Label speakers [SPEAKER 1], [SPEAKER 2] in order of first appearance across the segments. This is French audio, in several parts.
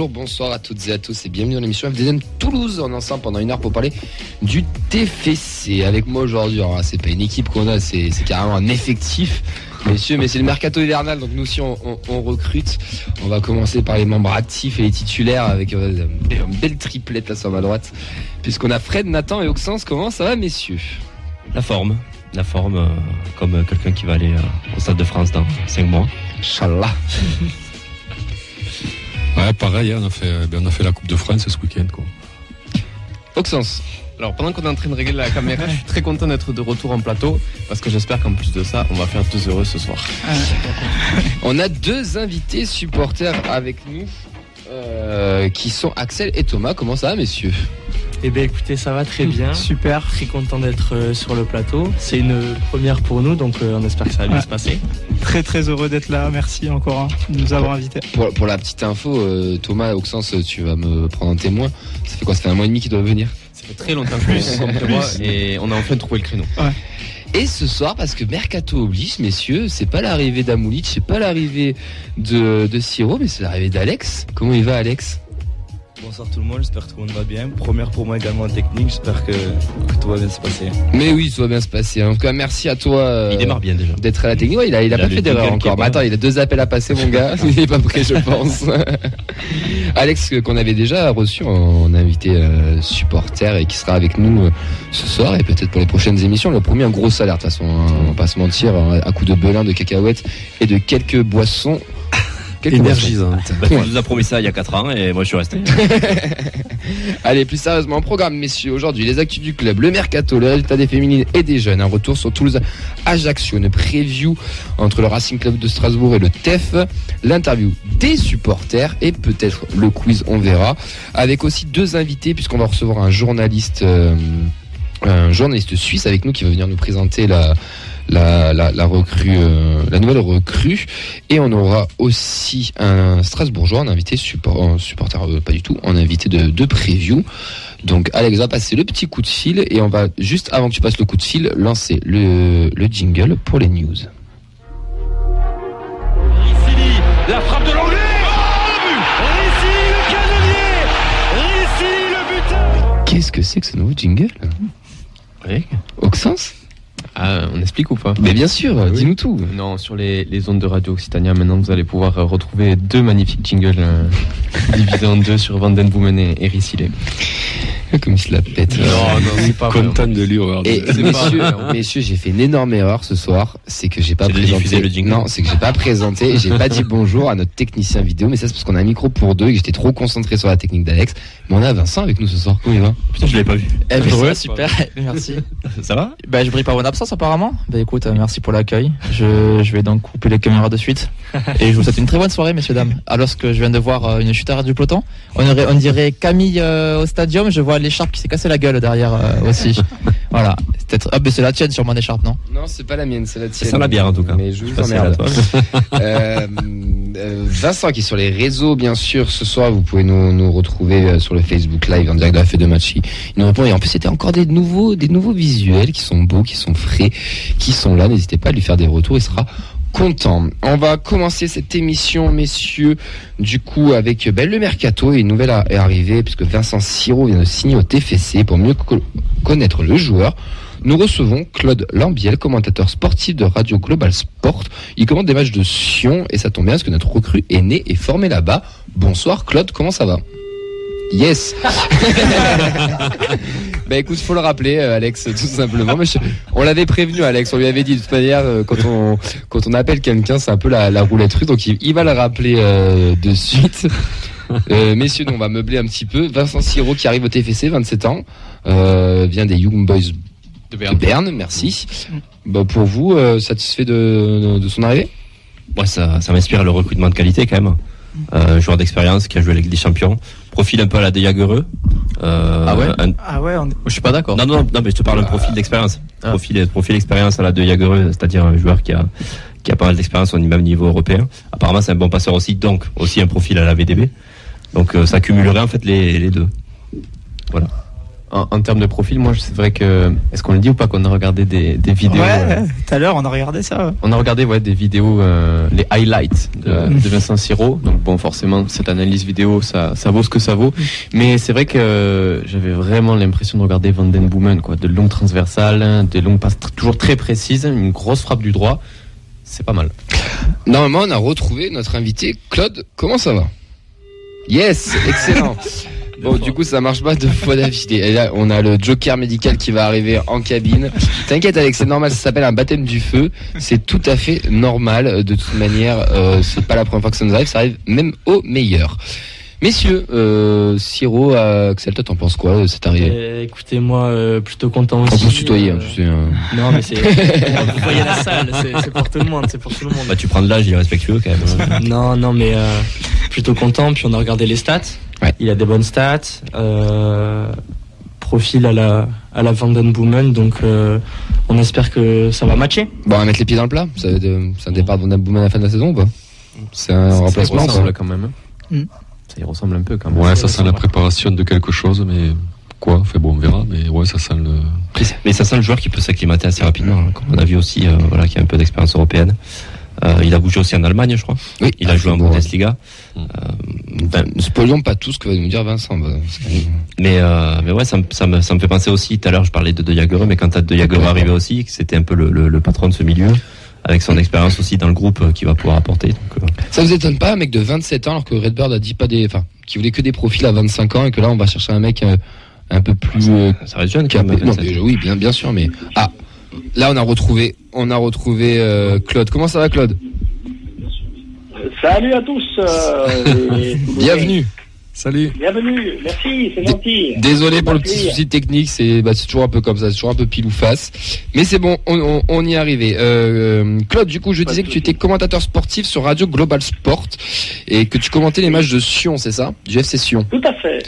[SPEAKER 1] Bonsoir à toutes et à tous et bienvenue dans l'émission FDM Toulouse. On est ensemble pendant une heure pour parler du TFC. Avec moi aujourd'hui, alors c'est pas une équipe qu'on a, c'est carrément un effectif, messieurs, mais c'est le mercato hivernal, donc nous aussi on recrute. On va commencer par les membres actifs et les titulaires avec une belle triplette là sur ma droite, puisqu'on a Fred, Nathan et Auxence. Comment ça va, messieurs?
[SPEAKER 2] La forme, comme quelqu'un qui va aller au Stade de France dans 5 mois.
[SPEAKER 1] Inch'Allah.
[SPEAKER 3] Ouais, pareil, on a fait la Coupe de France ce week-end, quoi.
[SPEAKER 1] Auxence.
[SPEAKER 4] Alors pendant qu'on est en train de régler la caméra, je suis très content d'être de retour en plateau parce que j'espère qu'en plus de ça, on va faire 2 heureux ce soir.
[SPEAKER 1] On a 2 invités supporters avec nous qui sont Axel et Thomas. Comment ça va, messieurs?
[SPEAKER 5] Eh bien écoutez, ça va très bien. Super, très content d'être sur le plateau. C'est une première pour nous, donc on espère que ça va bien se passer.
[SPEAKER 6] Très très heureux d'être là, merci encore de nous avoir invités.
[SPEAKER 1] Pour la petite info, Thomas, Auxence, tu vas me prendre un témoin. Ça fait quoi? Ça fait 1 mois et demi qu'il doit venir?
[SPEAKER 4] Ça fait très longtemps que je suis comme toi et on a enfin trouvé le créneau.
[SPEAKER 6] Ouais.
[SPEAKER 1] Et ce soir, parce que Mercato oblige, messieurs, c'est pas l'arrivée d'Amoulic, c'est pas l'arrivée de Siro, mais c'est l'arrivée d'Alex. Comment il va, Alex?
[SPEAKER 7] Bonsoir tout le monde, j'espère que tout le monde va bien. Première pour moi également en technique, j'espère que tout va bien se passer.
[SPEAKER 1] Mais oui, tout va bien se passer. En tout cas, merci à toi
[SPEAKER 2] il démarre bien déjà.
[SPEAKER 1] D'être à la technique. Ouais, il a pas fait d'erreur encore. Bah, attends, il a 2 appels à passer, mon gars. Il est pas prêt, je pense. Alex, qu'on avait déjà reçu en invité supporter et qui sera avec nous ce soir et peut-être pour les prochaines émissions. On lui a promis un gros salaire de toute façon, hein, on va pas se mentir, à coup de belin, de cacahuètes et de quelques boissons.
[SPEAKER 3] Énergisante.
[SPEAKER 2] On nous a promis ça il y a 4 ans et moi je suis resté.
[SPEAKER 1] Allez, plus sérieusement, en programme, messieurs, aujourd'hui, les actus du club, le mercato, le résultat des féminines et des jeunes, un retour sur Toulouse-Ajaccio, une preview entre le Racing Club de Strasbourg et le TEF, l'interview des supporters et peut-être le quiz, on verra, avec aussi 2 invités puisqu'on va recevoir un journaliste suisse avec nous qui va venir nous présenter la recrue, la nouvelle recrue, et on aura aussi un Strasbourgeois, un invité supporter, pas du tout, un invité de preview. Donc Alex va passer le petit coup de fil et on va juste avant que tu passes le coup de fil lancer le jingle pour les news.
[SPEAKER 8] Ricili, la frappe de l'anglais. Ricili le cannonier. Ricili le buteur.
[SPEAKER 1] Qu'est-ce que c'est que ce nouveau jingle?
[SPEAKER 4] Oui.
[SPEAKER 1] Auxence?
[SPEAKER 4] On explique ou pas?
[SPEAKER 1] Mais bien sûr, oui. Dis-nous tout.
[SPEAKER 4] Non, sur les ondes de Radio Occitania, maintenant vous allez pouvoir retrouver 2 magnifiques jingles divisés en 2 sur Vanden Boomen et Ricili.
[SPEAKER 1] Comme il se la pète.
[SPEAKER 4] Non, c'est pas
[SPEAKER 3] content de lui.
[SPEAKER 1] Et messieurs, j'ai fait une énorme erreur ce soir, c'est que j'ai pas présenté
[SPEAKER 2] le jingle.
[SPEAKER 1] Non, c'est que j'ai pas présenté et j'ai pas dit bonjour à notre technicien vidéo, mais ça c'est parce qu'on a un micro pour 2 et que j'étais trop concentré sur la technique d'Alex. Mais on a Vincent avec nous ce soir. Comment il va?
[SPEAKER 2] Putain, je l'avais pas vu.
[SPEAKER 9] Eh ben, ouais, super, merci.
[SPEAKER 2] Ça va?
[SPEAKER 9] Bah, je brille par mon absence apparemment. Bah écoute, merci pour l'accueil. Je vais donc couper les caméras de suite. Et je vous souhaite une très bonne soirée, messieurs, dames. Alors que je viens de voir une chute à du peloton. On dirait Camille au stadium, je vois l'écharpe qui s'est cassée la gueule derrière aussi. Voilà. C'est la tienne sur mon écharpe, non?
[SPEAKER 1] Non, c'est pas la mienne, c'est la tienne.
[SPEAKER 2] C'est ça la bière en tout cas.
[SPEAKER 1] Mais je vous emmerde. Vincent qui est sur les réseaux, bien sûr, ce soir vous pouvez nous retrouver sur le Facebook Live en direct de la fête de match. Il nous répond et en plus c'était encore des nouveaux visuels qui sont beaux, qui sont frais, qui sont là. N'hésitez pas à lui faire des retours, il sera content. On va commencer cette émission, messieurs, du coup avec le mercato, et une nouvelle est arrivée puisque Vincent Siro vient de signer au TFC. Pour mieux connaître le joueur, nous recevons Claude Lambiel, commentateur sportif de Radio Global Sport. Il commente des matchs de Sion et ça tombe bien parce que notre recrue est né et formé là-bas. Bonsoir Claude, comment ça va? Yes. Bah écoute, faut le rappeler, Alex, tout simplement. Mais on l'avait prévenu, Alex. On lui avait dit de toute manière, quand on appelle quelqu'un, c'est un peu la roulette russe. Donc il va le rappeler de suite. Messieurs, on va meubler un petit peu. Vincent Siro qui arrive au TFC, 27 ans, vient des Young Boys de Berne. Merci. Bah pour vous, satisfait de son arrivée?
[SPEAKER 2] Ouais, ça m'inspire le recrutement de qualité quand même. joueur d'expérience qui a joué avec des champions. Profil un peu à la De Jagereux.
[SPEAKER 9] Ah ouais
[SPEAKER 6] Je
[SPEAKER 9] suis pas d'accord.
[SPEAKER 2] Non, mais je te parle d'un profil d'expérience. Profil d'expérience à la De Jagereux, c'est-à-dire un joueur qui a pas mal d'expérience au même niveau européen. Apparemment, c'est un bon passeur aussi, donc aussi un profil à la VDB. Donc ça cumulerait en fait les deux. Voilà.
[SPEAKER 4] En termes de profil, moi, c'est vrai que... Est-ce qu'on le dit ou pas qu'on a regardé des vidéos
[SPEAKER 6] tout à l'heure, on a regardé ça.
[SPEAKER 4] On a regardé des vidéos, les highlights de Vincent Siro. Donc bon, forcément, cette analyse vidéo, ça vaut ce que ça vaut. Mais c'est vrai que j'avais vraiment l'impression de regarder Van den Boomen, quoi. De longues transversales, des longues passes toujours très précises, une grosse frappe du droit. C'est pas mal.
[SPEAKER 1] Normalement, on a retrouvé notre invité. Claude, comment ça va? Yes, excellent. Bon, du coup, ça marche pas deux fois d'affilée. Et là, on a le joker médical qui va arriver en cabine. T'inquiète, Alex, c'est normal. Ça s'appelle un baptême du feu. C'est tout à fait normal. De toute manière, c'est pas la première fois que ça nous arrive. Ça arrive même au meilleur. Messieurs, Siro, Axel, toi, t'en penses quoi? C'est arrivé.
[SPEAKER 5] Écoutez, moi, plutôt content aussi.
[SPEAKER 1] On peut se tutoyer, tu sais.
[SPEAKER 5] Non, mais c'est. Vous voyez la salle, c'est pour tout le monde.
[SPEAKER 2] Bah, tu prends de l'âge, il est respectueux quand même.
[SPEAKER 5] Non, mais plutôt content. Puis on a regardé les stats.
[SPEAKER 1] Ouais.
[SPEAKER 5] Il a des bonnes stats. Profil à la Van den Boomen, donc on espère que ça va matcher.
[SPEAKER 1] Bon, on va mettre les pieds dans le plat. C'est un départ de Van den Boomen à la fin de la saison ou pas? C'est un remplacement,
[SPEAKER 4] ça ressemble quand même. Ça y ressemble un peu quand même.
[SPEAKER 3] Ouais, ça sent la préparation de quelque chose, mais quoi? Enfin bon, on verra, mais ouais, ça sent le...
[SPEAKER 2] Mais ça sent le joueur qui peut s'acclimater assez rapidement, hein, comme on a vu aussi, qui a un peu d'expérience européenne. Il a bougé aussi en Allemagne, je crois.
[SPEAKER 1] Oui,
[SPEAKER 2] il a joué en Bundesliga.
[SPEAKER 1] Ne spoilons pas tout ce que va nous dire Vincent.
[SPEAKER 2] Mais ouais, ça me fait penser aussi. Tout à l'heure, je parlais de De Jagereux, mais quand De Jagereux arrivait aussi, que c'était un peu le patron de ce milieu, avec son expérience aussi dans le groupe qui va pouvoir apporter. Donc,
[SPEAKER 1] ça vous étonne pas, un mec de 27 ans, alors que Redbird a dit qui voulait que des profils à 25 ans, et que là, on va chercher un mec un peu plus.
[SPEAKER 2] Ça reste jeune,
[SPEAKER 1] quand même. Non, mais, oui, bien sûr, mais là, on a retrouvé Claude. Comment ça va, Claude?
[SPEAKER 10] Salut à tous.
[SPEAKER 1] Bienvenue.
[SPEAKER 3] Salut.
[SPEAKER 10] Bienvenue, merci, c'est gentil.
[SPEAKER 1] Désolé pour le petit souci technique, c'est toujours un peu comme ça, c'est toujours un peu pile ou face. Mais c'est bon, on y est arrivé. Claude, du coup, je disais que tu étais commentateur sportif sur Radio Global Sport et que tu commentais les matchs de Sion, c'est ça? Du FC Sion.
[SPEAKER 10] Tout à fait.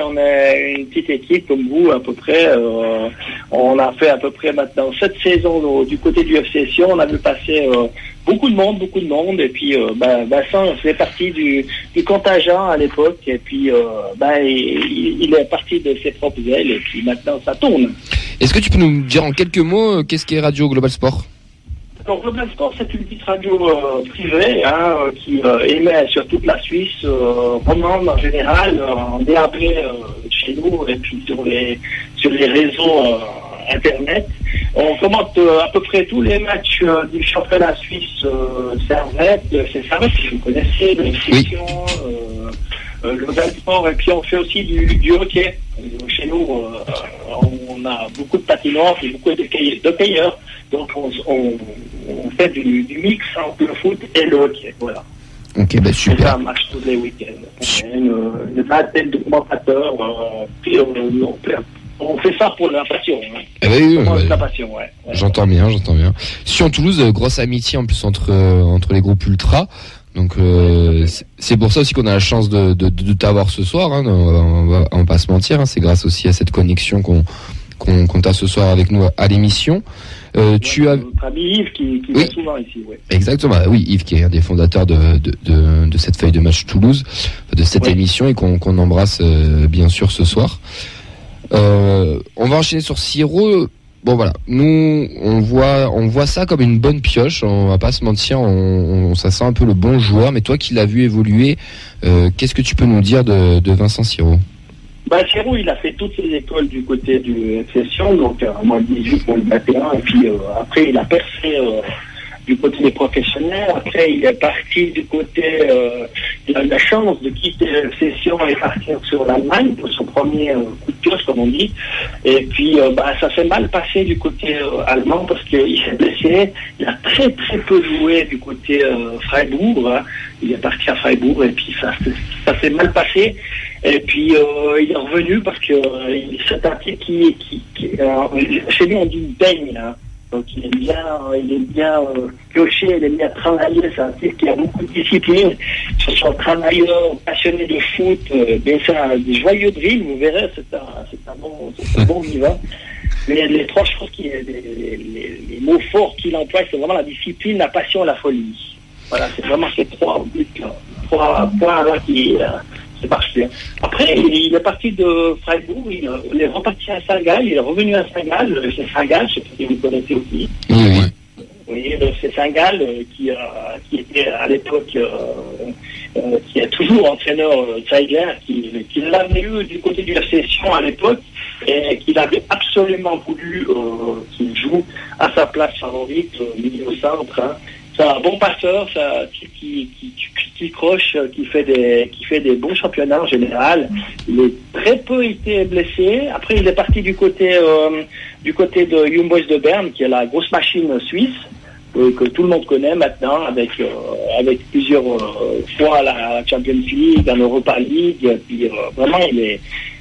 [SPEAKER 10] On est une petite équipe comme vous, à peu près. On a fait à peu près maintenant 7 saisons du côté du FC Sion. On a vu passer beaucoup de monde. Et puis, Vincent faisait partie du contingent à l'époque. Et puis, il est parti de ses propres ailes. Et puis, maintenant, ça tourne.
[SPEAKER 1] Est-ce que tu peux nous dire en quelques mots qu'est-ce qu'est Radio Global Sport?
[SPEAKER 10] Alors, Global Sport, c'est une petite radio privée qui émet sur toute la Suisse romande en général, en DAB chez nous et puis sur les réseaux Internet. On commente à peu près tous les matchs du championnat suisse Servette, c'est Servette si vous connaissez, de l'exception, le Global Sport, et puis on fait aussi du hockey. Chez nous, on a beaucoup de patinoires et beaucoup de payeurs. Donc on fait du mix entre le foot et le hockey, voilà.
[SPEAKER 1] Ok, super.
[SPEAKER 10] On fait un match tous les week-ends. Une vingtaine de commentateurs, puis on fait ça pour la passion. Hein.
[SPEAKER 1] Oui,
[SPEAKER 10] la passion, ouais.
[SPEAKER 1] J'entends bien. Sion Toulouse, grosse amitié en plus entre les groupes ultra. Donc c'est pour ça aussi qu'on a la chance de t'avoir ce soir. Hein. On va pas se mentir. Hein. C'est grâce aussi à cette connexion qu'on t'a ce soir avec nous à l'émission. Tu as
[SPEAKER 10] notre ami Yves qui vient souvent ici. Ouais.
[SPEAKER 1] Exactement. Oui, Yves qui est un des fondateurs de cette feuille de match Toulouse, de cette émission et qu'on embrasse bien sûr ce soir. On va enchaîner sur Siro. Bon voilà, nous on voit ça comme une bonne pioche, on va pas se mentir, ça sent un peu le bon joueur, mais toi qui l'as vu évoluer, qu'est-ce que tu peux nous dire de Vincent Siro?
[SPEAKER 10] Siro, il a fait toutes ses écoles du côté du FC Sion, donc moins 18, moins 21, et puis après il a percé du côté des professionnels. Après, il est parti du côté... il a eu la chance de quitter le FC Sion et partir sur l'Allemagne pour son premier coup de pioche, comme on dit. Et puis, ça s'est mal passé du côté allemand parce qu'il s'est blessé. Il a très, très peu joué du côté Freiburg. Hein. Il est parti à Freiburg et puis ça s'est mal passé. Et puis, il est revenu parce que c'est un type qui chez nous, on dit baigne, hein. Donc il est bien pioché, il est bien travaillé, c'est un type qui a beaucoup de discipline, ce sont travailleurs, passionnés de foot, mais c'est un joyeux drill, vous verrez, c'est un bon vivant. Mais les trois choses les mots forts qu'il emploie, c'est vraiment la discipline, la passion, la folie. Voilà, c'est vraiment ces trois points là qui marchent bien. Après, il est parti de Freiburg, il est reparti à Saint-Gall, il est revenu à Saint-Gall, c'est Saint-Gall, je ne sais pas si vous connaissez aussi. Oui, c'est Saint-Gall qui était à l'époque, qui est toujours entraîneur Zeidler, qui l'avait eu du côté du FC Sion à l'époque, et qu'il avait absolument voulu qu'il joue à sa place favorite, milieu centre. Hein. C'est un bon passeur, qui croche, qui fait des bons championnats en général. Il a très peu été blessé. Après, il est parti du côté de Young Boys de Berne, qui est la grosse machine suisse, que tout le monde connaît maintenant, avec plusieurs fois la Champions League, la Europa League. Puis vraiment,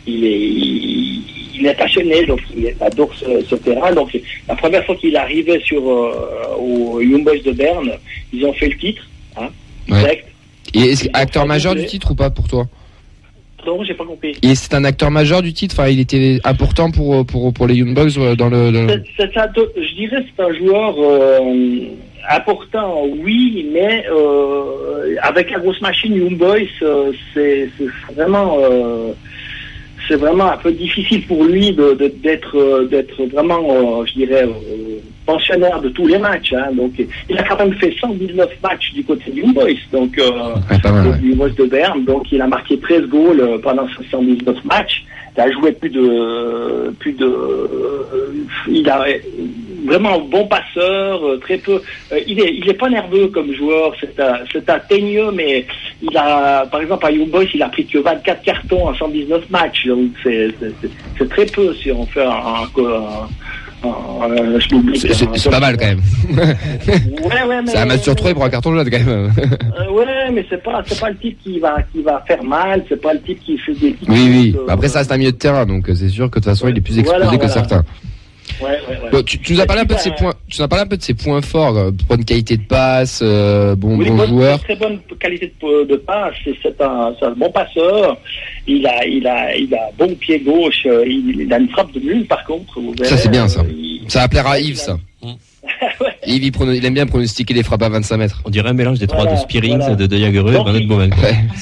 [SPEAKER 10] il est passionné, donc il adore ce terrain. Donc la première fois qu'il arrivait au Young Boys de Berne, ils ont fait le titre, hein, direct.
[SPEAKER 1] Et est-ce acteur majeur du titre ou pas pour toi?
[SPEAKER 10] Non, j'ai pas compris.
[SPEAKER 1] Et c'est un acteur majeur du titre, enfin il était important pour les Young Boys dans le.
[SPEAKER 10] Je dirais que c'est un joueur important, oui, mais avec la grosse machine Young Boys, c'est vraiment un peu difficile pour lui d'être vraiment, je dirais, pensionnaire de tous les matchs. Hein. Donc, il a quand même fait 119 matchs du côté du Young Boys, donc du Young Boys de Berne. Donc, il a marqué 13 goals pendant ces 119 matchs. Il a joué il a vraiment bon passeur, très peu. Il est pas nerveux comme joueur. C'est un teigneux, mais par exemple, à Young Boys, il a pris que 24 cartons en 119 matchs. Donc c'est très peu si on fait
[SPEAKER 1] c'est pas mal quand même.
[SPEAKER 10] Ouais,
[SPEAKER 1] c'est un match sur 3 pour un carton jaune quand même.
[SPEAKER 10] Ouais, mais c'est pas le type qui va faire mal, c'est pas le type qui fait des.
[SPEAKER 1] Oui. Après ça c'est un milieu de terrain, donc c'est sûr que de toute façon il est plus exposé que certains.
[SPEAKER 10] Ouais.
[SPEAKER 1] Bon, tu nous as parlé un peu de ses points. Tu nous as parlé un peu de ses points forts, bonne qualité de passe, bon joueur.
[SPEAKER 10] Très bonne qualité de passe. C'est un bon passeur. Il a bon pied gauche. Il a une frappe de mule par contre.
[SPEAKER 1] Ça c'est bien ça. Ça va plaire à Yves ça. Yves il aime bien pronostiquer les frappes à 25 mètres.
[SPEAKER 2] On dirait un mélange des trois de Spearings, de Jagereux et Van Den Boomen.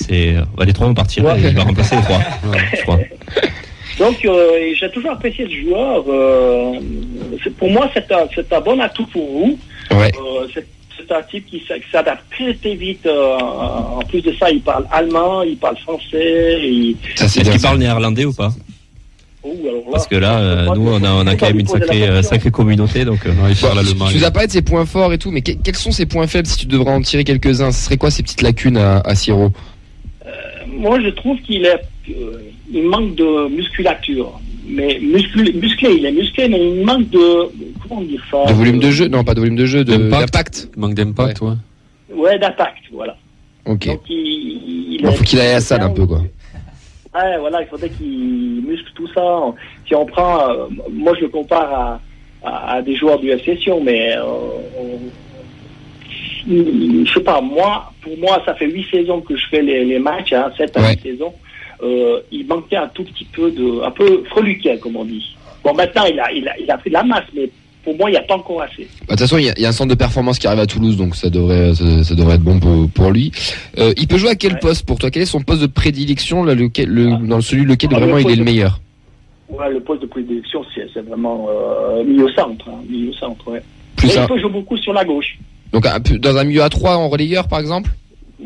[SPEAKER 2] Les trois vont partir et il va remplacer les trois. Je crois.
[SPEAKER 10] Donc, j'ai toujours apprécié ce joueur. Pour moi, c'est un bon atout pour vous.
[SPEAKER 1] Ouais.
[SPEAKER 10] C'est un type qui s'adapte très vite. En plus de ça, il parle allemand, il parle français.
[SPEAKER 2] Est-ce qu'il parle néerlandais ou pas? Parce que là, nous, on a quand même une sacrée communauté. Donc, il parle allemand.
[SPEAKER 1] Tu nous as parlé de ses points forts et tout, mais quels sont ses points faibles si tu devrais en tirer quelques-uns? Ce serait quoi ces petites lacunes à Siro?
[SPEAKER 10] Moi, je trouve qu'il manque de musculature. Mais musclé, il est musclé, mais il manque de... Comment dire ça?
[SPEAKER 1] De volume de jeu? Non, pas de volume de jeu, d'impact.
[SPEAKER 3] Manque d'impact, ouais.
[SPEAKER 10] Ouais, d'impact, voilà.
[SPEAKER 1] Ok.
[SPEAKER 10] Donc,
[SPEAKER 1] faut qu'il aille à la salle un peu, quoi.
[SPEAKER 10] Ouais, voilà, il faudrait qu'il muscle tout ça. Si on prend... moi, je le compare à des joueurs du FC Sion, mais... je sais pas, pour moi, ça fait 8 saisons que je fais les matchs, 7 à 8 saisons. Il manquait un tout petit peu un peu freluquet, comme on dit. Bon, maintenant, il a pris de la masse, mais pour moi, il n'y a pas encore assez.
[SPEAKER 1] De toute façon, il y a un centre de performance qui arrive à Toulouse, donc ça devrait être bon pour lui. Il peut jouer à quel poste pour toi? Quel est son poste de prédilection, là, dans celui lequel vraiment il est le meilleur?
[SPEAKER 10] Ouais, le poste de prédilection, c'est vraiment milieu-centre. Ouais. Il peut jouer beaucoup sur la gauche.
[SPEAKER 1] Donc dans un milieu à 3 en relayeur par exemple?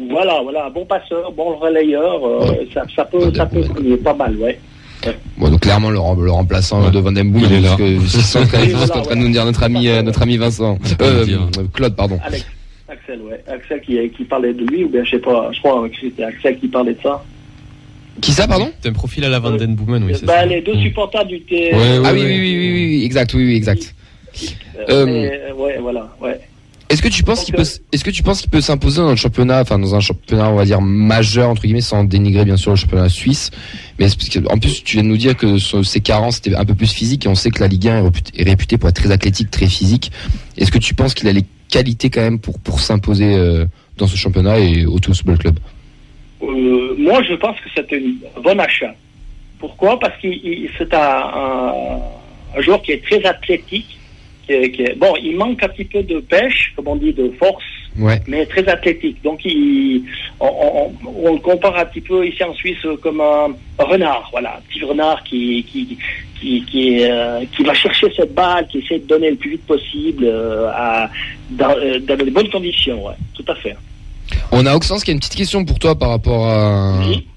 [SPEAKER 10] Voilà, bon passeur, bon relayeur, ça peut pas mal, ouais.
[SPEAKER 1] Bon, donc clairement le remplaçant de Van Den Boomen, parce que c'est en train de nous dire notre ami Vincent. Claude, pardon.
[SPEAKER 10] Axel qui parlait de lui, ou bien je sais pas, je crois que c'était Axel qui parlait de ça.
[SPEAKER 1] Qui ça, pardon?
[SPEAKER 4] C'est un profil à la Van Den Boomen, oui, c'est
[SPEAKER 10] ça.
[SPEAKER 4] ça.
[SPEAKER 10] Les deux supporters du T.
[SPEAKER 1] Oui, exact, oui, exact.
[SPEAKER 10] Ouais, voilà, ouais.
[SPEAKER 1] Est-ce que tu penses qu'il peut s'imposer dans le championnat, enfin dans un championnat on va dire majeur entre guillemets, sans dénigrer bien sûr le championnat suisse, mais en plus tu viens de nous dire que ses carences étaient un peu plus physiques et on sait que la Ligue 1 est réputée pour être très athlétique, très physique. Est-ce que tu penses qu'il a les qualités quand même pour s'imposer dans ce championnat et au Toulouse Football Club?
[SPEAKER 10] Moi je pense que c'est un bon achat. Pourquoi? Parce que c'est un joueur qui est très athlétique. Bon, il manque un petit peu de pêche, comme on dit, de force, mais très athlétique. Donc, on le compare un petit peu ici en Suisse comme un renard, voilà, un petit renard qui va chercher cette balle, qui essaie de donner le plus vite possible dans de bonnes conditions, ouais, tout à fait.
[SPEAKER 1] On a Auxence qui a une petite question pour toi par rapport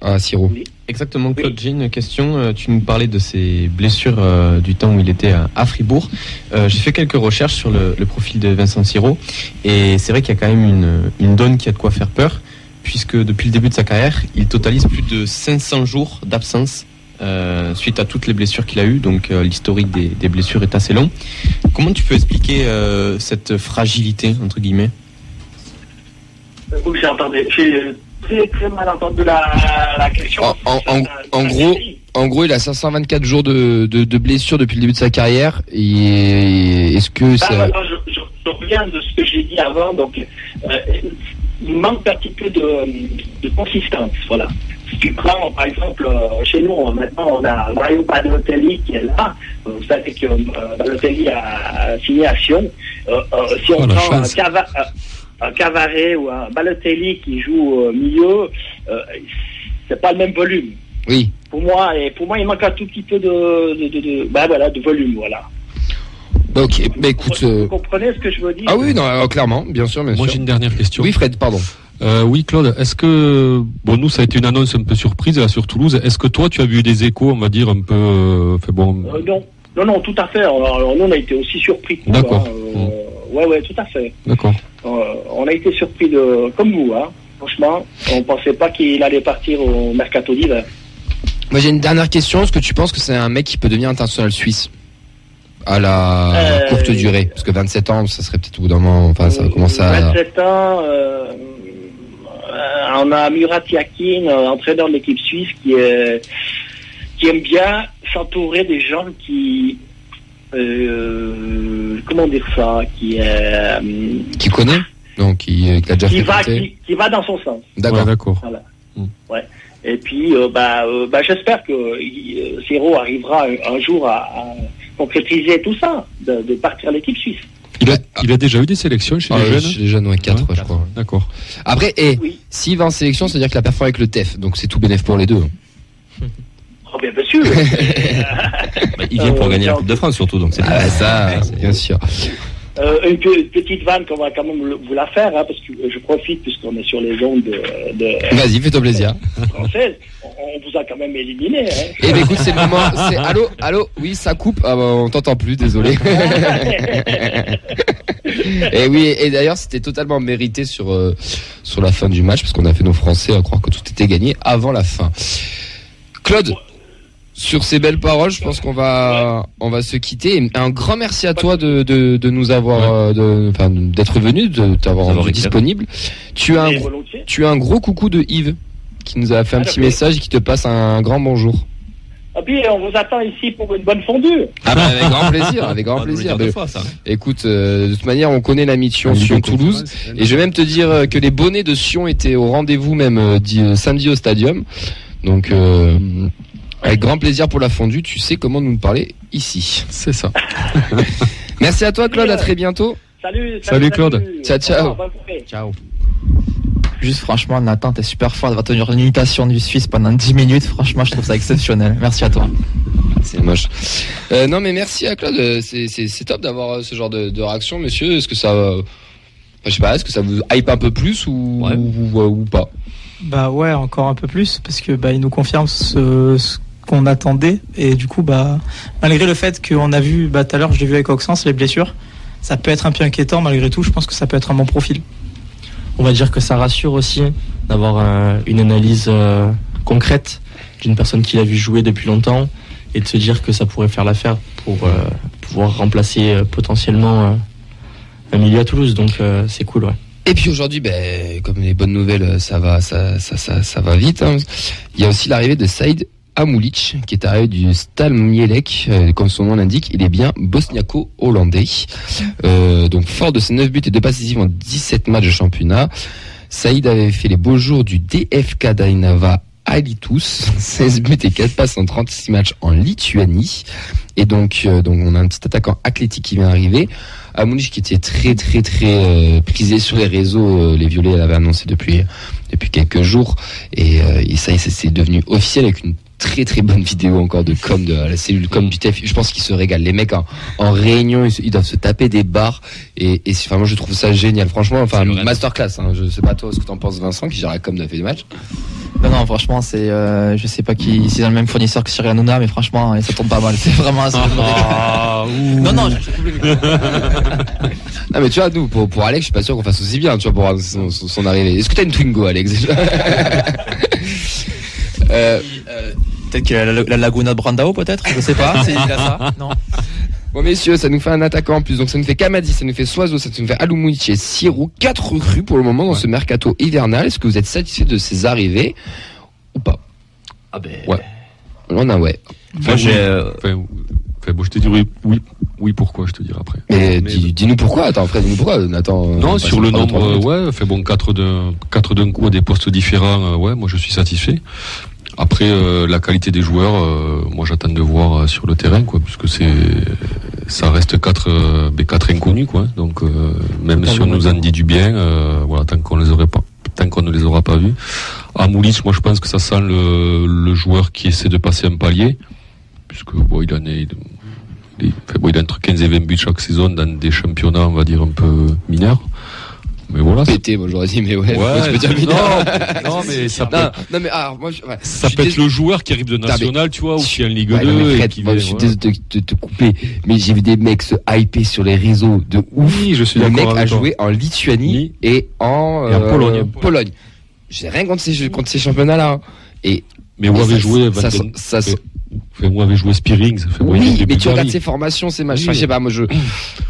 [SPEAKER 1] à Siro.
[SPEAKER 4] Oui. Exactement, Claude, j'ai une question. Tu nous parlais de ses blessures du temps où il était à Fribourg. J'ai fait quelques recherches sur le profil de Vincent Siro et c'est vrai qu'il y a quand même une donne qui a de quoi faire peur, puisque depuis le début de sa carrière, il totalise plus de 500 jours d'absence suite à toutes les blessures qu'il a eues. Donc l'historique des blessures est assez long. Comment tu peux expliquer cette fragilité, entre guillemets?
[SPEAKER 10] Oui, j'ai très mal entendu la question.
[SPEAKER 1] En gros, il a 524 jours de blessure depuis le début de sa carrière. Et est-ce que ça...
[SPEAKER 10] Je reviens de ce que j'ai dit avant. Donc, il manque un petit peu de consistance. Voilà. Si tu prends, par exemple, chez nous, maintenant, on a Mario Balotelli qui est là. Vous savez que Balotelli a signé à Sion. Si on prend un Cavaret ou un Balotelli qui joue au milieu, c'est pas le même volume.
[SPEAKER 1] Oui.
[SPEAKER 10] Pour moi, il manque un tout petit peu de volume, voilà.
[SPEAKER 1] Ok, bah écoute.
[SPEAKER 10] Vous comprenez ce que je veux dire?
[SPEAKER 1] Ah oui, non, clairement, bien sûr.
[SPEAKER 3] Moi, j'ai une dernière question.
[SPEAKER 1] Oui, Fred, pardon.
[SPEAKER 3] Oui, Claude, est-ce que, nous, ça a été une annonce un peu surprise là sur Toulouse. Est-ce que toi, tu as vu des échos, on va dire, un peu,
[SPEAKER 10] Non, tout à fait. Alors, nous, on a été aussi surpris.
[SPEAKER 3] D'accord.
[SPEAKER 10] Ouais, tout à fait.
[SPEAKER 3] D'accord.
[SPEAKER 10] On a été surpris comme vous, hein. Franchement, on pensait pas qu'il allait partir au mercato d'hiver.
[SPEAKER 1] Moi, j'ai une dernière question. Est-ce que tu penses que c'est un mec qui peut devenir international suisse à la courte durée? Parce que 27 ans, ça serait peut-être au bout d'un moment. Enfin, ça va commencer à...
[SPEAKER 10] 27 ans, on a Murat Yakin, entraîneur de l'équipe suisse, qui aime bien s'entourer des gens qui... comment dire ça,
[SPEAKER 1] qui connaît, donc qui a déjà
[SPEAKER 10] qui va dans son sens.
[SPEAKER 1] D'accord.
[SPEAKER 10] Voilà. Ouais. Et puis j'espère que Siro arrivera un jour à concrétiser tout ça, de partir à l'équipe suisse.
[SPEAKER 3] Il a déjà eu des sélections chez les jeunes.
[SPEAKER 1] Chez les jeunes, 4, je crois.
[SPEAKER 3] D'accord.
[SPEAKER 1] Après, s'il va en sélection, c'est-à-dire qu'il a performé avec le TEF, donc c'est tout bénéf pour les deux.
[SPEAKER 10] Oh, bien sûr.
[SPEAKER 2] Il vient pour gagner la Coupe de France surtout, donc c'est
[SPEAKER 1] ça, bien sûr.
[SPEAKER 10] Une petite vanne qu'on va quand même vous la faire, hein, parce que je profite puisqu'on est sur les ondes de
[SPEAKER 1] Vas-y, fais-toi plaisir.
[SPEAKER 10] Française. On vous a quand même éliminé. Hein.
[SPEAKER 1] Eh bien, écoute, c'est le moment. C'est allô, oui, ça coupe. Ah, on t'entend plus, désolé. Et oui, et d'ailleurs, c'était totalement mérité sur la fin du match, parce qu'on a fait nos Français à croire que tout était gagné avant la fin. Claude. Sur ces belles paroles, je pense qu'on va se quitter. Et un grand merci à toi de nous avoir, d'être venu, de t'avoir rendu disponible. Tu as un gros coucou de Yves qui nous a fait un petit message et qui te passe un grand bonjour.
[SPEAKER 10] Ah puis on vous attend ici pour une bonne fondue.
[SPEAKER 1] Ah bah avec grand plaisir. Écoute, de toute manière, on connaît la mission Sion-Toulouse et je vais même te dire que les bonnets de Sion étaient au rendez-vous même samedi au stadium. Donc avec grand plaisir pour la fondue, tu sais comment nous parler ici.
[SPEAKER 3] C'est ça.
[SPEAKER 1] Merci à toi Claude, à très bientôt.
[SPEAKER 10] Salut
[SPEAKER 3] Claude.
[SPEAKER 1] Ciao.
[SPEAKER 9] Juste franchement, Nathan, t'es super fort d'avoir tenu l'imitation du Suisse pendant 10 minutes. Franchement, je trouve ça exceptionnel. Merci à toi.
[SPEAKER 1] C'est moche. Non mais merci à Claude, c'est top d'avoir ce genre de réaction, monsieur. Est-ce que ça, je sais pas, est-ce que ça vous hype un peu plus ou pas?
[SPEAKER 6] Bah ouais, encore un peu plus parce que il nous confirme ce qu'on attendait et du coup malgré le fait qu'on a vu tout à l'heure, je l'ai vu avec Auxence, les blessures, ça peut être un peu inquiétant. Malgré tout, je pense que ça peut être un bon profil.
[SPEAKER 5] On va dire que ça rassure aussi d'avoir une analyse concrète d'une personne qui l'a vu jouer depuis longtemps et de se dire que ça pourrait faire l'affaire pour pouvoir remplacer potentiellement un milieu à Toulouse, donc c'est cool, ouais.
[SPEAKER 1] Et puis aujourd'hui, comme les bonnes nouvelles, ça va vite. Hein. Il y a aussi l'arrivée de Saïd Amoulic, qui est arrivé du Stal Mielec, comme son nom l'indique, il est bien bosniaco-hollandais. Donc fort de ses 9 buts et 2 passes décisives en 17 matchs de championnat. Saïd avait fait les beaux jours du DFK Dainava Alytus, 16 buts et 4 passes en 36 matchs en Lituanie. Et donc on a un petit attaquant athlétique qui vient d'arriver. Amoulic qui était très prisé sur les réseaux, les Violets l'avaient annoncé depuis quelques jours, et ça y est, c'est devenu officiel avec une très bonne vidéo encore de la cellule com du TF. Je pense qu'ils se régalent. Les mecs en réunion, ils doivent se taper des barres, et enfin moi je trouve ça génial. Franchement, enfin masterclass. Hein. Je sais pas toi ce que t'en penses, Vincent, qui gère la com de fait des matchs.
[SPEAKER 9] Non, franchement, c'est, je sais pas si c'est dans le même fournisseur que Cyril Hanouna, mais franchement, ça tombe pas mal. C'est vraiment. Non,
[SPEAKER 1] Non, mais tu vois, nous, pour Alex, je suis pas sûr qu'on fasse aussi bien, tu vois, pour son arrivée. Est-ce que t'as une Twingo, Alex?
[SPEAKER 9] Peut-être qu'il a la Laguna de Brandao, peut-être. Je sais pas. Il a ça. Non.
[SPEAKER 1] Bon, messieurs, ça nous fait un attaquant en plus. Donc, ça nous fait Kamadi, ça nous fait Soiseau, ça nous fait Aloumouic et Siro. 4 recrues pour le moment dans ce mercato hivernal. Est-ce que vous êtes satisfait de ces arrivées ou pas? Ouais. On a ouais.
[SPEAKER 3] Moi, je te dirais oui, pourquoi, je te dirai après.
[SPEAKER 1] Mais dis-nous pourquoi. Attends, Fred, dis-nous pourquoi. Nathan.
[SPEAKER 3] Non, sur le nombre, 4 d'un coup à des postes différents, moi je suis satisfait. Après, la qualité des joueurs, moi j'attends de voir sur le terrain, quoi, puisque ça reste 4 inconnus, quoi. Donc, même si on nous en dit du bien, tant qu'on ne les aura pas vus. À Moulis, moi je pense que ça sent le joueur qui essaie de passer un palier, puisque il a entre 15 et 20 buts chaque saison dans des championnats, on va dire, un peu mineurs. Mais voilà.
[SPEAKER 1] Pété, moi j'aurais dit, mais ouais.
[SPEAKER 3] Je peux dire mineur. Non, mais ça peut.
[SPEAKER 1] Non, mais alors, moi,
[SPEAKER 3] ça peut être le joueur qui arrive de national, tu vois, ou qui est en Ligue 2.
[SPEAKER 1] Fred, je suis désolé de te couper, mais j'ai vu des mecs se hyper sur les réseaux de ouf.
[SPEAKER 3] Oui, je suis
[SPEAKER 1] d'accord. Le
[SPEAKER 3] mec
[SPEAKER 1] a joué en Lituanie et en Pologne. J'ai rien contre ces championnats-là.
[SPEAKER 3] Mais où avait joué où avait joué Spearings.
[SPEAKER 1] Oui, mais tu regardes ses formations, ses matchs. Je sais pas, moi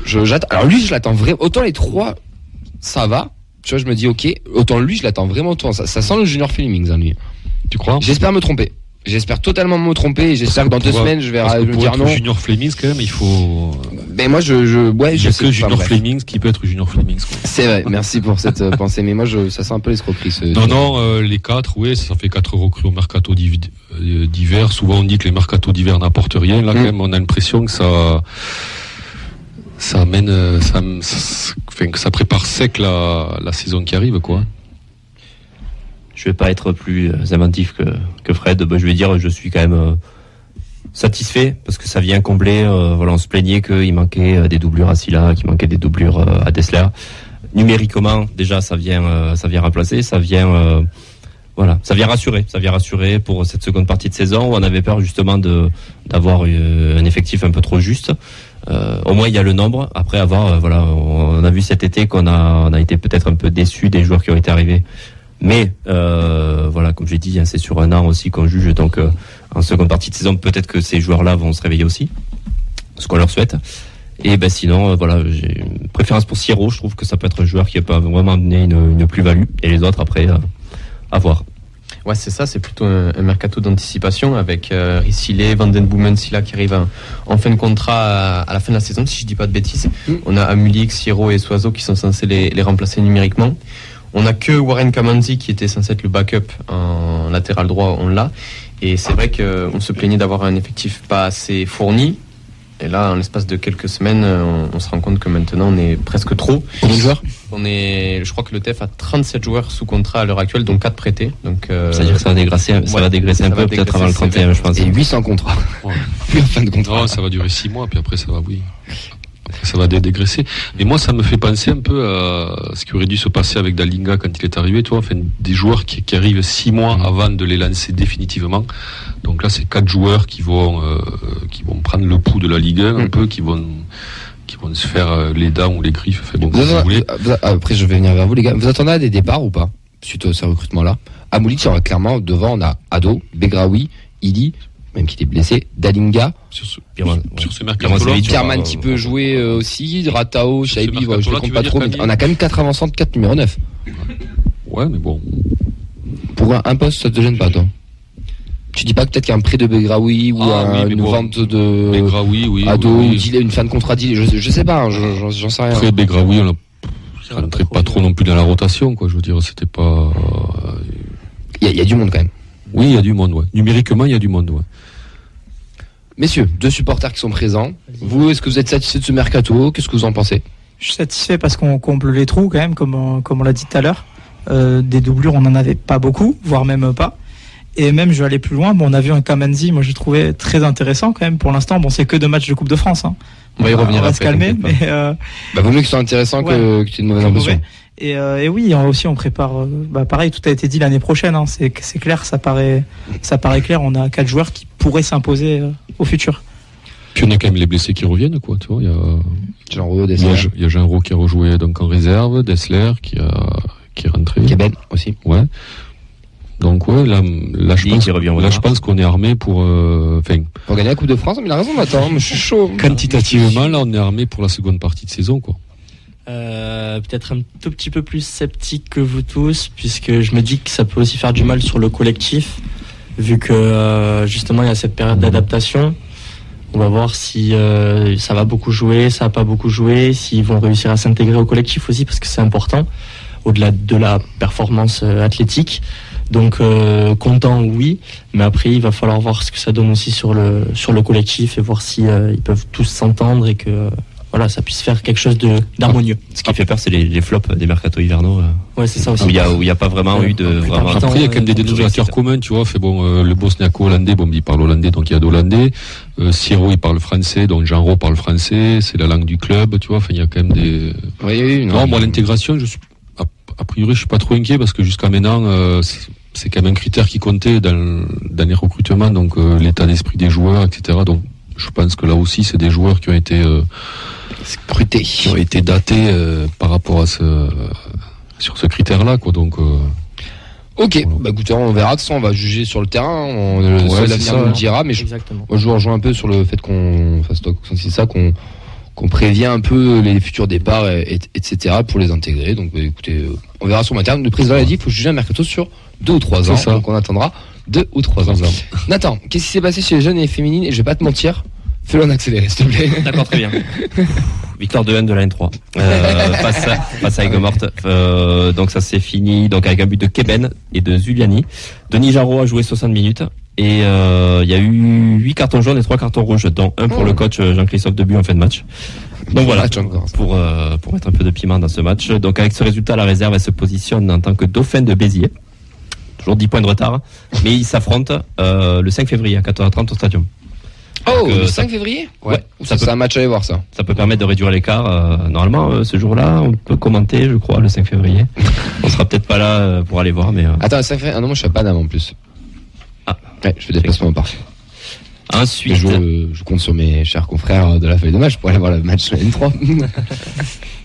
[SPEAKER 1] j'attends. Alors lui, je l'attends vraiment. Autant les 3, ça va. Tu vois, je me dis ok. Autant lui, je l'attends vraiment. Ça sent le Junior Flemings, hein, lui.
[SPEAKER 3] Tu crois?
[SPEAKER 1] J'espère me tromper. J'espère totalement me tromper, et j'espère que dans 2 semaines je vais me dire non.
[SPEAKER 3] Junior Flemings, quand même, il faut.
[SPEAKER 1] Mais moi, je sais
[SPEAKER 3] que Junior Flemings qui peut être Junior Flemings.
[SPEAKER 1] C'est vrai, merci pour cette pensée. Mais moi, ça sent un peu l'escroquerie.
[SPEAKER 3] Non, les 4, oui, ça fait 4 recrues au mercato d'hiver. Souvent, on dit que les mercatos d'hiver n'apportent rien. Là, quand même, on a l'impression que ça amène, que ça prépare sec la saison qui arrive, quoi.
[SPEAKER 2] Je vais pas être plus inventif que Fred. Je vais dire, je suis quand même satisfait parce que ça vient combler. On se plaignait qu'il manquait des doublures à Silla, qu'il manquait des doublures à Dessler. Numériquement, déjà, ça vient remplacer. Ça vient rassurer. Ça vient rassurer pour cette seconde partie de saison où on avait peur justement d'avoir un effectif un peu trop juste. Au moins, il y a le nombre. Après on a vu cet été qu'on a été peut-être un peu déçus des joueurs qui ont été arrivés. Mais comme j'ai dit, c'est sur un an aussi qu'on juge. Donc en seconde partie de saison, peut-être que ces joueurs-là vont se réveiller aussi, ce qu'on leur souhaite. Et sinon, j'ai une préférence pour Siro. Je trouve que ça peut être un joueur qui peut vraiment amener une plus-value. Et les autres, après, à voir.
[SPEAKER 4] Ouais, c'est ça. C'est plutôt un mercato d'anticipation avec Rissilé, Van Den Boomen, Silla qui arrive en fin de contrat à la fin de la saison, si je dis pas de bêtises. On a Amulix, Siro et Soiseau qui sont censés les remplacer numériquement. On n'a que Warren Kamanzi qui était censé être le backup en latéral droit, on l'a. Et c'est vrai qu'on se plaignait d'avoir un effectif pas assez fourni. Et là, en l'espace de quelques semaines, on se rend compte que maintenant on est presque trop.
[SPEAKER 1] Combien de joueurs?
[SPEAKER 4] Je crois que le TF a 37 joueurs sous contrat à l'heure actuelle, donc 4 prêtés. Donc,
[SPEAKER 2] c'est-à-dire que ça va dégraisser un peu, peut-être avant le 31, je pense.
[SPEAKER 1] Et 800 contrats. Plus en fin de contrat.
[SPEAKER 3] Non, ça va durer 6 mois, puis après ça va, ça va dégraisser. Et moi, ça me fait penser un peu à ce qui aurait dû se passer avec Dalinga quand il est arrivé, tu vois, des joueurs qui arrivent 6 mois avant de les lancer définitivement. Donc là, c'est 4 joueurs qui vont prendre le pouls de la Ligue 1 un peu, qui vont se faire les dents ou les griffes.
[SPEAKER 1] Après, je vais venir vers vous, les gars. Vous attendez à des départs ou pas suite à ce recrutement-là? À Moulic, clairement, devant, on a Ado, Begraoui, Ili. même qu'il est blessé. Dalinga.
[SPEAKER 3] Sur ce
[SPEAKER 1] Kerman
[SPEAKER 3] mercato-là.
[SPEAKER 1] qui peut jouer aussi. Ratao,
[SPEAKER 3] sur ce
[SPEAKER 1] Shaibi, je ne
[SPEAKER 3] mercato-là,
[SPEAKER 1] compte
[SPEAKER 3] tu
[SPEAKER 1] pas
[SPEAKER 3] veux
[SPEAKER 1] trop,
[SPEAKER 3] dire
[SPEAKER 1] mais
[SPEAKER 3] Camille
[SPEAKER 1] on a quand même 4 avançants de 4 numéro 9.
[SPEAKER 3] Ouais, mais bon.
[SPEAKER 1] Pour un poste, ça te gêne pas, toi? Tu dis pas que peut-être qu'il y a un prêt de Begraoui ou une vente de
[SPEAKER 3] Begraoui, oui.
[SPEAKER 1] Ado,
[SPEAKER 3] oui.
[SPEAKER 1] ou une fin de contrat deal, je sais pas, j'en sais rien.
[SPEAKER 3] Après, Begraoui, on rentrait pas trop non plus dans la rotation, quoi. Je veux dire, c'était pas.
[SPEAKER 1] Il y a du monde quand même.
[SPEAKER 3] Oui, il y a du monde, ouais. Numériquement, il y a du monde, ouais.
[SPEAKER 1] Messieurs, 2 supporters qui sont présents. Vous, est-ce que vous êtes satisfait de ce mercato? Qu'est-ce que vous en pensez?
[SPEAKER 6] Je suis satisfait parce qu'on comble les trous quand même, comme on l'a dit tout à l'heure. Des doublures, on n'en avait pas beaucoup, voire même pas. Et même, je vais aller plus loin. Bon, on a vu un Kamanzi, moi, j'ai trouvé très intéressant quand même. Pour l'instant, bon, c'est que 2 matchs de Coupe de France. Hein.
[SPEAKER 9] On va y revenir.
[SPEAKER 6] On va se calmer, mais.
[SPEAKER 1] Vaut mieux que ce soit intéressant que tu aies une mauvaise impression.
[SPEAKER 6] Et oui, aussi, on prépare. Pareil, tout a été dit l'année prochaine. Hein. C'est clair, ça paraît clair. On a 4 joueurs qui pourraient s'imposer au futur.
[SPEAKER 3] Puis on a quand même les blessés qui reviennent, quoi. Tu vois, il y a
[SPEAKER 1] Genro, Dessler.
[SPEAKER 3] Il y a Genro qui a rejoué donc en réserve, Dessler qui est rentré.
[SPEAKER 1] Keben aussi.
[SPEAKER 3] Ouais. Donc ouais, là je pense qu'on est armé pour
[SPEAKER 1] gagner la Coupe de France, mais il a raison Nathan, je suis chaud.
[SPEAKER 3] Quantitativement, là on est armé pour la seconde partie de saison, quoi.
[SPEAKER 5] Peut-être un tout petit peu plus sceptique que vous tous, puisque je me dis que ça peut aussi faire du mal sur le collectif, vu que justement il y a cette période d'adaptation. On va voir si ça va beaucoup jouer, ça va pas beaucoup jouer, s'ils vont réussir à s'intégrer au collectif aussi, parce que c'est important, au-delà de la performance athlétique. Donc content, oui, mais après il va falloir voir ce que ça donne aussi sur le collectif et voir si ils peuvent tous s'entendre et que voilà, ça puisse faire quelque chose d'harmonieux.
[SPEAKER 2] Ce qui fait peur, c'est les flops des mercato hivernaux.
[SPEAKER 5] Ouais, c'est ça aussi.
[SPEAKER 2] Où il y a pas vraiment eu de vraiment.
[SPEAKER 3] Après, il y a quand même des dénominateurs communs, tu vois. Le bosniaco-hollandais, bon, il parle hollandais, donc il y a d'hollandais. Siro, il parle français, donc Genro parle français. C'est la langue du club, tu vois. Enfin, il y a quand même des.
[SPEAKER 1] Oui,
[SPEAKER 3] non, moi, l'intégration, a priori, je suis pas trop inquiet parce que jusqu'à maintenant, c'est quand même un critère qui comptait dans les recrutements, donc l'état d'esprit des joueurs, etc. Donc, je pense que là aussi, c'est des joueurs qui ont été
[SPEAKER 1] scrutés,
[SPEAKER 3] qui ont été datés par rapport à sur ce critère-là, quoi. Donc.
[SPEAKER 1] Ok, voilà. Bah écoutez, on verra de ça, on va juger sur le terrain, l'avenir nous le dira, mais moi je vous rejoins un peu sur le fait qu'on fasse ça, qu'on prévient un peu les futurs départs, etc. pour les intégrer. Donc bah, écoutez, on verra sur le terme. Le président l'a dit, il faut juger un mercato sur 2 ou 3 ans, donc on attendra 2 ou 3 ans. Nathan, qu'est-ce qui s'est passé chez les jeunes et les féminines? Et je vais pas te mentir, fais-le en accéléré, s'il te plaît.
[SPEAKER 2] D'accord, très bien. Victoire 2-1 de la N3 face à Aigues-Mortes. Donc ça s'est fini donc avec un but de Keben et de Zuliani. Denis Jarreau a joué 60 minutes et il y a eu 8 cartons jaunes et 3 cartons rouges, dont un pour le coach Jean-Christophe Debuy en fin de match. Donc voilà, pour mettre un peu de piment dans ce match. Donc avec ce résultat, la réserve elle se positionne en tant que dauphin de Béziers. Toujours 10 points de retard, mais ils s'affrontent le 5 février à 14h30 au Stadium.
[SPEAKER 1] Oh, le 5 février? Ouais. C'est un match à aller voir, ça.
[SPEAKER 2] Ça peut permettre de réduire l'écart. Normalement, ce jour-là, on peut commenter, je crois, le 5 février. On sera peut-être pas là pour aller voir, mais.
[SPEAKER 1] Attends, le 5 février. Ah non, moi je suis à Paname en plus. Ah. Ouais, je fais des déplacements partout.
[SPEAKER 2] Ensuite.
[SPEAKER 1] Je compte sur mes chers confrères de la feuille de match pour aller voir le match N3.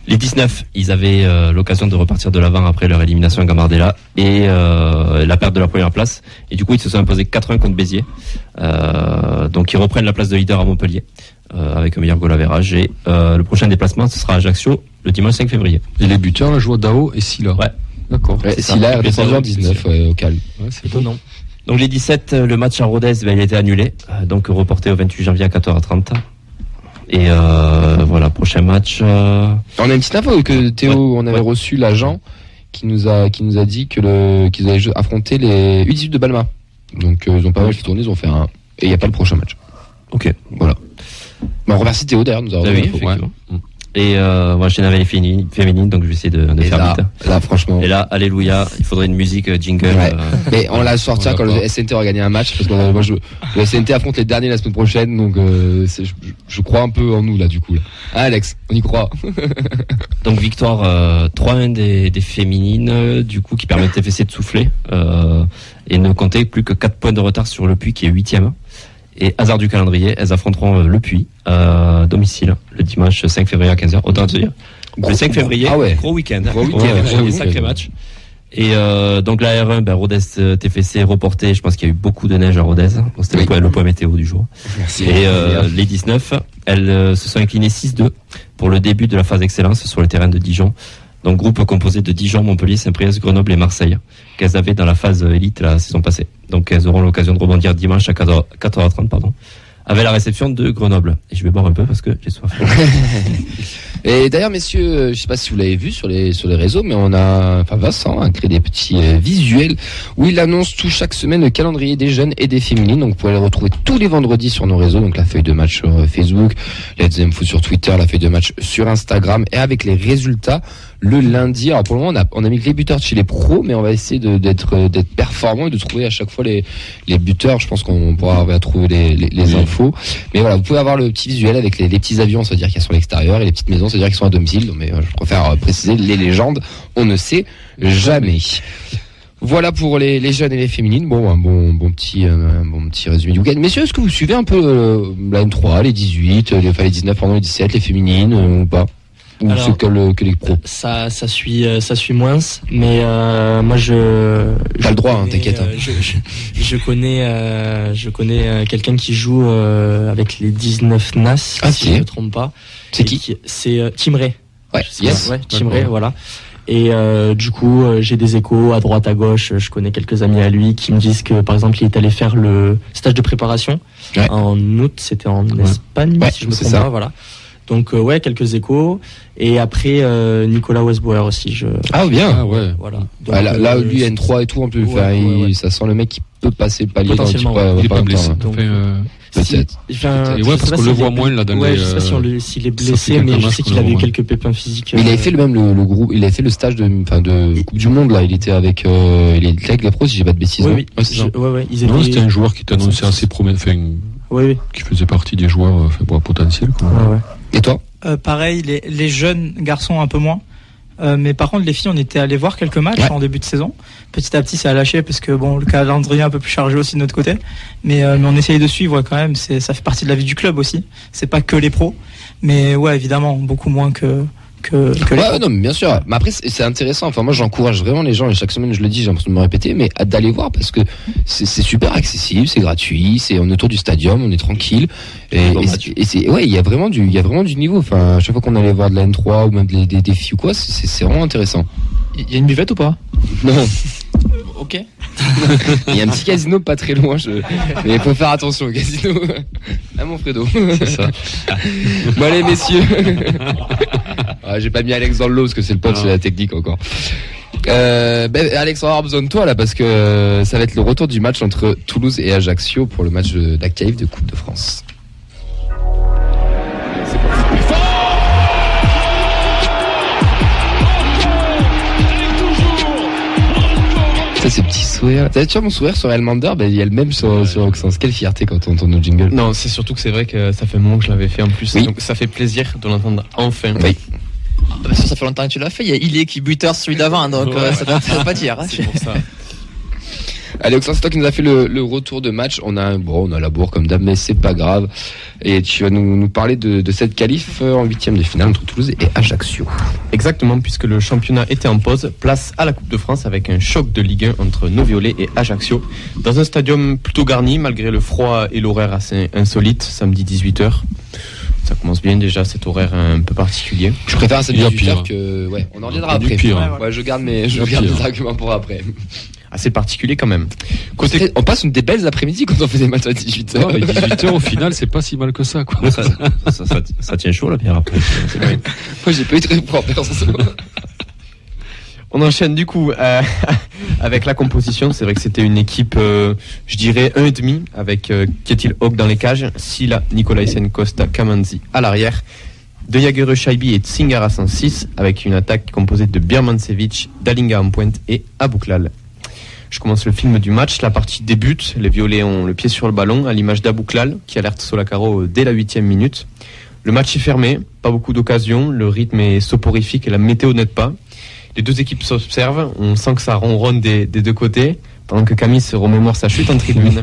[SPEAKER 2] Les 19, ils avaient l'occasion de repartir de l'avant après leur élimination à Gambardella et la perte de la première place. Et du coup, ils se sont imposés 4-1 contre Béziers. Donc, ils reprennent la place de leader à Montpellier avec un meilleur goal average. Et le prochain déplacement, ce sera à Ajaccio le dimanche 5 février.
[SPEAKER 3] Et les buteurs, la joie Dao et Silla.
[SPEAKER 2] Ouais.
[SPEAKER 3] D'accord.
[SPEAKER 1] Ouais, Silla est redescendu en 19 au calme.
[SPEAKER 2] Ouais, c'est étonnant. Donc les 17, le match à Rodez, il a été annulé. Donc reporté au 28 janvier à 14h30. Et voilà, prochain match.
[SPEAKER 1] On a une petite info que Théo, on avait reçu l'agent qui nous a dit qu'ils allaient affronter les U18 de Balma. Donc ils ont pas mal fait tourner, ils ont fait un. Et il n'y a pas le prochain match.
[SPEAKER 2] Ok.
[SPEAKER 1] Voilà. Bah, on remercie Théo d'ailleurs, nous avons
[SPEAKER 2] effectivement. Et moi je n'avais les féminines, donc je vais essayer de faire
[SPEAKER 1] là,
[SPEAKER 2] vite.
[SPEAKER 1] Là, franchement.
[SPEAKER 2] Et là, alléluia, il faudrait une musique jingle.
[SPEAKER 1] Ouais. Mais on l'a sortir quand le SNT aura gagné un match, parce que le SNT affronte les derniers la semaine prochaine, donc je crois un peu en nous là du coup. Là. Ah, Alex, on y croit.
[SPEAKER 2] Donc victoire 3-1 des féminines, du coup qui permet de TFC de souffler et ne compter plus que 4 points de retard sur le Puy qui est 8e. Et hasard du calendrier, elles affronteront le Puy à domicile le dimanche 5 février à 15h. Autant te dire. Le 5 février, gros week-end. Des sacrés matchs. Et donc la R1, Rodez TFC reporté. Je pense qu'il y a eu beaucoup de neige à Rodez. Donc, c'était le point météo du jour.
[SPEAKER 1] Merci.
[SPEAKER 2] Et les 19, elles se sont inclinées 6-2 pour le début de la phase excellence sur le terrain de Dijon. Donc groupe composé de Dijon, Montpellier, Saint-Priest, Grenoble et Marseille, qu'elles avaient dans la phase élite la saison passée. Donc elles auront l'occasion de rebondir dimanche à 4h30, avec la réception de Grenoble. Et je vais boire un peu parce que j'ai soif.
[SPEAKER 1] Et d'ailleurs, messieurs, je sais pas si vous l'avez vu sur les réseaux, mais Vincent a créé des petits visuels où il annonce chaque semaine le calendrier des jeunes et des féminines. Donc vous pouvez les retrouver tous les vendredis sur nos réseaux, donc la feuille de match sur Facebook, Let's Foot sur Twitter, la feuille de match sur Instagram, et avec les résultats le lundi. Alors pour le moment, on a mis que les buteurs chez les pros, mais on va essayer d'être performant et de trouver à chaque fois les buteurs. Je pense qu'on pourra arriver à trouver les infos. Mais voilà, vous pouvez avoir le petit visuel avec les petits avions, ça veut dire qu'ils sont à l'extérieur, et les petites maisons, ça veut dire qu'ils sont à domicile. Mais je préfère préciser les légendes, on ne sait jamais. Voilà pour les jeunes et les féminines. Bon, un bon petit résumé du week-end. Messieurs, est-ce que vous suivez un peu la M3, les 18, les 19, pardon, les 17, les féminines ou pas? Ou
[SPEAKER 5] alors,
[SPEAKER 1] c'est que les pros?
[SPEAKER 5] Ça suit moins, mais moi
[SPEAKER 1] t'as le droit, t'inquiète.
[SPEAKER 5] Je connais quelqu'un qui joue avec les 19 NAS, si je ne me trompe pas.
[SPEAKER 1] C'est qui?
[SPEAKER 5] C'est Tim Ray.
[SPEAKER 1] Ouais,
[SPEAKER 5] Tim Ray, voilà. Et du coup, j'ai des échos à droite, à gauche. Je connais quelques amis à lui qui me disent que, par exemple, il est allé faire le stage de préparation en août. C'était en Espagne, si je me trompe pas. Voilà. Donc quelques échos. Et après Nicolas Westbauer aussi.
[SPEAKER 1] Ah bien.
[SPEAKER 3] Ah ouais.
[SPEAKER 5] Voilà.
[SPEAKER 1] Donc, là lui N3 et tout, on peut faire. Ça sent le mec qui peut passer le palier.
[SPEAKER 5] Potentiellement.
[SPEAKER 3] Il est pas blessé.
[SPEAKER 1] Peut-être.
[SPEAKER 3] Parce qu'on le voit moins là dans les.
[SPEAKER 5] Je sais pas s'il est blessé, mais je sais qu'il avait eu quelques pépins physiques.
[SPEAKER 1] Il avait fait le groupe. Il avait fait le stage de Coupe du Monde là. Il était avec les pros, si j'ai pas de bêtises.
[SPEAKER 5] Oui.
[SPEAKER 3] Non, c'était un joueur qui t'annonçait assez prometteur.
[SPEAKER 5] Oui.
[SPEAKER 3] Qui faisait partie des joueurs potentiels.
[SPEAKER 5] Ouais.
[SPEAKER 1] Et toi?
[SPEAKER 6] Pareil, les jeunes garçons un peu moins. Mais par contre, les filles, on était allé voir quelques matchs en début de saison. Petit à petit, ça a lâché parce que le calendrier est un peu plus chargé aussi de notre côté. Mais on essayait de suivre quand même. Ça fait partie de la vie du club aussi. C'est pas que les pros. Mais évidemment, beaucoup moins que
[SPEAKER 1] non, mais bien sûr. Mais après, c'est intéressant. Enfin, moi, j'encourage vraiment les gens, et chaque semaine, je le dis, j'ai l'impression de me répéter, mais d'aller voir parce que c'est super accessible, c'est gratuit, on est autour du stadium, on est tranquille. Et il y a vraiment du niveau. Enfin, à chaque fois qu'on allait voir de la N3 ou même des filles ou quoi, c'est vraiment intéressant.
[SPEAKER 9] Il y a une buvette ou pas?
[SPEAKER 1] Non.
[SPEAKER 9] Ok.
[SPEAKER 1] Il y a un petit casino pas très loin, mais il faut faire attention au casino. Ah mon Fredo. C'est ça. Bon allez messieurs. J'ai pas mis Alex dans le lot parce que c'est le pote, c'est la technique encore. Alex, on va avoir besoin de toi là parce que ça va être le retour du match entre Toulouse et Ajaccio pour le match d'Active de Coupe de France. Ça, ce petit sourire. Tu vois mon sourire sur Elmander, il y a le même sur Oxens. Quelle fierté quand on entend nos jingles.
[SPEAKER 4] Non, c'est surtout que c'est vrai que ça fait un moment que je l'avais fait en plus. Oui. Donc ça fait plaisir de l'entendre enfin.
[SPEAKER 1] Oui.
[SPEAKER 9] Ça fait longtemps que tu l'as fait. Il y a Ilé qui buteur celui d'avant, donc ça doit pas dire.
[SPEAKER 4] C'est pour ça.
[SPEAKER 1] Allez, Oxens, c'est toi qui nous a fait le retour de match. On a la bourre comme d'hab, mais c'est pas grave. Et tu vas nous parler de cette qualif en 8e de finale entre Toulouse et Ajaccio.
[SPEAKER 4] Exactement, puisque le championnat était en pause. Place à la Coupe de France avec un choc de Ligue 1 entre nos Violets et Ajaccio. Dans un stadium plutôt garni, malgré le froid et l'horaire assez insolite, samedi 18h. Ça commence bien déjà, cet horaire un peu particulier.
[SPEAKER 1] Je préfère ça 18h que... Ouais, on en reviendra après. Je garde mes arguments pour après.
[SPEAKER 4] Assez particulier quand même.
[SPEAKER 1] On passe des belles après-midi quand on fait des matchs à 18h.
[SPEAKER 3] Non, mais 18h au final, c'est pas si mal que ça, quoi.
[SPEAKER 2] Ça tient chaud la bière après.
[SPEAKER 1] Moi, j'ai pas eu très froid perso.
[SPEAKER 4] On enchaîne du coup avec la composition. C'est vrai que c'était une équipe, je dirais 1,5 avec Ketil Hawk dans les cages, Silla, Nicolaisen, Costa, Kamanzi à l'arrière, De Jagereux, Shaibi et Tsingara en 6 avec une attaque composée de Birmancevic, Dalinga en pointe et Abouklal. Je commence le film du match. La partie débute. Les Violets ont le pied sur le ballon, à l'image d'Abouklal, qui alerte Solacaro dès la 8e minute. Le match est fermé, pas beaucoup d'occasions, le rythme est soporifique et la météo n'aide pas. Les deux équipes s'observent, on sent que ça ronronne des deux côtés, pendant que Camille se remémore sa chute en tribune.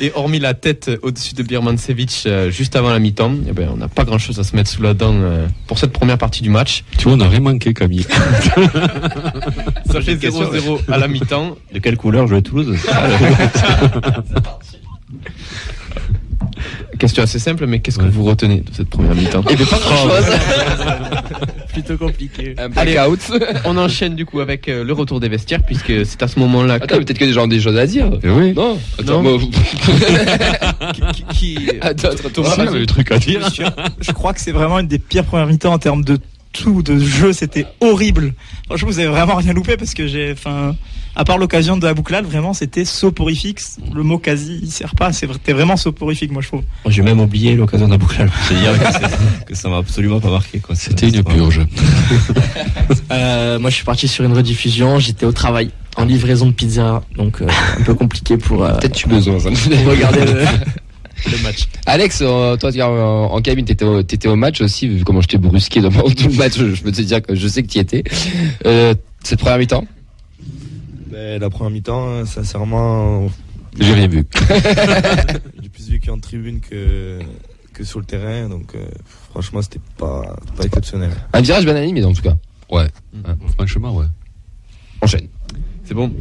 [SPEAKER 4] Et hormis la tête au-dessus de Birmancevic juste avant la mi-temps, eh ben, on n'a pas grand-chose à se mettre sous la dent pour cette première partie du match.
[SPEAKER 3] Tu vois, on n'a rien manqué, Camille.
[SPEAKER 4] Ça fait 0-0 à la mi-temps.
[SPEAKER 2] De quelle couleur jouait Toulouse?
[SPEAKER 4] Question assez simple, mais qu'est-ce que vous retenez de cette première mi-temps?
[SPEAKER 9] Et bien pas grand-chose.
[SPEAKER 5] Plutôt compliqué.
[SPEAKER 9] Un blackout.
[SPEAKER 4] On enchaîne du coup avec le retour des vestiaires, puisque c'est à ce moment-là
[SPEAKER 1] Attends, peut-être que les gens ont des choses à dire.
[SPEAKER 3] Oui.
[SPEAKER 1] Non. Attends,
[SPEAKER 4] Non.
[SPEAKER 1] moi,
[SPEAKER 4] d'autres
[SPEAKER 1] Thomas,
[SPEAKER 3] il avait des trucs à dire.
[SPEAKER 6] Je crois que c'est vraiment une des pires premières mi-temps en termes de tout, de jeu. C'était horrible. Franchement, vous avez vraiment rien loupé parce que à part l'occasion de Abouklal, vraiment, c'était soporifique. Le mot quasi, il sert pas. C'était vraiment soporifique, moi, je trouve.
[SPEAKER 2] J'ai même oublié l'occasion d'Abouklal. Je veux dire que ça m'a absolument pas marqué, quoi.
[SPEAKER 3] C'était une purge.
[SPEAKER 5] Moi, je suis parti sur une rediffusion. J'étais au travail en livraison de pizza, donc un peu compliqué pour
[SPEAKER 1] peut-être tu besoin ça.
[SPEAKER 5] regarder le match.
[SPEAKER 1] Alex, toi, en cabine, t'étais au match aussi, vu comment je t'ai brusqué dans tout le match. Je peux te dire que je sais que t'y étais. Cette première mi-temps?
[SPEAKER 7] La première mi-temps, sincèrement,
[SPEAKER 3] J'ai rien vu.
[SPEAKER 7] j'ai plus vécu en tribune que sur le terrain, donc franchement, c'était pas exceptionnel.
[SPEAKER 1] Un virage bien animé, en tout cas.
[SPEAKER 3] Ouais. Franchement, ouais.
[SPEAKER 1] Enchaîne.
[SPEAKER 4] C'est bon.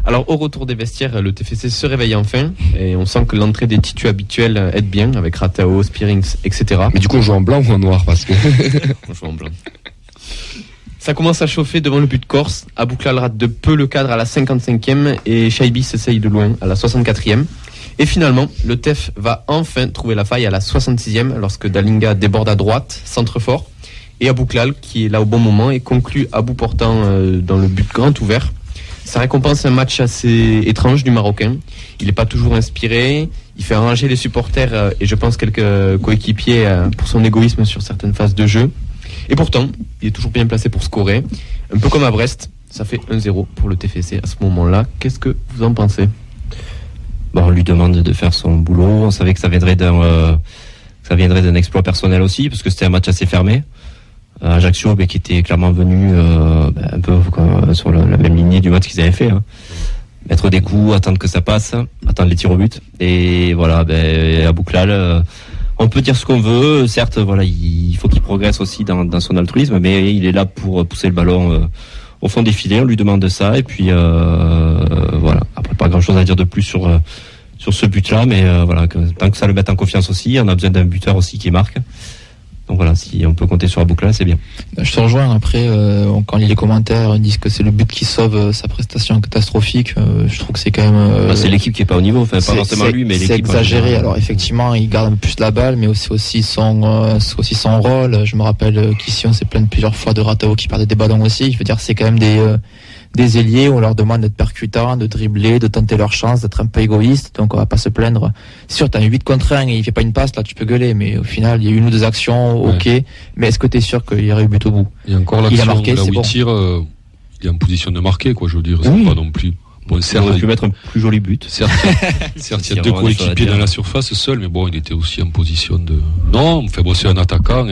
[SPEAKER 4] Alors au retour des vestiaires, le TFC se réveille enfin et on sent que l'entrée des titus habituels aide bien avec Ratao, Spearings, etc.
[SPEAKER 1] Mais du coup, on joue en blanc ou en noir parce que.
[SPEAKER 4] On joue en blanc. Ça commence à chauffer devant le but corse. Abouklal rate de peu le cadre à la 55e et Shaibi s'essaye de loin à la 64e. Et finalement, le TEF va enfin trouver la faille à la 66e lorsque Dalinga déborde à droite, centre fort. Et Abouklal, qui est là au bon moment, et conclut à bout portant dans le but grand ouvert. Ça récompense un match assez étrange du Marocain. Il n'est pas toujours inspiré, il fait enrager les supporters et je pense quelques coéquipiers pour son égoïsme sur certaines phases de jeu. Et pourtant, il est toujours bien placé pour scorer. Un peu comme à Brest, ça fait 1-0 pour le TFC à ce moment-là. Qu'est-ce que vous en pensez?
[SPEAKER 2] Bon, on lui demande de faire son boulot. On savait que ça viendrait d'un exploit personnel aussi, parce que c'était un match assez fermé. Ajaccio, qui était clairement venu un peu sur la même lignée du match qu'ils avaient fait. Hein. Mettre des coups, attendre que ça passe, attendre les tirs au but. Et voilà, Abouklal, on peut dire ce qu'on veut. Certes, voilà, il faut qu'il progresse aussi dans son altruisme, mais il est là pour pousser le ballon au fond des filets. On lui demande ça, et puis voilà. Après, pas grand-chose à dire de plus sur ce but-là, mais voilà, tant que ça le mette en confiance aussi, on a besoin d'un buteur aussi qui marque. Donc voilà, si on peut compter sur Abouklal, c'est bien.
[SPEAKER 9] Je te rejoins. Après, quand on lit les commentaires, ils disent que c'est le but qui sauve sa prestation catastrophique. Je trouve que c'est quand même.
[SPEAKER 2] C'est l'équipe qui est pas au niveau. Enfin, pas forcément lui, mais l'équipe.
[SPEAKER 9] C'est exagéré. Alors effectivement, il garde un peu plus la balle, mais c'est aussi son rôle. Je me rappelle qu'ici, on s'est plaint plusieurs fois de Ratao qui perdait des ballons aussi. Je veux dire, c'est quand même des ailiers où on leur demande d'être percutants, de dribbler, de tenter leur chance, d'être un peu égoïste. Donc on va pas se plaindre. C'est sûr, t'as un 8 contre 1 et il fait pas une passe, là tu peux gueuler, mais au final il y a eu une ou deux actions, ok. Ouais. Mais est-ce que t'es sûr qu'il y aurait eu but au bout?
[SPEAKER 3] Il y a encore l'action, là où il tire, il est en position de marquer, quoi, je veux dire. C'est pas non plus. Bon,
[SPEAKER 2] certes, il aurait pu mettre un plus joli but.
[SPEAKER 3] Certes, il y a deux coéquipiers dans la surface seul, mais bon, il était aussi en position de. Non, enfin bon, c'est un attaquant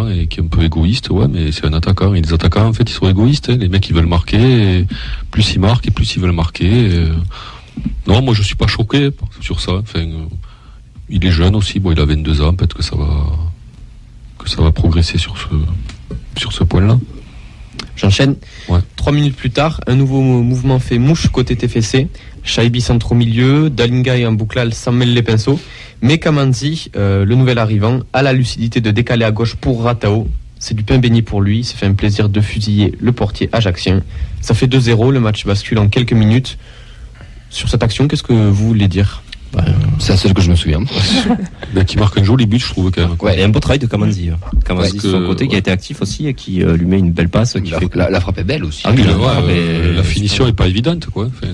[SPEAKER 3] et qui est un peu égoïste, ouais, mais c'est un attaquant. Et les attaquants, en fait, ils sont égoïstes. Hein. Les mecs, ils veulent marquer. Et plus ils marquent, et plus ils veulent marquer. Non, moi, je suis pas choqué sur ça. Enfin, il est jeune aussi. Bon, il a 22 ans. Peut-être que ça va progresser sur ce point-là.
[SPEAKER 4] J'enchaîne. Ouais. 3 minutes plus tard, un nouveau mouvement fait mouche côté TFC. Shaibi centre au milieu, Dalinga et Abouklal s'en mêlent les pinceaux. Mais Kamanzi, le nouvel arrivant, a la lucidité de décaler à gauche pour Ratao. C'est du pain béni pour lui. Il s'est fait un plaisir de fusiller le portier ajaccien. Ça fait 2-0. Le match bascule en quelques minutes. Sur cette action, qu'est-ce que vous voulez dire?
[SPEAKER 1] C'est la seule que je me souviens.
[SPEAKER 3] Qui marque un joli but, je trouve, quand même.
[SPEAKER 2] Ouais, et un beau travail de Kamanzi. Kamanzi, de son côté, qui a été actif aussi et qui lui met une belle passe.
[SPEAKER 1] La frappe est belle aussi.
[SPEAKER 3] Ah oui, la finition est pas évidente, quoi. Enfin,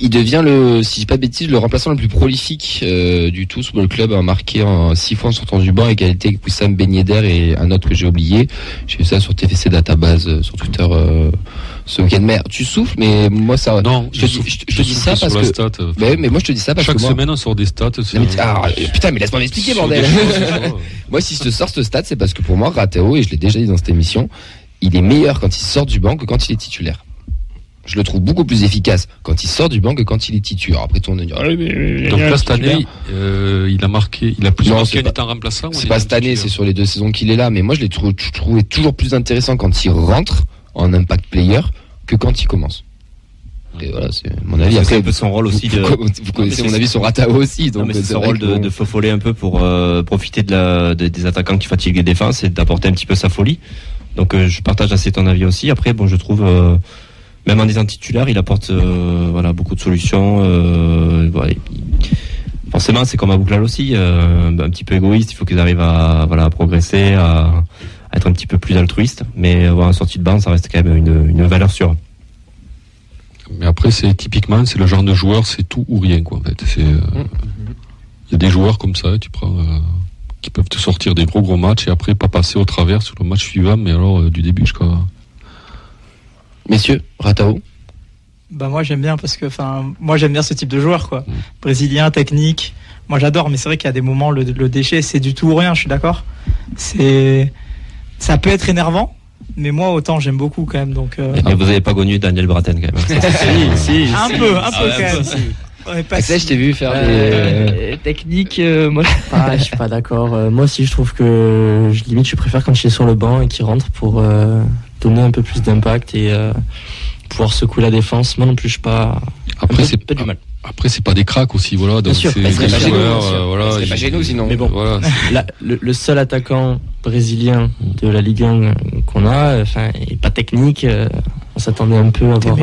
[SPEAKER 1] il devient si je dis pas de bêtises, le remplaçant le plus prolifique du tout. Le club a marqué 6 fois en sortant du banc, égalité avec Wissam Ben Yedder et un autre que j'ai oublié. J'ai vu ça sur TFC Database sur Twitter ce week-end. Mais tu souffles, mais moi ça.
[SPEAKER 3] Non,
[SPEAKER 1] je te dis ça parce que. Mais moi je te dis ça parce que.
[SPEAKER 3] Chaque semaine on sort des stats.
[SPEAKER 1] Putain, mais laisse-moi m'expliquer, bordel. Moi, si je te sors ce stat, c'est parce que pour moi, Ratao, et je l'ai déjà dit dans cette émission, il est meilleur quand il sort du banc que quand il est titulaire. Je le trouve beaucoup plus efficace quand il sort du banc que quand il est titulaire. Après, tout le monde dit,
[SPEAKER 3] donc là, cette année, il a plus marqué en étant remplaçant.
[SPEAKER 1] C'est pas cette année, c'est sur les 2 saisons qu'il est là. Mais moi, je l'ai trouvé toujours plus intéressant quand il rentre en impact player que quand il commence. Et voilà, c'est mon avis.
[SPEAKER 2] Après, c'est un peu son rôle aussi
[SPEAKER 1] vous connaissez mon avis sur Ratao aussi. Donc
[SPEAKER 2] c'est son rôle de feu-follet un peu pour profiter des attaquants qui fatiguent les défenses et d'apporter un petit peu sa folie. Donc je partage assez ton avis aussi. Après, bon, je trouve même en étant titulaire, il apporte beaucoup de solutions. Voilà. Forcément, c'est comme à Bouclal aussi, un petit peu égoïste. Il faut qu'ils arrivent à progresser, à être un petit peu plus altruiste. Mais avoir une sortie de banc, ça reste quand même une valeur sûre.
[SPEAKER 3] Mais après, c'est le genre de joueur, c'est tout ou rien, quoi. En fait, il y a des joueurs comme ça, tu prends, qui peuvent te sortir des gros matchs et après pas passer au travers sur le match suivant, mais alors du début jusqu'à.
[SPEAKER 1] Messieurs, Ratao.
[SPEAKER 6] Bah moi j'aime bien parce que moi j'aime bien ce type de joueur quoi. Brésilien, technique. Moi j'adore, mais c'est vrai qu'il y a des moments le déchet c'est du tout ou rien, je suis d'accord. Ça peut être énervant. Mais moi autant j'aime beaucoup quand même donc.
[SPEAKER 2] Mais vous avez pas connu Daniel Braten quand même.
[SPEAKER 6] Si. Un peu quand même. On est pas
[SPEAKER 1] Axel, je t'ai vu faire
[SPEAKER 5] des techniques. Moi je suis pas d'accord. Moi aussi je trouve que je préfère quand il est sur le banc et qu'il rentre pour donner un peu plus d'impact et pouvoir secouer la défense. Moi non plus je suis pas.
[SPEAKER 3] Après c'est
[SPEAKER 5] pas du mal.
[SPEAKER 3] Après c'est pas des cracks aussi voilà. Donc
[SPEAKER 1] c'est des joueurs voilà. C'est pas chez nous sinon.
[SPEAKER 5] Mais bon voilà. Le seul attaquant brésilien de la Ligue 1 qu'on a, est pas technique. On s'attendait un peu à voir.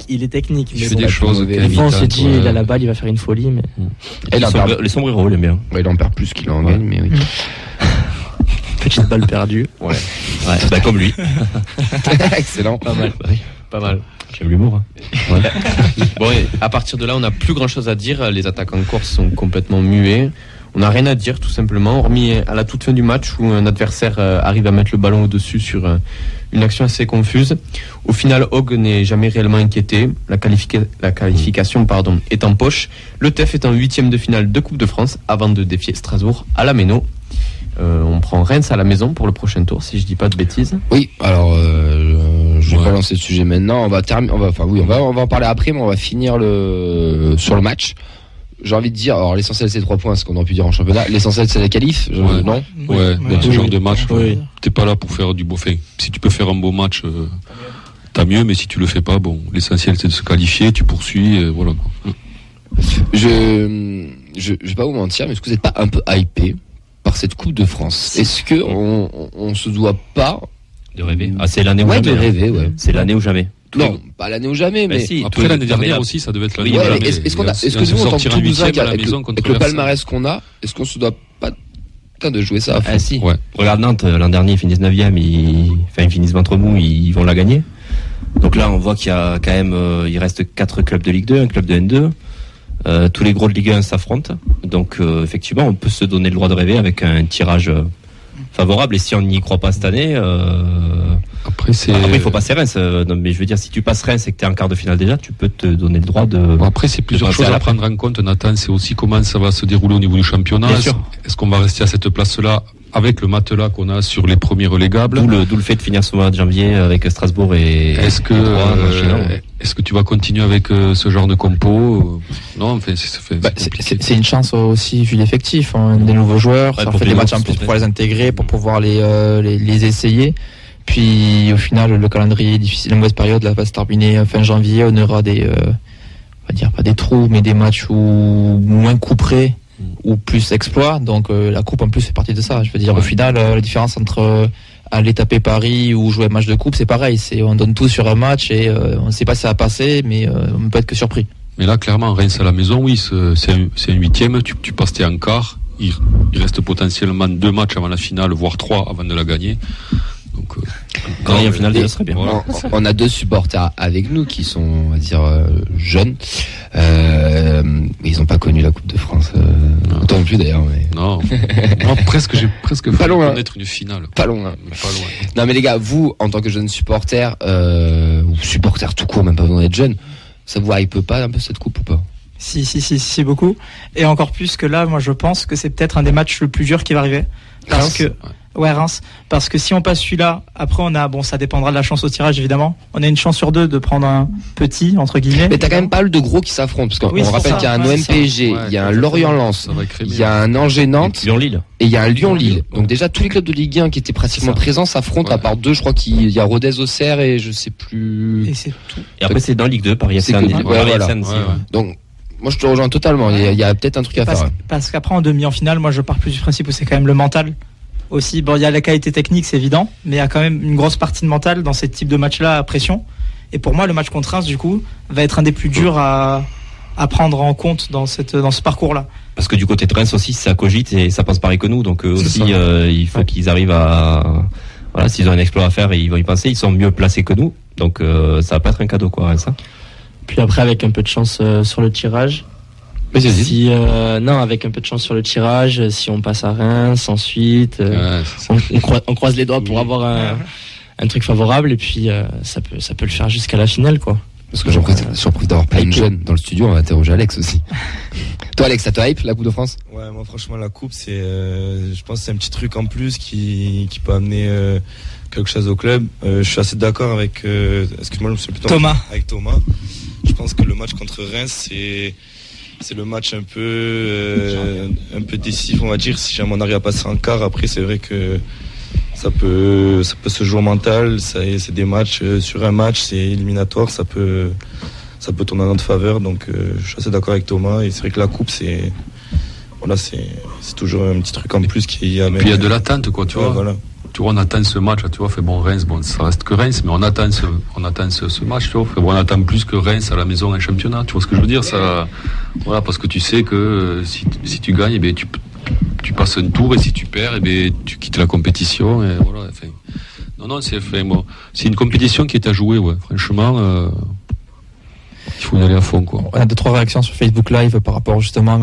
[SPEAKER 5] Il est technique.
[SPEAKER 3] Il fait des choses.
[SPEAKER 5] Des fois, on se dit, il a la balle, il va faire une folie, mais.
[SPEAKER 2] Les sombreros, il aime bien.
[SPEAKER 1] Il en perd plus qu'il en gagne, mais oui.
[SPEAKER 5] Petite balle perdue.
[SPEAKER 2] Ouais. Bah, comme lui.
[SPEAKER 1] Excellent.
[SPEAKER 4] Pas mal. Oui, pas mal.
[SPEAKER 2] J'aime l'humour.
[SPEAKER 4] Ouais. Bon, et à partir de là, on n'a plus grand chose à dire. Les attaquants corses sont complètement muets. On n'a rien à dire, tout simplement, hormis à la toute fin du match où un adversaire arrive à mettre le ballon au-dessus sur une action assez confuse. Au final, Hogg n'est jamais réellement inquiété. La qualification est en poche. Le TEF est en 8e de finale de Coupe de France avant de défier Strasbourg à la Méno. On prend Reims à la maison pour le prochain tour, si je dis pas de bêtises.
[SPEAKER 1] Oui, alors je vais pas lancer le sujet maintenant. On va en parler après, mais on va finir sur le match. J'ai envie de dire, alors l'essentiel c'est 3 points, ce qu'on aurait pu dire en championnat. L'essentiel c'est la qualif, non?
[SPEAKER 3] Ouais, dans ce genre de match, t'es pas là pour faire du beau fait. Si tu peux faire un beau match, t'as mieux, mais si tu le fais pas, bon, l'essentiel c'est de se qualifier, tu poursuis, voilà.
[SPEAKER 1] Je vais pas vous mentir, mais est-ce que vous n'êtes pas un peu hypé par cette Coupe de France? Est-ce que on se doit pas
[SPEAKER 2] de rêver? Ah, c'est l'année ou jamais.
[SPEAKER 1] De rêver, ouais.
[SPEAKER 2] C'est l'année ou jamais.
[SPEAKER 1] Non, pas l'année ou jamais, mais
[SPEAKER 3] si, après l'année dernière aussi, ça devait être l'année.
[SPEAKER 1] Est-ce que nous, en tant que Toulousain, avec le palmarès qu'on a, est-ce qu'on se doit pas de jouer ça?
[SPEAKER 2] Ah si. Ouais. Regarde Nantes, l'an dernier, ils finissent 9e, ils finissent ventre mou, ils vont la gagner. Donc là, on voit qu'il y a quand même, il reste 4 clubs de Ligue 2, un club de N2. Tous les gros de Ligue 1 s'affrontent. Donc effectivement, on peut se donner le droit de rêver avec un tirage favorable. Et si on n'y croit pas cette année, après il faut passer Reims. Non, mais je veux dire, si tu passes Reims et que tu es en quart de finale déjà, tu peux te donner le droit de.
[SPEAKER 3] Après, c'est plusieurs choses à prendre en compte, Nathan. C'est aussi comment ça va se dérouler au niveau du championnat. Est-ce qu'on va rester à cette place-là avec le matelas qu'on a sur les premiers relégables?
[SPEAKER 2] D'où le fait de finir ce mois de janvier avec Strasbourg et.
[SPEAKER 3] Est-ce que tu vas continuer avec ce genre de compo? Non, enfin,
[SPEAKER 9] c'est une chance aussi vu l'effectif, des nouveaux joueurs, ça fait des matchs en plus pour les intégrer, pour pouvoir les essayer. Puis au final, le calendrier est difficile, la mauvaise période là va se terminer fin janvier. On aura on va dire pas des trous, mais des matchs où moins couperés ou plus exploits. Donc la coupe en plus fait partie de ça. Je veux dire, au final, la différence entre aller taper Paris ou jouer un match de coupe, c'est pareil. On donne tout sur un match et on ne sait pas si ça va passer, mais on ne peut être que surpris.
[SPEAKER 3] Mais là, clairement, Reims à la maison, oui, c'est un 8e. Tu passes tes en quart. Il reste potentiellement 2 matchs avant la finale, voire 3 avant de la gagner. Donc,
[SPEAKER 2] en finale, ça serait bien.
[SPEAKER 1] Voilà. On a 2 supporters avec nous qui sont, on va dire, jeunes. Mais ils n'ont pas connu la Coupe de France. Autant plus d'ailleurs. Mais...
[SPEAKER 3] Non. Moi, j'ai presque
[SPEAKER 1] pas loin
[SPEAKER 3] d'être une finale.
[SPEAKER 1] Pas loin. Non, mais les gars, vous, en tant que jeunes supporters, ou supporters tout court, même pas besoin d'être jeune, ça vous hype pas un peu cette coupe ou pas?
[SPEAKER 6] Si, beaucoup. Et encore plus que là, moi, je pense que c'est peut-être un des matchs le plus dur qui va arriver. Parce que. Ouais, Reims. Parce que si on passe celui-là, après ça dépendra de la chance au tirage évidemment. On a une chance sur 2 de prendre un petit, entre guillemets.
[SPEAKER 1] Mais t'as quand même pas mal de gros qui s'affrontent. Parce qu'on
[SPEAKER 6] Oui, c'est
[SPEAKER 1] rappelle
[SPEAKER 6] ça.
[SPEAKER 1] qu'il y a un
[SPEAKER 6] Ouais,
[SPEAKER 1] OM PSG, il y a un Lorient-Lens, il y a un Angers-Nantes,
[SPEAKER 2] Lyon-Lille.
[SPEAKER 1] et il y a un Lyon-Lille. Donc déjà, tous les clubs de Ligue 1 qui étaient pratiquement présents s'affrontent, à part 2, je crois qu'il y a Rodez-Auxerre et je sais plus.
[SPEAKER 6] Et c'est tout.
[SPEAKER 2] Et après, c'est dans Ligue 2, Paris
[SPEAKER 1] C'est
[SPEAKER 2] FC.
[SPEAKER 1] que- voilà. Donc, moi, je te rejoins totalement. Il y a peut-être un truc à faire.
[SPEAKER 6] Parce qu'après, en demi, en finale, moi, je pars plus du principe où c'est quand même le mental. Aussi, bon, il y a la qualité technique, c'est évident, mais il y a quand même une grosse partie de mental dans ce type de match-là à pression. Et pour moi, le match contre Reims, du coup, va être un des plus durs à prendre en compte dans ce parcours-là.
[SPEAKER 2] Parce que du côté de Reims aussi, ça cogite et ça passe pareil que nous. Donc eux aussi, il faut qu'ils arrivent à... Voilà, s'ils ont un exploit à faire, ils vont y penser. Ils sont mieux placés que nous. Donc ça va pas être un cadeau, quoi, Reims.
[SPEAKER 5] Puis après, avec un peu de chance sur le tirage. Avec un peu de chance sur le tirage, si on passe à Reims, ensuite, on croise les doigts pour avoir un truc favorable, et puis ça peut le faire jusqu'à la finale, quoi.
[SPEAKER 1] Parce que j'en profite d'avoir plein de jeunes dans le studio, on va interroger Alex aussi. Toi, Alex, ça te hype la Coupe de France?
[SPEAKER 7] Ouais, moi franchement la Coupe, je pense que c'est un petit truc en plus qui peut amener quelque chose au club. Je suis assez d'accord avec excuse-moi, je me plutôt avec Thomas. Je pense que le match contre Reims, c'est le match un peu décisif, on va dire. Si jamais on arrive à passer en quart, après c'est vrai que ça peut se jouer au mental. C'est des matchs sur un match, c'est éliminatoire, ça peut tourner en notre faveur. Donc je suis assez d'accord avec Thomas. Et c'est vrai que la Coupe, c'est toujours un petit truc en plus qui amène.
[SPEAKER 3] Puis il y a de l'attente, quoi, tu vois.
[SPEAKER 7] Voilà.
[SPEAKER 3] Tu vois, on attend ce match, tu vois, Reims, ça reste que Reims, mais on attend ce match, tu vois. On attend plus que Reims à la maison en championnat, tu vois ce que je veux dire, ça, voilà, parce que tu sais que si tu gagnes, tu passes un tour, et si tu perds, tu quittes la compétition, et voilà. C'est une compétition qui est à jouer, ouais. Franchement, il faut y aller à fond, quoi.
[SPEAKER 9] On a 2-3 réactions sur Facebook Live par rapport justement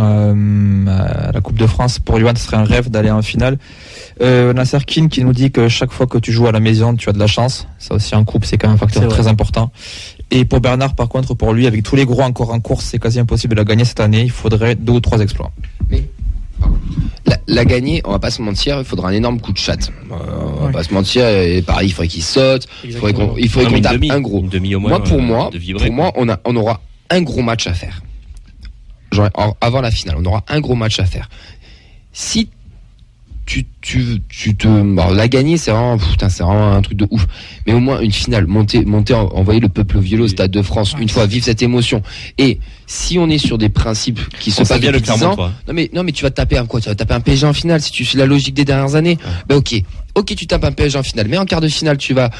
[SPEAKER 9] à la Coupe de France. Pour Yohan, ce serait un rêve d'aller en finale. On a Serkin qui nous dit que chaque fois que tu joues à la maison, tu as de la chance. Ça aussi en coupe, c'est quand même un facteur très important. Et pour Bernard, par contre, pour lui, avec tous les gros encore en course, c'est quasi impossible de la gagner cette année. Il faudrait 2 ou 3 exploits.
[SPEAKER 1] Mais la gagner, on va pas se mentir, il faudra un énorme coup de chatte. On va pas se mentir, et pareil, il faudrait qu'il saute, il faudrait qu'on tape un gros. Pour moi, on aura un gros match à faire. Genre, avant la finale, on aura un gros match à faire. Si la gagner, c'est vraiment un truc de ouf. Mais au moins une finale, envoyer le peuple violet au Stade de France une fois, vivre cette émotion. Et si on est sur des principes qui se passent depuis 10 ans, non mais tu vas taper un quoi? Tu vas taper un PSG en finale si tu suis la logique des dernières années. Ok, tu tapes un PSG en finale, mais en quart de finale, tu vas,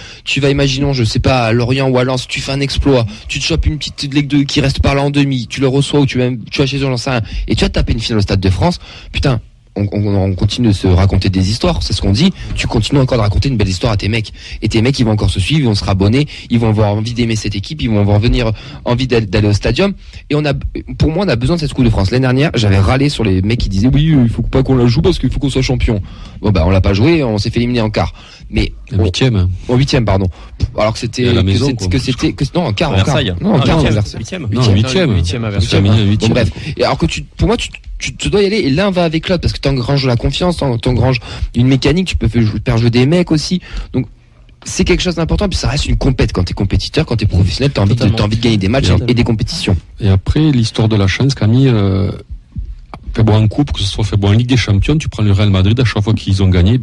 [SPEAKER 1] imaginons, je sais pas, à Lorient ou à Lens, tu fais un exploit, tu te chopes une petite Ligue 2 qui reste par là en demi, tu le reçois ou tu vas chez eux, j'en sais rien, et tu vas taper une finale au Stade de France. Putain. On continue de se raconter des histoires, c'est ce qu'on dit. Tu continues encore de raconter une belle histoire à tes mecs. Et tes mecs, ils vont encore se suivre, ils vont se rabonner, ils vont avoir envie d'aimer cette équipe, ils vont avoir envie d'aller au stadium. Et pour moi, on a besoin de cette Coupe de France. L'année dernière, j'avais râlé sur les mecs qui disaient oui, il faut pas qu'on la joue parce qu'il faut qu'on soit champion. Bon, on l'a pas joué, on s'est fait éliminer en quart. Mais en huitième, pardon. Alors que c'était en quart. Non, en quart, huitième. Bon, bref. Et alors que pour moi, tu dois y aller, et l'un va avec l'autre parce que t'engranges de la confiance, t'engranges une mécanique, tu peux faire jouer des mecs aussi. Donc c'est quelque chose d'important, puis ça reste une compète. Quand t'es compétiteur, quand t'es professionnel, t'as envie de gagner des matchs et des compétitions.
[SPEAKER 3] Et après, l'histoire de la chance, Camille, fait en coupe, que ce soit fait en Ligue des Champions, tu prends le Real Madrid, à chaque fois qu'ils ont gagné,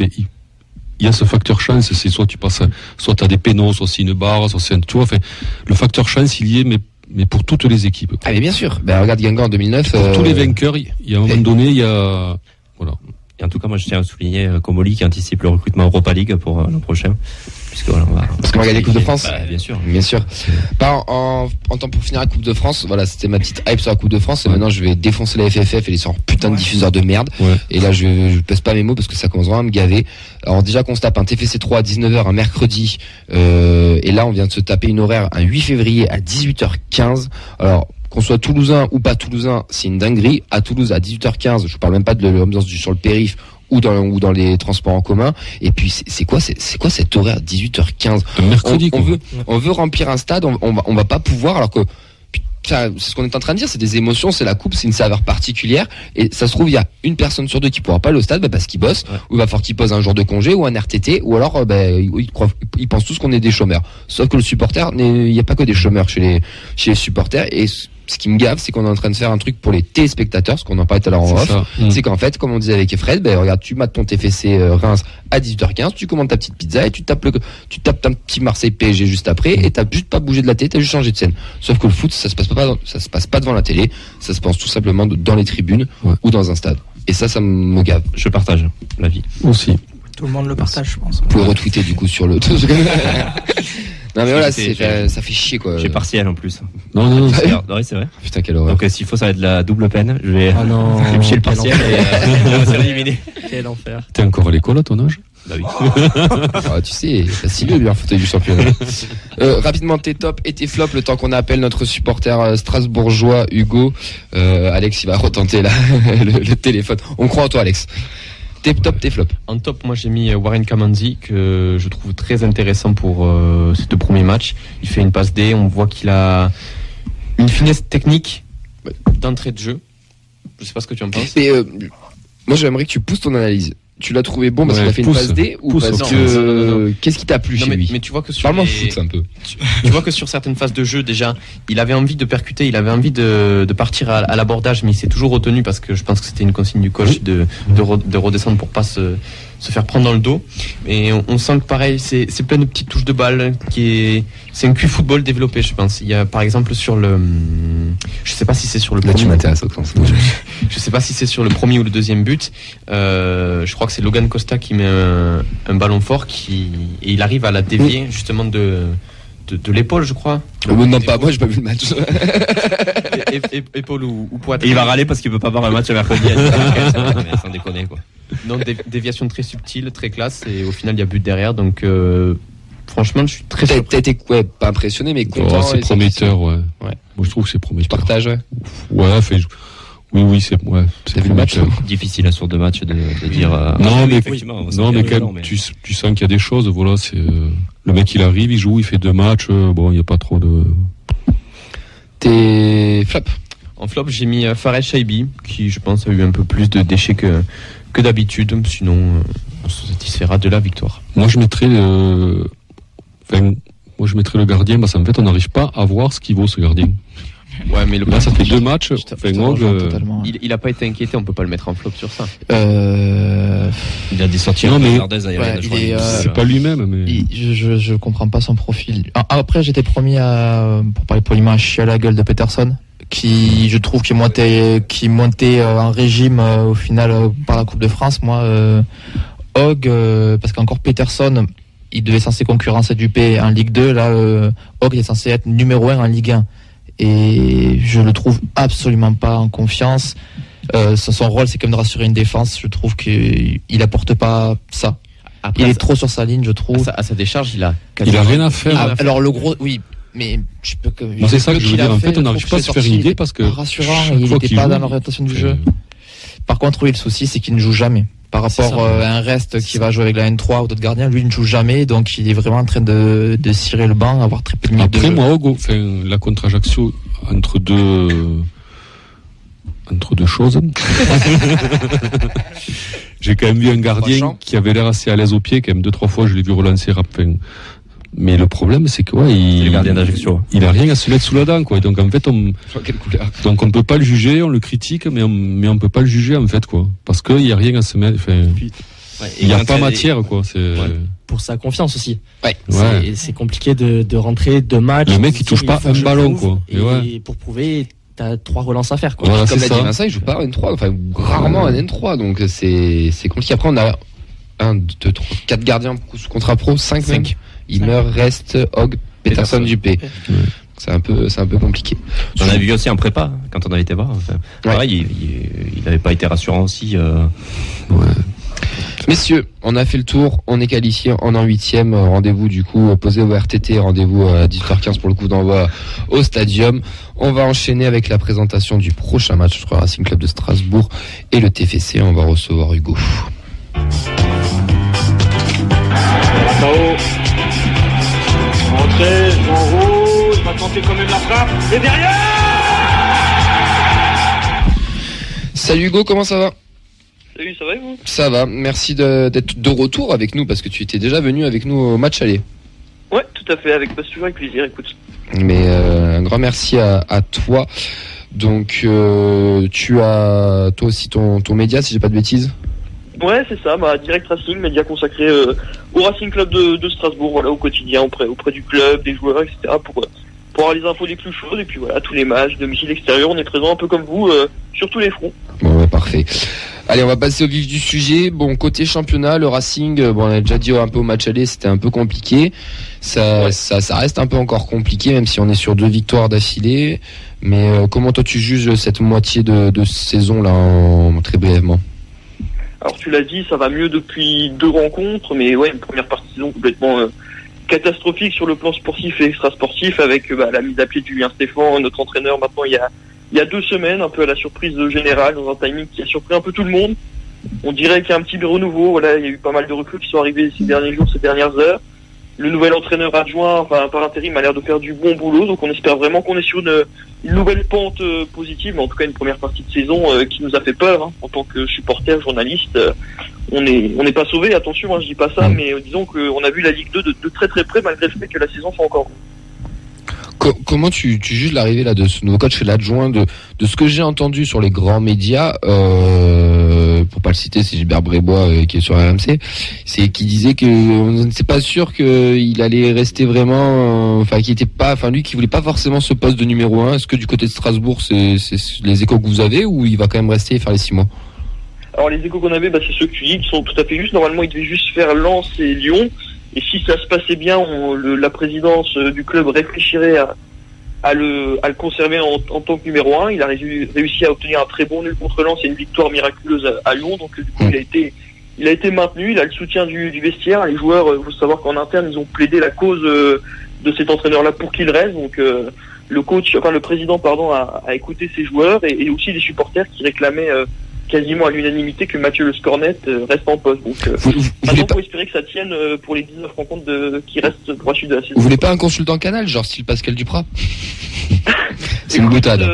[SPEAKER 3] il y a ce facteur chance, c'est soit tu passes, soit t'as des pénaux, soit c'est une barre, soit c'est un tour. Enfin, le facteur chance, il y est, mais pour toutes les équipes.
[SPEAKER 1] Ah mais bien sûr. Regarde Guingamp en 2009.
[SPEAKER 3] Pour tous les vainqueurs, il y a un moment donné, il y a voilà.
[SPEAKER 2] Et en tout cas, moi, je tiens à souligner Comoli qui anticipe le recrutement Europa League pour l'an prochain.
[SPEAKER 1] Parce qu'on va gagner la Coupe de France.
[SPEAKER 2] Bien sûr.
[SPEAKER 1] En temps pour finir la Coupe de France, voilà, c'était ma petite hype sur la Coupe de France. Et maintenant, je vais défoncer la FFF et les sorts putain de diffuseurs de merde. Ouais. Et là, je pèse pas mes mots parce que ça commence vraiment à me gaver. Alors déjà qu'on se tape un TFC 3 à 19h un mercredi, et là, on vient de se taper une horaire un 8 février à 18h15. Alors, qu'on soit toulousain ou pas toulousain, c'est une dinguerie. À Toulouse, à 18h15, je parle même pas de l'ambiance sur le périph' ou dans les transports en commun. Et puis c'est quoi cet horaire 18h15?
[SPEAKER 3] Mercredi,
[SPEAKER 1] on veut remplir un stade, on va pas pouvoir, alors que c'est ce qu'on est en train de dire, c'est des émotions, c'est la coupe, c'est une saveur particulière, et ça se trouve il y a une personne sur deux qui pourra pas aller au stade parce qu'il bosse, ou il va falloir qu'il pose un jour de congé ou un RTT, ou alors ils pensent tous qu'on est des chômeurs. Sauf que le supporter, il n'y a pas que des chômeurs chez les supporters, et ce qui me gave, c'est qu'on est en train de faire un truc pour les téléspectateurs, ce qu'on en parlait tout à l'heure en off. C'est qu'en fait, comme on disait avec Fred, regarde, tu mates ton TFC Reims à 18h15, tu commandes ta petite pizza et tu tapes un petit Marseille PSG juste après, et t'as juste pas bougé de la télé, t'as juste changé de scène. Sauf que le foot, ça se passe pas devant la télé, ça se passe tout simplement dans les tribunes ou dans un stade. Et ça me gave.
[SPEAKER 2] Je partage l'avis.
[SPEAKER 3] Aussi.
[SPEAKER 6] Tout le monde le partage, je pense.
[SPEAKER 1] Vous pouvez retweeter du coup sur le. Non mais voilà, ça fait chier quoi.
[SPEAKER 2] J'ai partiel en plus.
[SPEAKER 3] Non.
[SPEAKER 2] C'est vrai.
[SPEAKER 1] Putain, quelle horreur.
[SPEAKER 2] Donc s'il faut, ça va être de la double peine. Je vais picher le partiel et on va s'éliminer.
[SPEAKER 5] Quel enfer.
[SPEAKER 3] T'es encore à l'école à ton âge?
[SPEAKER 2] Bah oui.
[SPEAKER 1] Tu sais, c'est facile bien fauteuil du championnat. Rapidement tes tops et tes flops, le temps qu'on appelle notre supporter strasbourgeois Hugo. Alex, il va retenter le téléphone. On croit en toi, Alex. Tes top, tes flops.
[SPEAKER 4] En top, moi j'ai mis Warren Kamanzi, que je trouve très intéressant pour ces 2 premiers matchs. Il fait une passe D, on voit qu'il a une finesse technique d'entrée de jeu. Je sais pas ce que tu en penses.
[SPEAKER 1] Et moi j'aimerais que tu pousses ton analyse. Tu l'as trouvé bon parce qu'il a fait une passe D ou parce que qu'est-ce qui t'a plu chez lui?
[SPEAKER 4] Mais tu vois que sur
[SPEAKER 1] parle-moi foot un peu.
[SPEAKER 4] Tu vois que sur certaines phases de jeu déjà, il avait envie de percuter, il avait envie de partir à l'abordage, mais il s'est toujours retenu parce que je pense que c'était une consigne du coach de redescendre pour pas se faire prendre dans le dos. Et on sent que pareil, c'est plein de petites touches de balle c'est un QI football développé, je pense. Il y a par exemple sur je sais pas si c'est sur le
[SPEAKER 1] Là,
[SPEAKER 4] premier.
[SPEAKER 1] tu m'intéresses au sens.
[SPEAKER 4] Je sais pas si c'est sur le premier ou le deuxième but. Je crois que c'est Logan Costa qui met un ballon fort et il arrive à la dévier justement de l'épaule, je crois.
[SPEAKER 1] Non, pas moi, j'ai pas vu le match.
[SPEAKER 4] Épaule ou poitrine.
[SPEAKER 2] Et il va râler parce qu'il peut pas voir un match à mercredi. Sans déconner quoi.
[SPEAKER 4] Donc déviation très subtile, très classe, et au final il y a but derrière. Donc franchement, je suis très surpris.
[SPEAKER 1] T'as été pas impressionné, mais content.
[SPEAKER 3] C'est prometteur, ouais. Moi je trouve que c'est prometteur.
[SPEAKER 1] Tu partages,
[SPEAKER 3] oui, c'est
[SPEAKER 1] vu le match.
[SPEAKER 2] Difficile à sur 2 matchs de dire.
[SPEAKER 3] Non, mais
[SPEAKER 2] quand
[SPEAKER 3] même, tu sens qu'il y a des choses. Voilà, c'est le mec, il arrive, il joue, il fait 2 matchs. Bon, il n'y a pas trop de.
[SPEAKER 1] Tes flops.
[SPEAKER 4] En flop, j'ai mis Fares Shaibi, qui je pense a eu un peu plus de déchets que d'habitude. Sinon, on se satisfera de la victoire.
[SPEAKER 3] Moi, je mettrais le gardien, parce qu'en fait, on n'arrive pas à voir ce qu'il vaut, ce gardien.
[SPEAKER 4] Ouais, mais
[SPEAKER 3] là, ça fait 2 matchs.
[SPEAKER 4] Il a pas été inquiété, on peut pas le mettre en flop sur ça.
[SPEAKER 2] Il a des sorties
[SPEAKER 3] c'est pas lui-même, mais.
[SPEAKER 9] Je comprends pas son profil. Après, j'étais promis pour parler poliment, à chier à la gueule de Peterson, qui, je trouve, qui montait en régime au final par la Coupe de France. Moi, Hogg, parce qu'encore Peterson, il devait censé concurrencer Dupé en Ligue 2. Là, Hogg est censé être numéro 1 en Ligue 1. Et je le trouve absolument pas en confiance. Son rôle, c'est comme de rassurer une défense. Je trouve qu'il apporte pas ça. Après, il est trop sur sa ligne, je trouve.
[SPEAKER 4] À sa décharge, il a
[SPEAKER 3] rien à faire.
[SPEAKER 9] Alors le gros, oui. Mais je peux que.
[SPEAKER 3] C'est ça que je veux dire. En fait, on n'arrive pas à se faire une idée parce que.
[SPEAKER 9] Rassurant, il n'était pas dans l'orientation du jeu. Par contre, oui, le souci, c'est qu'il ne joue jamais. Par rapport à un reste qui va jouer avec la N3 ou d'autres gardiens, lui il ne joue jamais, donc il est vraiment en train de cirer le banc, avoir très peu de minutes de jeu.
[SPEAKER 3] Après, moi, la contre Ajaccio, entre deux choses, j'ai quand même vu un gardien qui avait l'air assez à l'aise au pied, quand même 2-3 fois, je l'ai vu relancer rapidement. Mais le problème, c'est que
[SPEAKER 2] c'est le gardien d'Ajaccio.
[SPEAKER 3] Il a rien à se mettre sous la dent, quoi. Donc en fait, on ne peut pas le juger, on le critique, mais on peut pas le juger en fait, quoi. Parce qu'il y a rien à se mettre. Il n'y a pas matière, quoi.
[SPEAKER 5] Pour sa confiance aussi.
[SPEAKER 1] C'est
[SPEAKER 5] compliqué de rentrer 2 matchs.
[SPEAKER 3] Le mec, il touche pas un ballon, quoi.
[SPEAKER 5] Et pour prouver, t'as 3 relances à faire, quoi.
[SPEAKER 1] Comme l'a dit Vincent, il joue pas en N3, enfin rarement en N3, donc c'est compliqué. Après, on a 1, 2, 3, 4 gardiens sous contrat pro, 5 même. Immer, Rest, Hogg, Peterson, Dupé. C'est un peu compliqué.
[SPEAKER 2] On a vu aussi en prépa quand on avait été voir. Pareil, il n'avait pas été rassurant aussi.
[SPEAKER 1] Messieurs, on a fait le tour, on est qualifié, on est en 8e. Rendez-vous du coup posé au RTT, rendez-vous à 18h15 pour le coup d'envoi au Stadium. On va enchaîner avec la présentation du prochain match entre le Racing Club de Strasbourg et le TFC. On va recevoir Hugo.
[SPEAKER 10] Entrée, en rouge, va tenter quand même la frappe, et derrière
[SPEAKER 1] Salut Hugo, comment ça va?
[SPEAKER 11] Salut, ça va et vous? Ça
[SPEAKER 1] va, merci d'être de retour avec nous parce que tu étais déjà venu avec nous au match aller.
[SPEAKER 11] Ouais, tout à fait, toujours avec plaisir, écoute.
[SPEAKER 1] Mais un grand merci à toi. Donc tu as toi aussi ton média, si j'ai pas de bêtises?
[SPEAKER 11] Ouais, c'est ça, Direct Racing, média consacré au Racing Club de Strasbourg, voilà, au quotidien, auprès du club, des joueurs, etc. pour avoir les infos les plus chaudes, et puis voilà, tous les matchs, domicile, extérieur, on est présent un peu comme vous, sur tous les fronts.
[SPEAKER 1] Bon, ouais, parfait. Allez, on va passer au vif du sujet. Bon, côté championnat, le Racing, on a déjà dit un peu au match aller, c'était un peu compliqué. Ça reste un peu encore compliqué, même si on est sur 2 victoires d'affilée. Mais comment toi tu juges cette moitié de saison là, très brièvement?
[SPEAKER 11] Alors tu l'as dit, ça va mieux depuis 2 rencontres, mais ouais, une première partie de saison complètement catastrophique sur le plan sportif et extra-sportif, avec la mise à pied de Julien Stéphan, notre entraîneur maintenant il y a 2 semaines, un peu à la surprise générale, dans un timing qui a surpris un peu tout le monde. On dirait qu'il y a un petit renouveau, voilà, il y a eu pas mal de recrues qui sont arrivées ces derniers jours, ces dernières heures. Le nouvel entraîneur adjoint, par intérim, a l'air de faire du bon boulot, donc on espère vraiment qu'on est sur une nouvelle pente positive, mais en tout cas une première partie de saison qui nous a fait peur, en tant que supporter, journaliste. On n'est pas sauvé, attention, je dis pas ça, mais disons qu'on a vu la Ligue 2 de très très près, malgré le fait que la saison soit encore.
[SPEAKER 1] Comment tu juges l'arrivée là de ce nouveau coach et l'adjoint, de ce que j'ai entendu sur les grands médias, pour pas le citer, c'est Gilbert Brébois qui est sur RMC, c'est qui disait que on n'était pas sûr qu'il allait rester vraiment, lui qui voulait pas forcément ce poste de numéro 1. Est-ce que du côté de Strasbourg, c'est les échos que vous avez, ou il va quand même rester et faire les 6 mois?
[SPEAKER 11] Alors les échos qu'on avait, c'est ceux que tu dis, qui sont tout à fait justes. Normalement, il devait juste faire Lens et Lyon. Et si ça se passait bien, la présidence du club réfléchirait à le conserver en tant que numéro 1. Il a réussi à obtenir un très bon nul contre Lens et une victoire miraculeuse à Lyon. Donc du coup, il a été maintenu. Il a le soutien du vestiaire. Les joueurs, il faut savoir qu'en interne, ils ont plaidé la cause de cet entraîneur-là pour qu'il reste. Donc le président, a écouté ses joueurs et aussi les supporters qui réclamaient quasiment à l'unanimité que Mathieu Le Scornet reste en poste. Donc maintenant, faut espérer que ça tienne pour les 19 rencontres qui restent pour la suite de la saison.
[SPEAKER 1] Vous voulez pas un consultant canal, genre style Pascal Duprat? C'est une boutade.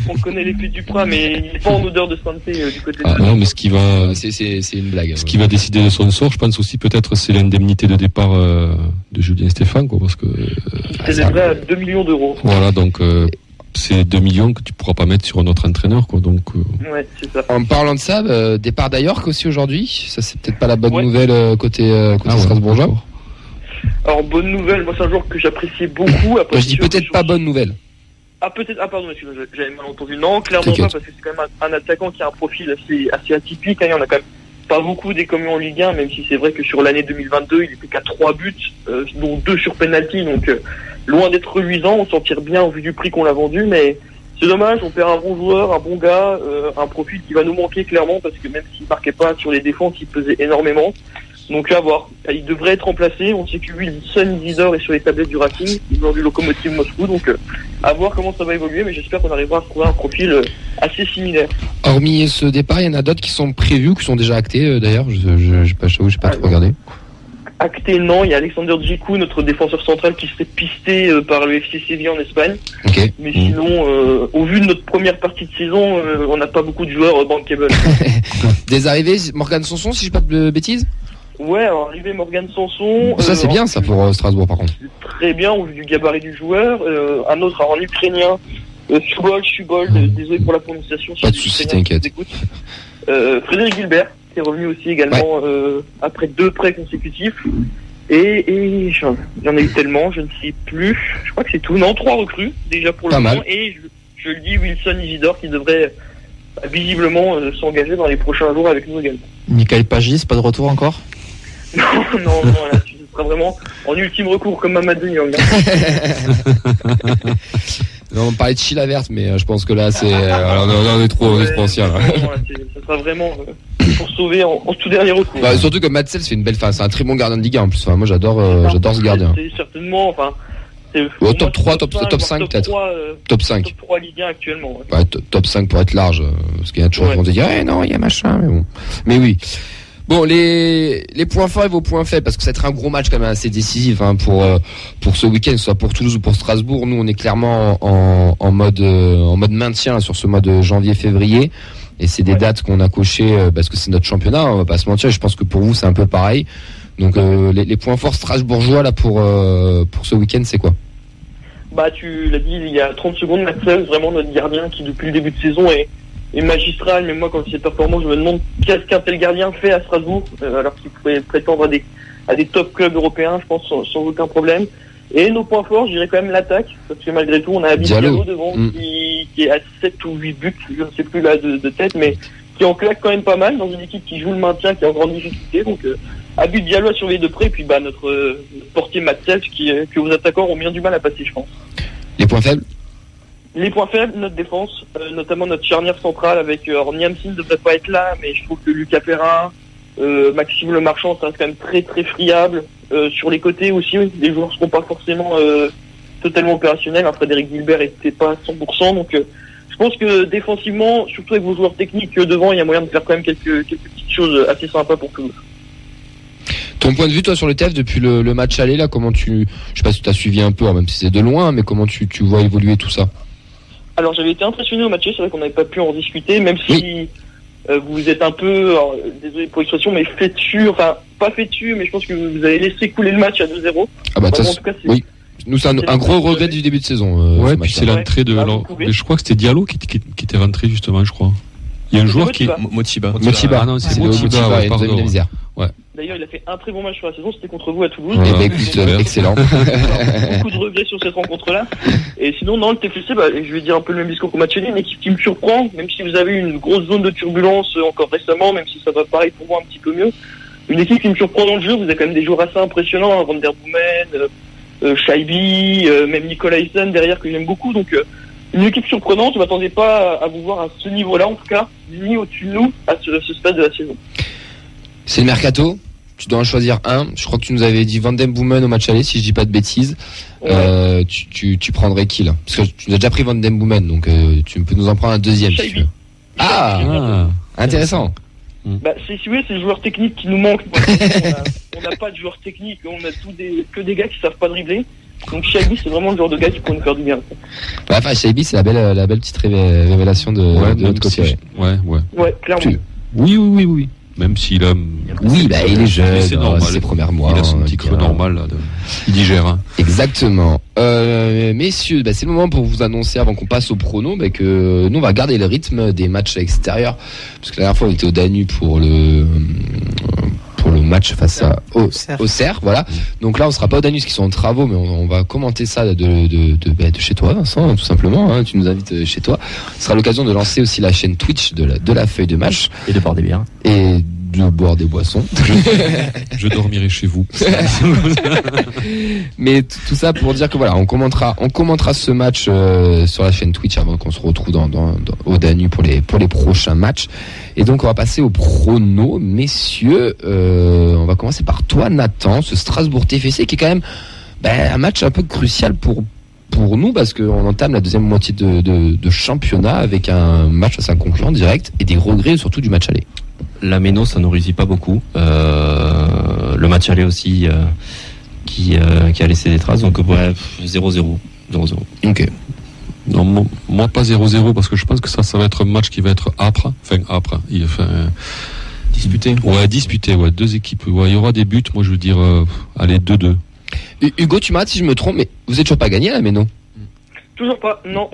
[SPEAKER 11] On connaît les pieds du Duprat, mais il n'est pas en odeur de santé du côté de...
[SPEAKER 3] Non, mais ce qui va...
[SPEAKER 1] C'est une blague.
[SPEAKER 3] Ce qui va décider de son sort, je pense aussi, peut-être, c'est l'indemnité de départ de Julien Stéphan, parce que...
[SPEAKER 11] C'est déjà à 2 millions d'euros.
[SPEAKER 3] Voilà, donc... c'est 2 millions que tu pourras pas mettre sur un autre entraîneur, donc.
[SPEAKER 11] Ouais, c'est ça.
[SPEAKER 1] En parlant de ça, départ d'Ajorc aussi aujourd'hui. Ça, c'est peut-être pas la bonne nouvelle côté strasbourgeois.
[SPEAKER 11] Alors bonne nouvelle, moi c'est un joueur que j'appréciais beaucoup. Après,
[SPEAKER 1] je dis peut-être pas bonne nouvelle.
[SPEAKER 11] Pardon, monsieur, j'avais mal entendu. Non, clairement pas, parce que c'est quand même un attaquant qui a un profil assez atypique. Il y en a quand même pas beaucoup des communs en Ligue 1, même si c'est vrai que sur l'année 2022, il était qu'à 3 buts, dont 2 sur penalty, donc loin d'être reluisant. On s'en tire bien au vu du prix qu'on l'a vendu, mais c'est dommage, on perd un bon joueur, un bon gars, un profil qui va nous manquer clairement, parce que même s'il marquait pas sur les défenses, il pesait énormément. Donc à voir, il devrait être remplacé. On sait que Wilson Isidore est sur les tablettes du Racing, il joue du Lokomotiv Moscou, donc à voir comment ça va évoluer, mais j'espère qu'on arrivera à trouver un profil assez similaire.
[SPEAKER 1] Hormis ce départ, il y en a d'autres qui sont prévus, qui sont déjà actés d'ailleurs, j'ai pas trop regardé.
[SPEAKER 11] Acté, non, il y a Alexander Djikou, notre défenseur central, qui serait pisté par le FC Séville en Espagne.
[SPEAKER 1] Okay.
[SPEAKER 11] Mais sinon, au vu de notre première partie de saison, on n'a pas beaucoup de joueurs bankable.
[SPEAKER 1] Des arrivées, Morgan Sanson, si je pas de bêtises? Ouais,
[SPEAKER 11] alors arrivé Morgan Sanson.
[SPEAKER 1] Ça c'est bien ça pour Strasbourg par contre.
[SPEAKER 11] Très bien au vu du gabarit du joueur. Un autre en ukrainien, Subol, désolé pour la prononciation.
[SPEAKER 1] Pas de soucis, t'inquiète.
[SPEAKER 11] Frédéric Gilbert, qui est revenu aussi également après 2 prêts consécutifs. Et j'en ai eu tellement, je ne sais plus. Je crois que c'est tout. Non, 3 recrues déjà pour le moment. Et je le dis, Wilson Isidore qui devrait visiblement s'engager dans les prochains jours avec nous également.
[SPEAKER 9] Michael Pagis, pas de retour encore?
[SPEAKER 11] Non, là, ce sera vraiment en ultime recours comme Mamadou Niang.
[SPEAKER 1] Non, on parlait de Chilavert, mais je pense que là, c'est, on est trop ancien.
[SPEAKER 11] Ça sera vraiment pour sauver en tout dernier recours.
[SPEAKER 1] Bah, surtout que Matsels fait une belle phase, c'est un très bon gardien de Ligue 1 en plus. Enfin, moi, j'adore ce gardien.
[SPEAKER 11] C'est certainement,
[SPEAKER 1] top 3, top 5 peut-être. Top 5.
[SPEAKER 11] Top 3 Ligue 1 actuellement.
[SPEAKER 1] Ouais, top 5 pour être large, parce qu'il y a toujours qui vont se dire, non, il y a machin, mais bon. Mais oui. Bon, les points forts et vos points faibles, parce que ça va être un gros match quand même assez décisif pour ce week-end, soit pour Toulouse ou pour Strasbourg. Nous, on est clairement en mode maintien sur ce mois de janvier-février. Et c'est des dates qu'on a cochées parce que c'est notre championnat, on va pas se mentir. Et je pense que pour vous, c'est un peu pareil. Donc les points forts strasbourgeois là pour ce week-end, c'est quoi?
[SPEAKER 11] Bah tu l'as dit il y a 30 secondes, Matzel, vraiment notre gardien qui depuis le début de saison est magistral. Mais moi quand il est performant, je me demande qu'est-ce qu'un tel gardien fait à Strasbourg, alors qu'il pourrait prétendre à des top clubs européens, je pense sans aucun problème. Et nos points forts, je dirais quand même l'attaque, parce que malgré tout on a Abid Diallo devant qui est à 7 ou 8 buts, je ne sais plus là de tête, mais qui en claque quand même pas mal dans une équipe qui joue le maintien, qui est en grande difficulté. Donc Abid Diallo à surveiller de près, et puis notre portier Matzel que vos attaquants ont bien du mal à passer, je pense.
[SPEAKER 1] Les points faibles?
[SPEAKER 11] Les points faibles, notre défense, notamment notre charnière centrale avec Niamsi ne devrait pas être là, mais je trouve que Lucas Perrin, Maxime Le Marchand, ça reste quand même très très friable. Sur les côtés aussi, les joueurs ne seront pas forcément totalement opérationnels. Frédéric Gilbert n'était pas à 100%, donc je pense que défensivement, surtout avec vos joueurs techniques devant, il y a moyen de faire quand même quelques petites choses assez sympas pour Toulouse.
[SPEAKER 1] Ton point de vue, toi, sur le TEF depuis le match aller, là, comment je sais pas si tu as suivi un peu, même si c'est de loin, mais comment tu vois évoluer tout ça?
[SPEAKER 11] Alors, j'avais été impressionné au match, c'est vrai qu'on n'avait pas pu en discuter, même si vous êtes un peu, alors, désolé pour l'expression, mais fétu, enfin, pas fétu, mais je pense que vous avez laissé couler le match à 2-0.
[SPEAKER 1] Ah bah, en tout cas, oui. Nous, c'est un gros regret du début de saison.
[SPEAKER 3] Ouais, puis c'est l'entrée de. Je crois que c'était Diallo qui était rentré, justement, je crois. Il y a un joueur qui est.
[SPEAKER 1] Motiba.
[SPEAKER 3] Ah non, c'est Motiba, ouais, pardon. Ouais.
[SPEAKER 11] D'ailleurs, il a fait un très bon match sur la saison, c'était contre vous à Toulouse.
[SPEAKER 1] Eh ben, écoute, excellent.
[SPEAKER 11] Beaucoup de regrets sur cette rencontre-là. Et sinon, dans le TFC, je vais dire un peu le même discours qu'au match aller, une équipe qui me surprend, même si vous avez eu une grosse zone de turbulence encore récemment, même si ça va pareil pour moi un petit peu mieux. Une équipe qui me surprend dans le jeu, vous avez quand même des joueurs assez impressionnants, Van der Boomen, Shaibi, même Nicolas Hyssen derrière que j'aime beaucoup. Donc, une équipe surprenante, je ne m'attendais pas à vous voir à ce niveau-là, en tout cas, ni au-dessus de nous à ce stade de la saison.
[SPEAKER 1] C'est le mercato, tu dois en choisir un. Je crois que tu nous avais dit Van den Boomen au match aller, si je dis pas de bêtises. Ouais. Tu prendrais qui là? Parce que tu nous as déjà pris Van den Boomen, donc tu peux nous en prendre un deuxième si tu veux. Intéressant.
[SPEAKER 11] Si vous voulez, c'est le joueur technique qui nous manque. On n'a pas de joueur technique, on a que des gars qui savent pas dribbler. Donc Shaibi, c'est vraiment le genre de gars qui pourrait nous faire du bien.
[SPEAKER 1] Shaibi, c'est la belle petite révélation de notre côté.
[SPEAKER 11] Ouais, clairement.
[SPEAKER 3] Oui. Même s'il a.
[SPEAKER 1] Oui, il est jeune,
[SPEAKER 3] c'est normal.
[SPEAKER 1] Ses premiers mois.
[SPEAKER 3] Il a son petit creux normal, là. Il digère. Hein.
[SPEAKER 1] Exactement. Messieurs, c'est le moment pour vous annoncer, avant qu'on passe au prono, que nous, on va garder le rythme des matchs extérieurs. Parce que la dernière fois, on était au Danube pour le match face au Cerf, voilà. Donc là, on sera pas au Danus qui sont en travaux, mais on va commenter ça de chez toi, Vincent, tout simplement. Hein, tu nous invites chez toi. Ce sera l'occasion de lancer aussi la chaîne Twitch de la feuille de match
[SPEAKER 9] et de boire des bières
[SPEAKER 1] et de boire des boissons.
[SPEAKER 3] Je dormirai chez vous.
[SPEAKER 1] Mais tout ça pour dire que voilà, on commentera ce match sur la chaîne Twitch avant qu'on se retrouve au Danube pour les prochains matchs. Et donc on va passer au prono, messieurs. On va commencer par toi, Nathan, ce Strasbourg TFC qui est quand même un match un peu crucial pour nous parce qu'on entame la deuxième moitié de championnat avec un match face à un concurrent direct et des regrets surtout du match aller.
[SPEAKER 2] La Méno, ça nous réussit pas beaucoup. Le match aller aussi qui a laissé des traces. Donc bref, 0-0.
[SPEAKER 1] Ok.
[SPEAKER 3] Non, moi pas 0-0 parce que je pense que ça va être un match qui va être âpre.
[SPEAKER 9] Disputé.
[SPEAKER 3] Ouais, disputé. Ouais, deux équipes. Ouais, il y aura des buts. Moi, je veux dire, allez 2-2.
[SPEAKER 1] Hugo, tu m'arrêtes si je me trompe, mais vous êtes toujours pas gagné là, mais non.
[SPEAKER 11] Toujours pas, non.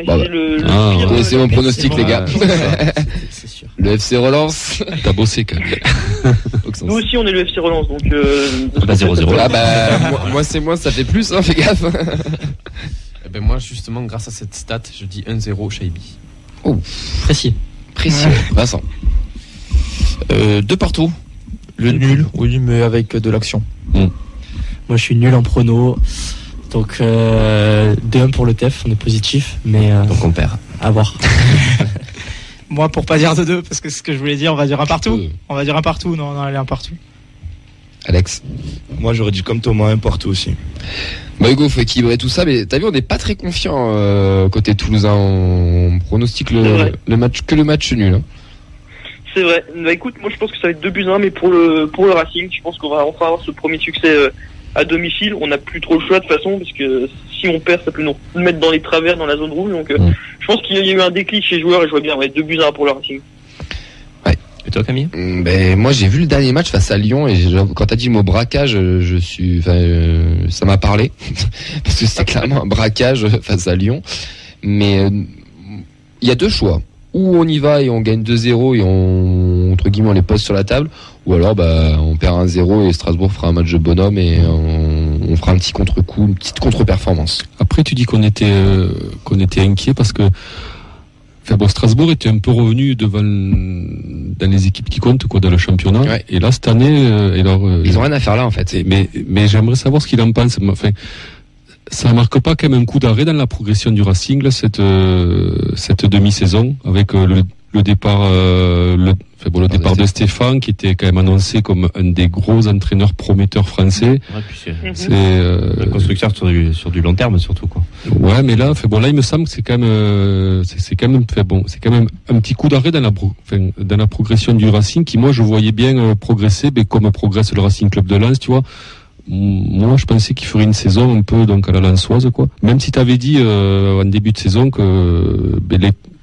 [SPEAKER 1] C'est mon pronostic, les gars. C'est sûr. Le FC relance.
[SPEAKER 3] T'as bossé quand même.
[SPEAKER 11] Nous aussi, on est le FC relance, donc.
[SPEAKER 1] 0-0. Moi, c'est moins, ça fait plus, hein, fais gaffe.
[SPEAKER 4] Moi, justement, grâce à cette stat, je dis 1-0 Shaibi.
[SPEAKER 1] Oh, précis. Vincent.
[SPEAKER 9] 2 partout. Le nul, oui, mais avec de l'action.
[SPEAKER 5] Moi, je suis nul en prono. Donc 2-1 pour le TEF, on est positif, mais
[SPEAKER 2] donc on perd.
[SPEAKER 5] À voir.
[SPEAKER 6] Moi, pour pas dire 2-2, parce que c'est ce que je voulais dire, on va dire un partout. On va dire un partout, non, allez, un partout.
[SPEAKER 1] Alex.
[SPEAKER 7] Moi, j'aurais dit comme Thomas, un partout aussi.
[SPEAKER 1] Hugo, faut équilibrer tout ça, mais t'as vu, on n'est pas très confiant côté toulousain. On pronostique le match nul. Hein.
[SPEAKER 11] C'est vrai. Écoute, moi je pense que ça va être 2-1, mais pour le Racing, je pense qu'on va enfin avoir ce premier succès à domicile. On n'a plus trop le choix de toute façon, parce que si on perd, ça peut nous mettre dans les travers, dans la zone rouge. Donc je pense qu'il y a eu un déclic chez les joueurs et je vois bien 2-1 pour le Racing.
[SPEAKER 2] Et toi, Camille?
[SPEAKER 1] Moi, j'ai vu le dernier match face à Lyon et quand t'as dit le mot braquage, ça m'a parlé parce que c'était clairement un braquage face à Lyon. Mais il y a deux choix. Ou on y va et on gagne 2-0 et on, entre guillemets, on les pose sur la table, ou alors on perd 1-0 et Strasbourg fera un match de bonhomme et on fera un petit contre-coup, une petite contre-performance.
[SPEAKER 3] Après, tu dis qu'on était inquiet parce que Strasbourg était un peu revenu dans les équipes qui comptent dans le championnat. Ouais. Et là, cette année,
[SPEAKER 1] ils ont rien à faire là en fait.
[SPEAKER 3] Mais j'aimerais savoir ce qu'il en pense. Enfin, ça marque pas quand même un coup d'arrêt dans la progression du Racing là, cette demi-saison avec le départ départ de Stéphane qui était quand même annoncé comme un des gros entraîneurs prometteurs français.
[SPEAKER 2] Ouais, puis c'est un constructeur sur du long terme surtout quoi.
[SPEAKER 3] Ouais, mais là il me semble que c'est quand même un petit coup d'arrêt dans la progression du Racing qui moi je voyais bien progresser, mais comme progresse le Racing Club de Lens, tu vois. Moi, je pensais qu'il ferait une saison un peu donc à la lensoise, quoi. Même si tu avais dit en début de saison que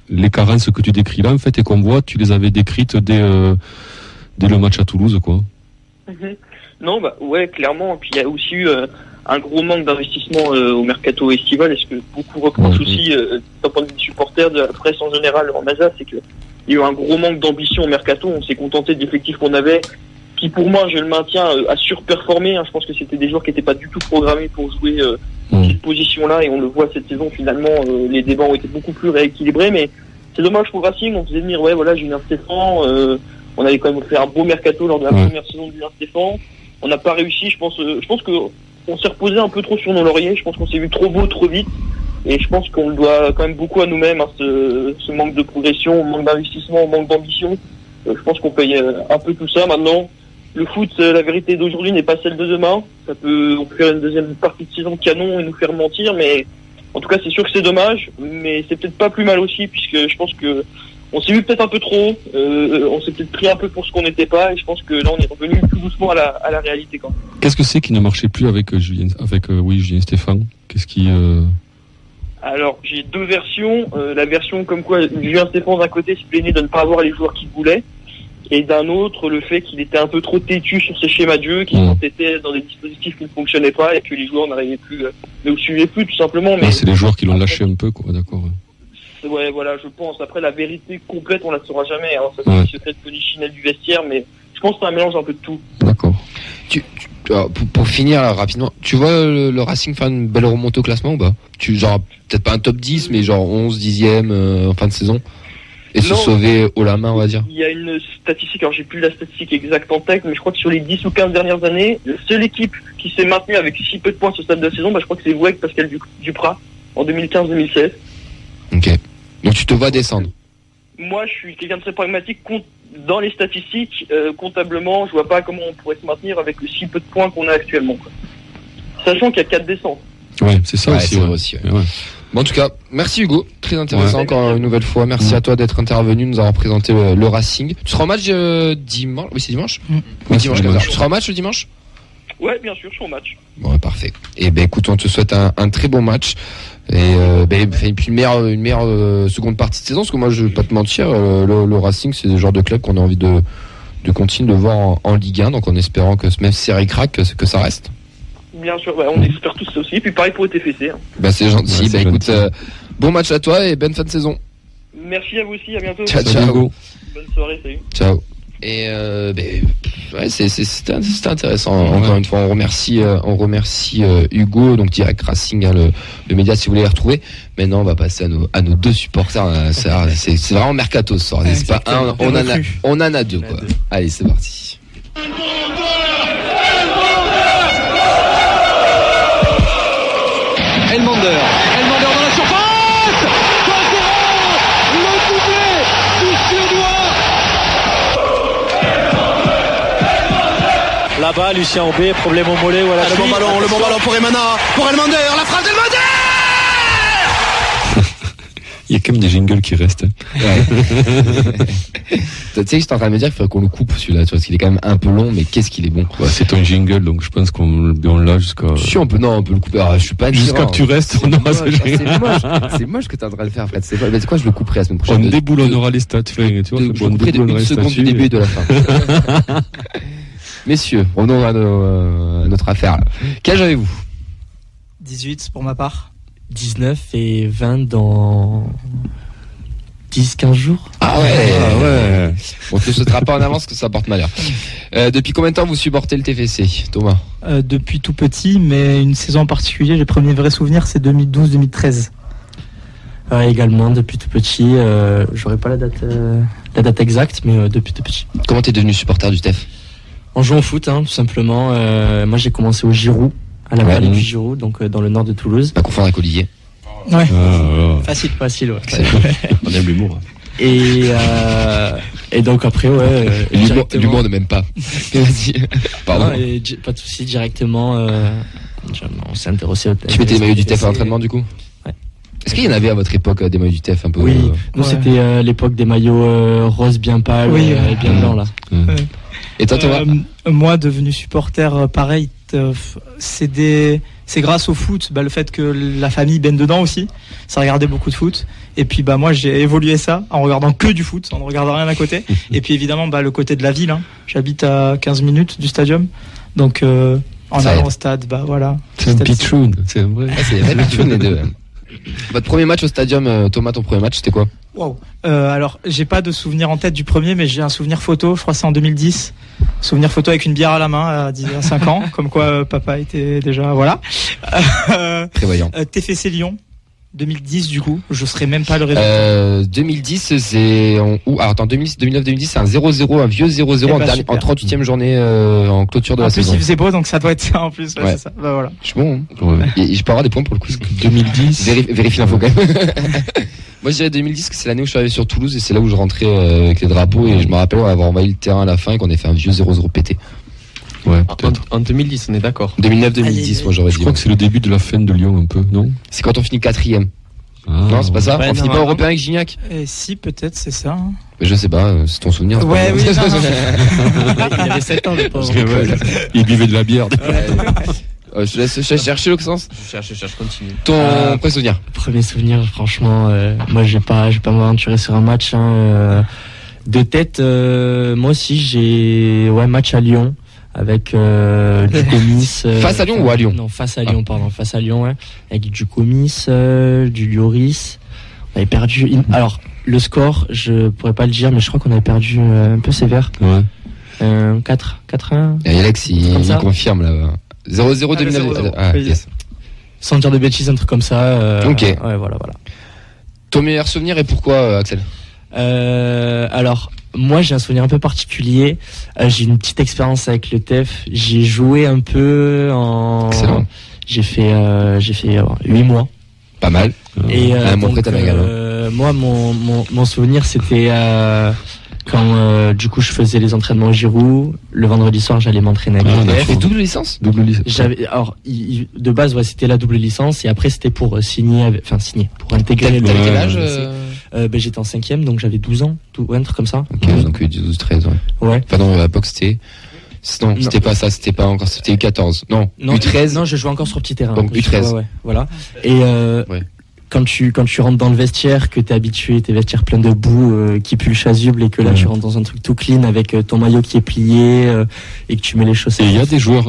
[SPEAKER 3] les carences que tu décris là, en fait, et qu'on voit, tu les avais décrites dès le match à Toulouse, quoi.
[SPEAKER 11] Non, ouais, clairement. Puis il y a aussi eu un gros manque d'investissement au mercato estival. Est-ce que beaucoup reprochent aussi, d'un point de vue des supporters, de la presse en général en Alsace, c'est qu'il y a eu un gros manque d'ambition au mercato. On s'est contenté de l'effectif qu'on avait, qui pour moi, je le maintiens, a surperformé. Je pense que c'était des joueurs qui n'étaient pas du tout programmés pour jouer cette position-là, et on le voit cette saison, finalement, les débats ont été beaucoup plus rééquilibrés, mais c'est dommage pour Racing. On faisait venir, Julien Stéphan, on avait quand même fait un beau mercato lors de la première saison de Julien Stéphan. On n'a pas réussi, je pense que on s'est reposé un peu trop sur nos lauriers. Je pense qu'on s'est vu trop beau, trop vite, et je pense qu'on le doit quand même beaucoup à nous-mêmes, ce manque de progression, manque d'investissement, manque d'ambition. Je pense qu'on paye un peu tout ça maintenant. Le foot, la vérité d'aujourd'hui n'est pas celle de demain. On peut faire une deuxième partie de saison canon et nous faire mentir, mais en tout cas, c'est sûr que c'est dommage, mais c'est peut-être pas plus mal aussi, puisque je pense que on s'est vu peut-être un peu trop, on s'est peut-être pris un peu pour ce qu'on n'était pas, et je pense que là, on est revenu tout doucement à la réalité, quand même.
[SPEAKER 3] Qu'est-ce que c'est qui ne marchait plus avec Julien Stéphan? Qu'est-ce qui
[SPEAKER 11] Alors, j'ai deux versions. La version comme quoi Julien Stéphan, d'un côté, se plaignait de ne pas avoir les joueurs qu'il voulait, et d'un autre, le fait qu'il était un peu trop têtu sur ses schémas de jeu, qu'il s'entêtait dans des dispositifs qui ne fonctionnaient pas, et que les joueurs n'arrivaient plus, ne le suivaient plus, tout simplement. Mais
[SPEAKER 3] c'est les joueurs qui l'ont lâché un peu, quoi, d'accord.
[SPEAKER 11] Ouais, voilà, je pense. Après, la vérité complète, on la saura jamais. Ça, c'est le secret de polichinelle du vestiaire, mais je pense que c'est un mélange un peu de tout.
[SPEAKER 3] D'accord.
[SPEAKER 1] Pour finir là, rapidement, tu vois le Racing faire une belle remontée au classement ou pas? Genre, peut-être pas un top 10, mais genre 11, 10e en fin de saison? Et se sauver haut la main, on va dire.
[SPEAKER 11] Il y a une statistique, alors j'ai plus la statistique exacte en tête, mais je crois que sur les 10 ou 15 dernières années, la seule équipe qui s'est maintenue avec si peu de points à ce stade de la saison, je crois que c'est Wek Pascal Duprat, en 2015-2016.
[SPEAKER 1] Ok. Donc tu te vois descendre?
[SPEAKER 11] Moi, je suis quelqu'un de très pragmatique. Dans les statistiques, comptablement, je vois pas comment on pourrait se maintenir avec le si peu de points qu'on a actuellement, quoi. Sachant qu'il y a 4 descentes.
[SPEAKER 3] Ouais, c'est ça aussi.
[SPEAKER 1] Ouais. Bon, en tout cas, merci Hugo, très intéressant encore une nouvelle fois. Merci à toi d'être intervenu, nous avoir présenté le Racing. Tu seras au match dimanche? Oui, c'est dimanche. Oui, dimanche. Tu seras au match le dimanche?
[SPEAKER 11] Ouais, bien sûr, je suis au match.
[SPEAKER 1] Bon, parfait. Et écoute, on te souhaite un très bon match. Et puis une meilleure seconde partie de saison, parce que moi je vais pas te mentir, le Racing c'est le genre de club qu'on a envie de continuer de voir en Ligue 1, donc en espérant que même si c'est ric-rac, que ça reste.
[SPEAKER 11] Bien sûr, on espère tous ça aussi, et puis pareil pour le TFC.
[SPEAKER 1] C'est gentil, écoute, bon match à toi et bonne fin de saison.
[SPEAKER 11] Merci à vous aussi, à bientôt.
[SPEAKER 1] Ciao.
[SPEAKER 11] Bonne soirée, salut.
[SPEAKER 1] Ciao. Et c'était intéressant. Encore une fois, on remercie Hugo, donc Direct Racing, le média, si vous voulez les retrouver. Maintenant, on va passer à nos deux supporters. C'est vraiment mercato ce soir. C'est pas un, on en a deux, quoi. Allez, c'est parti.
[SPEAKER 8] Elmander dans la surface. 2-0, le doublé du Suédois. Là-bas, Lucien Aubé, problème au mollet ou à la cheville. Le bon ballon pour Elmander, la frappe d'Elmander.
[SPEAKER 3] Il y a quand même des jingles qui restent.
[SPEAKER 1] Tu sais, j'étais en train de me dire qu'il faudrait qu'on le coupe celui-là, tu vois, parce qu'il est quand même un peu long, mais qu'est-ce qu'il est bon.
[SPEAKER 3] Bah, c'est ton jingle, donc je pense qu'on l'a jusqu'à.
[SPEAKER 1] Si, on peut le couper. Alors, je suis pas
[SPEAKER 3] jusqu'à que tu restes.
[SPEAKER 1] C'est moche que t'es en train de le faire, Fred. C'est quoi, je le couperai la semaine prochaine.
[SPEAKER 3] On déboulonnera les stats, tu vois.
[SPEAKER 1] Je le couperai de 1 seconde du début et de la fin. Messieurs, revenons à notre affaire, là. Quel âge avez-vous?
[SPEAKER 6] 18 pour ma part.
[SPEAKER 5] 19 et 20 dans 10-15 jours.
[SPEAKER 1] Ah ouais. On te sautera pas en avance que ça porte malheur. Depuis combien de temps vous supportez le TFC, Thomas?
[SPEAKER 6] Depuis tout petit, mais une saison en particulier, les premiers vrais souvenirs, c'est 2012-2013.
[SPEAKER 5] Également, depuis tout petit, j'aurais pas la date exacte, mais depuis tout petit.
[SPEAKER 1] Comment t'es devenu supporter du TEF?
[SPEAKER 5] En jouant au foot, tout simplement. Moi, j'ai commencé au Giroud, à la vallée du Giroud, donc dans le nord de Toulouse.
[SPEAKER 1] Pas confondre avec Olivier.
[SPEAKER 6] Ouais. Facile, ouais.
[SPEAKER 3] On aime l'humour.
[SPEAKER 5] Et donc après,
[SPEAKER 1] l'humour ne m'aime pas. Vas-y. Pardon.
[SPEAKER 5] Non, pas de souci, directement. On s'est intéressé au TEF.
[SPEAKER 1] Tu mettais des maillots du TEF à l'entraînement, du coup? Ouais. Est-ce qu'il y en avait à votre époque des maillots du TEF un peu?
[SPEAKER 5] Oui, nous c'était l'époque des maillots roses bien pâles et bien blancs là.
[SPEAKER 1] Et toi, Thomas?
[SPEAKER 6] Moi, devenu supporter, pareil, c'est grâce au foot, le fait que la famille baigne dedans aussi. Ça regardait beaucoup de foot. Et puis, moi, j'ai évolué ça en regardant que du foot, en ne regardant rien à côté. Et puis, évidemment, le côté de la ville. Hein. J'habite à 15 minutes du stadium. Donc, en allant au stade, voilà.
[SPEAKER 3] C'est un pitchoun, c'est vrai.
[SPEAKER 1] C'est vrai pitchoun, les deux. Votre premier match au stadium, Thomas, ton premier match, c'était quoi?
[SPEAKER 6] Wow. Alors, j'ai pas de souvenir en tête du premier, mais j'ai un souvenir photo, je crois que c'est en 2010. Souvenir photo avec une bière à la main à 5 ans, comme quoi papa était déjà, voilà.
[SPEAKER 1] Prévoyant.
[SPEAKER 6] TFC Lyon, 2010 du coup, je serais même pas le résultat.
[SPEAKER 1] 2010, c'est... Alors attends, 2009-2010, c'est un 0-0, un vieux 0-0 en 38e journée en clôture de la saison.
[SPEAKER 6] En plus, il faisait beau, donc ça doit être ça en plus. Ouais. C'est ça. Voilà.
[SPEAKER 1] Je suis bon. Hein. Et je peux avoir des points pour le coup.
[SPEAKER 3] 2010.
[SPEAKER 1] Vérifie l'info quand même. Moi, je dirais 2010, que c'est l'année où je suis arrivé sur Toulouse et c'est là où je rentrais avec les drapeaux et je me rappelle avoir envahi le terrain à la fin et qu'on ait fait un vieux 0-0 pété.
[SPEAKER 4] Ouais, peut-être. En 2010, on est d'accord.
[SPEAKER 1] 2009-2010, moi j'aurais dit.
[SPEAKER 3] Je crois que c'est le début de la fin de Lyon un peu, non?
[SPEAKER 1] C'est quand on finit 4ème. Non, c'est pas ça? On finit pas européen avec Gignac?
[SPEAKER 6] Si, peut-être, c'est ça. Hein.
[SPEAKER 1] Mais je sais pas, c'est ton souvenir.
[SPEAKER 6] Ouais, oui,
[SPEAKER 5] il avait 7 ans, le pauvre.
[SPEAKER 3] Il buvait de la bière.
[SPEAKER 1] Je te laisse chercher l'Auxence.
[SPEAKER 4] Je cherche, continue.
[SPEAKER 1] Ton premier souvenir?
[SPEAKER 5] Premier souvenir, franchement, moi je vais pas m'aventurer sur un match. De tête, moi aussi j'ai match à Lyon avec du Comis.
[SPEAKER 1] Face à Lyon ou à Lyon?
[SPEAKER 5] Non, face à Lyon, pardon, face à Lyon, avec du Comis, du Lloris. On avait perdu. Alors le score, je pourrais pas le dire, mais je crois qu'on avait perdu un peu sévère.
[SPEAKER 3] Ouais.
[SPEAKER 5] 4-1.
[SPEAKER 1] Et Alex, il confirme là. 0-0 2009. Yes.
[SPEAKER 5] Sans dire de bêtises, un truc comme ça.
[SPEAKER 1] Ok.
[SPEAKER 5] Ouais, voilà.
[SPEAKER 1] Ton meilleur souvenir et pourquoi, Axel?
[SPEAKER 5] Alors, moi, j'ai un souvenir un peu particulier. J'ai une petite expérience avec le TEF. J'ai joué un peu en. Excellent. J'ai fait 8 mois.
[SPEAKER 1] Pas mal.
[SPEAKER 5] Et moi, mon souvenir, c'était quand du coup je faisais les entraînements au Giroud, le vendredi soir j'allais m'entraîner avec le TEF.
[SPEAKER 1] Et double licence?
[SPEAKER 5] De base c'était la double licence et après c'était pour signer pour intégrer le.
[SPEAKER 1] Quel âge?
[SPEAKER 5] J'étais en 5ème donc j'avais 12 ans, un truc comme ça.
[SPEAKER 1] Ok, donc 12-13, ouais. Enfin non, à l'époque c'était... Non, c'était pas ça, c'était pas encore, c'était U14. Non, U13.
[SPEAKER 5] Non, je jouais encore sur petit terrain.
[SPEAKER 1] Donc U13.
[SPEAKER 5] Ouais, voilà. Et quand tu rentres dans le vestiaire, que t'es habitué, tes vestiaires pleins de boue, qui pue le chasuble, et que là tu rentres dans un truc tout clean avec ton maillot qui est plié et que tu mets les chaussettes.
[SPEAKER 3] Et il y a des joueurs,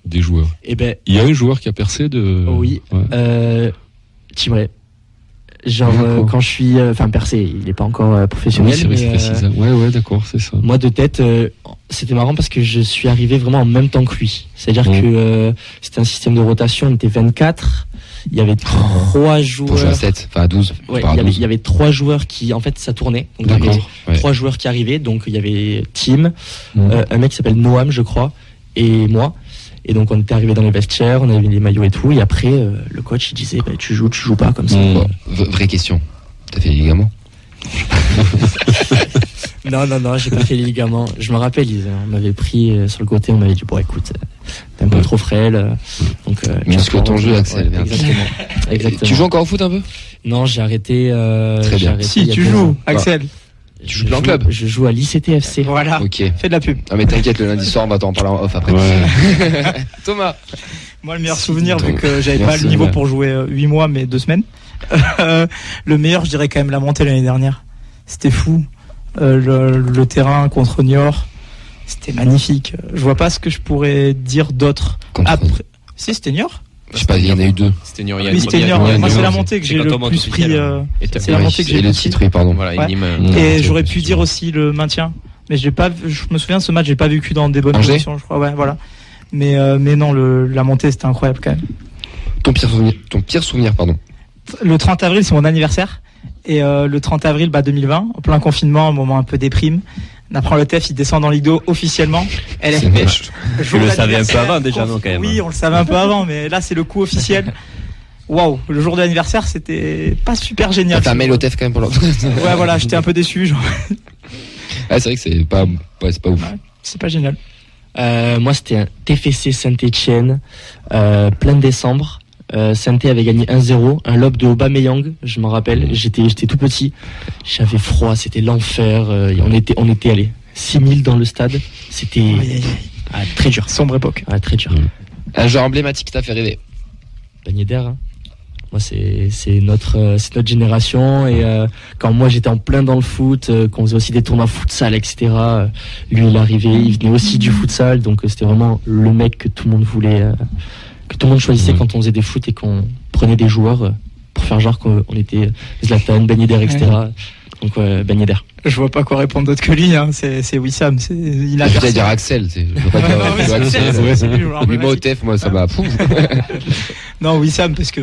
[SPEAKER 3] des joueurs.
[SPEAKER 5] Et il
[SPEAKER 3] y a un joueur qui a percé de.
[SPEAKER 5] Oui. Timré. Genre quand je suis percé, il est pas encore professionnel.
[SPEAKER 3] Oui, c'est précis. Ouais, d'accord, c'est ça.
[SPEAKER 5] Moi de tête, c'était marrant parce que je suis arrivé vraiment en même temps que lui. C'est-à-dire que c'était un système de rotation, on était 24. Il y avait 3 joueurs.
[SPEAKER 1] Pour jouer à 7, à 12.
[SPEAKER 5] Ouais, il y avait 3 joueurs qui, en fait, ça tournait. Donc, il y avait 3 joueurs qui arrivaient. Donc, il y avait Tim, un mec qui s'appelle Noam, je crois, et moi. Et donc, on était arrivés dans les vestiaires, on avait les maillots et tout. Et après, le coach, il disait, tu joues pas comme ça.
[SPEAKER 1] Vraie question. T'as fait les ligaments?
[SPEAKER 5] Non, j'ai pas fait les ligaments. Je me rappelle, on m'avait pris sur le côté, on m'avait dit, écoute, t'es un peu trop frêle. Donc,
[SPEAKER 1] muscle ton jeu, Axel.
[SPEAKER 5] Exactement.
[SPEAKER 1] Tu joues encore au foot un peu?
[SPEAKER 5] Non, j'ai arrêté.
[SPEAKER 1] Très bien.
[SPEAKER 6] Si, tu joues, Axel.
[SPEAKER 1] Tu joues plus en club?
[SPEAKER 5] Je joue à l'ICTFC.
[SPEAKER 6] Voilà.
[SPEAKER 1] Ok.
[SPEAKER 6] Fais de la pub.
[SPEAKER 1] Ah mais t'inquiète, le lundi soir on va t'en parler en off après. Thomas.
[SPEAKER 6] Moi, le meilleur souvenir, vu que j'avais pas
[SPEAKER 1] Merci,
[SPEAKER 6] le niveau
[SPEAKER 1] ouais.
[SPEAKER 6] pour jouer 8 mois, mais 2 semaines. Le meilleur, je dirais quand même la montée l'année dernière. C'était fou. Le terrain contre Niort, c'était magnifique. Je vois pas ce que je pourrais dire d'autre. Après, si c'était Niort.
[SPEAKER 1] Je sais pas, il y en a eu 2.
[SPEAKER 4] C'était Niort.
[SPEAKER 6] Oui, c'était Niort. Moi, c'est la montée que j'ai le plus pris. C'est la montée que j'ai
[SPEAKER 1] le titre, oui, pardon.
[SPEAKER 4] Voilà,
[SPEAKER 6] Ouais. Et j'aurais pu dire aussi le maintien. Mais je me souviens de ce match, j'ai pas vécu dans des bonnes
[SPEAKER 1] Angers
[SPEAKER 6] conditions, je crois. Ouais, voilà. Mais non, la montée, c'était incroyable quand même.
[SPEAKER 1] Ton pire souvenir, pardon.
[SPEAKER 6] Le 30 avril, c'est mon anniversaire. Et le 30 avril 2020, en plein confinement, un moment un peu déprime. On apprend le TEF, il descend dans Ligue 2 officiellement. LFP.
[SPEAKER 2] Tu le savais un peu avant déjà, non, quand même.
[SPEAKER 6] Oui, on le savait un peu avant, mais là, c'est le coup officiel. Waouh, le jour de l'anniversaire, c'était pas super génial.
[SPEAKER 1] T'as un mail au TEF quand même pour l'autre.
[SPEAKER 6] Ouais, voilà, j'étais un peu déçu. Genre.
[SPEAKER 1] Ah, c'est vrai que c'est pas ouf.
[SPEAKER 6] Ouais, c'est pas génial.
[SPEAKER 5] Moi, c'était un TFC Saint-Etienne, plein décembre. Saint-Étienne avait gagné 1-0, un lob de Aubameyang, je m'en rappelle. J'étais tout petit, j'avais froid, c'était l'enfer. On était allé 6000 dans le stade, c'était très dur.
[SPEAKER 6] Sombre époque.
[SPEAKER 5] Très dur.
[SPEAKER 1] Un joueur emblématique qui t'a fait rêver?
[SPEAKER 5] Ben Yedder, hein. Moi, c'est notre génération. Et quand moi j'étais en plein dans le foot, qu'on faisait aussi des tournois futsal, etc. Lui, il arrivait, il venait aussi du futsal, donc c'était vraiment le mec que tout le monde voulait. Que tout le monde choisissait quand on faisait des foot et qu'on prenait des joueurs pour faire genre qu'on était Zlatan, Ben Yedder, etc. Donc Ben Yedder.
[SPEAKER 6] Je vois pas quoi répondre d'autre que lui, hein. C'est Wissam. Il a
[SPEAKER 1] je voulais dire Axel, je veux pas dire Axel. Lui, moi au TEF, moi ça m'a.
[SPEAKER 6] Non, Wissam, parce que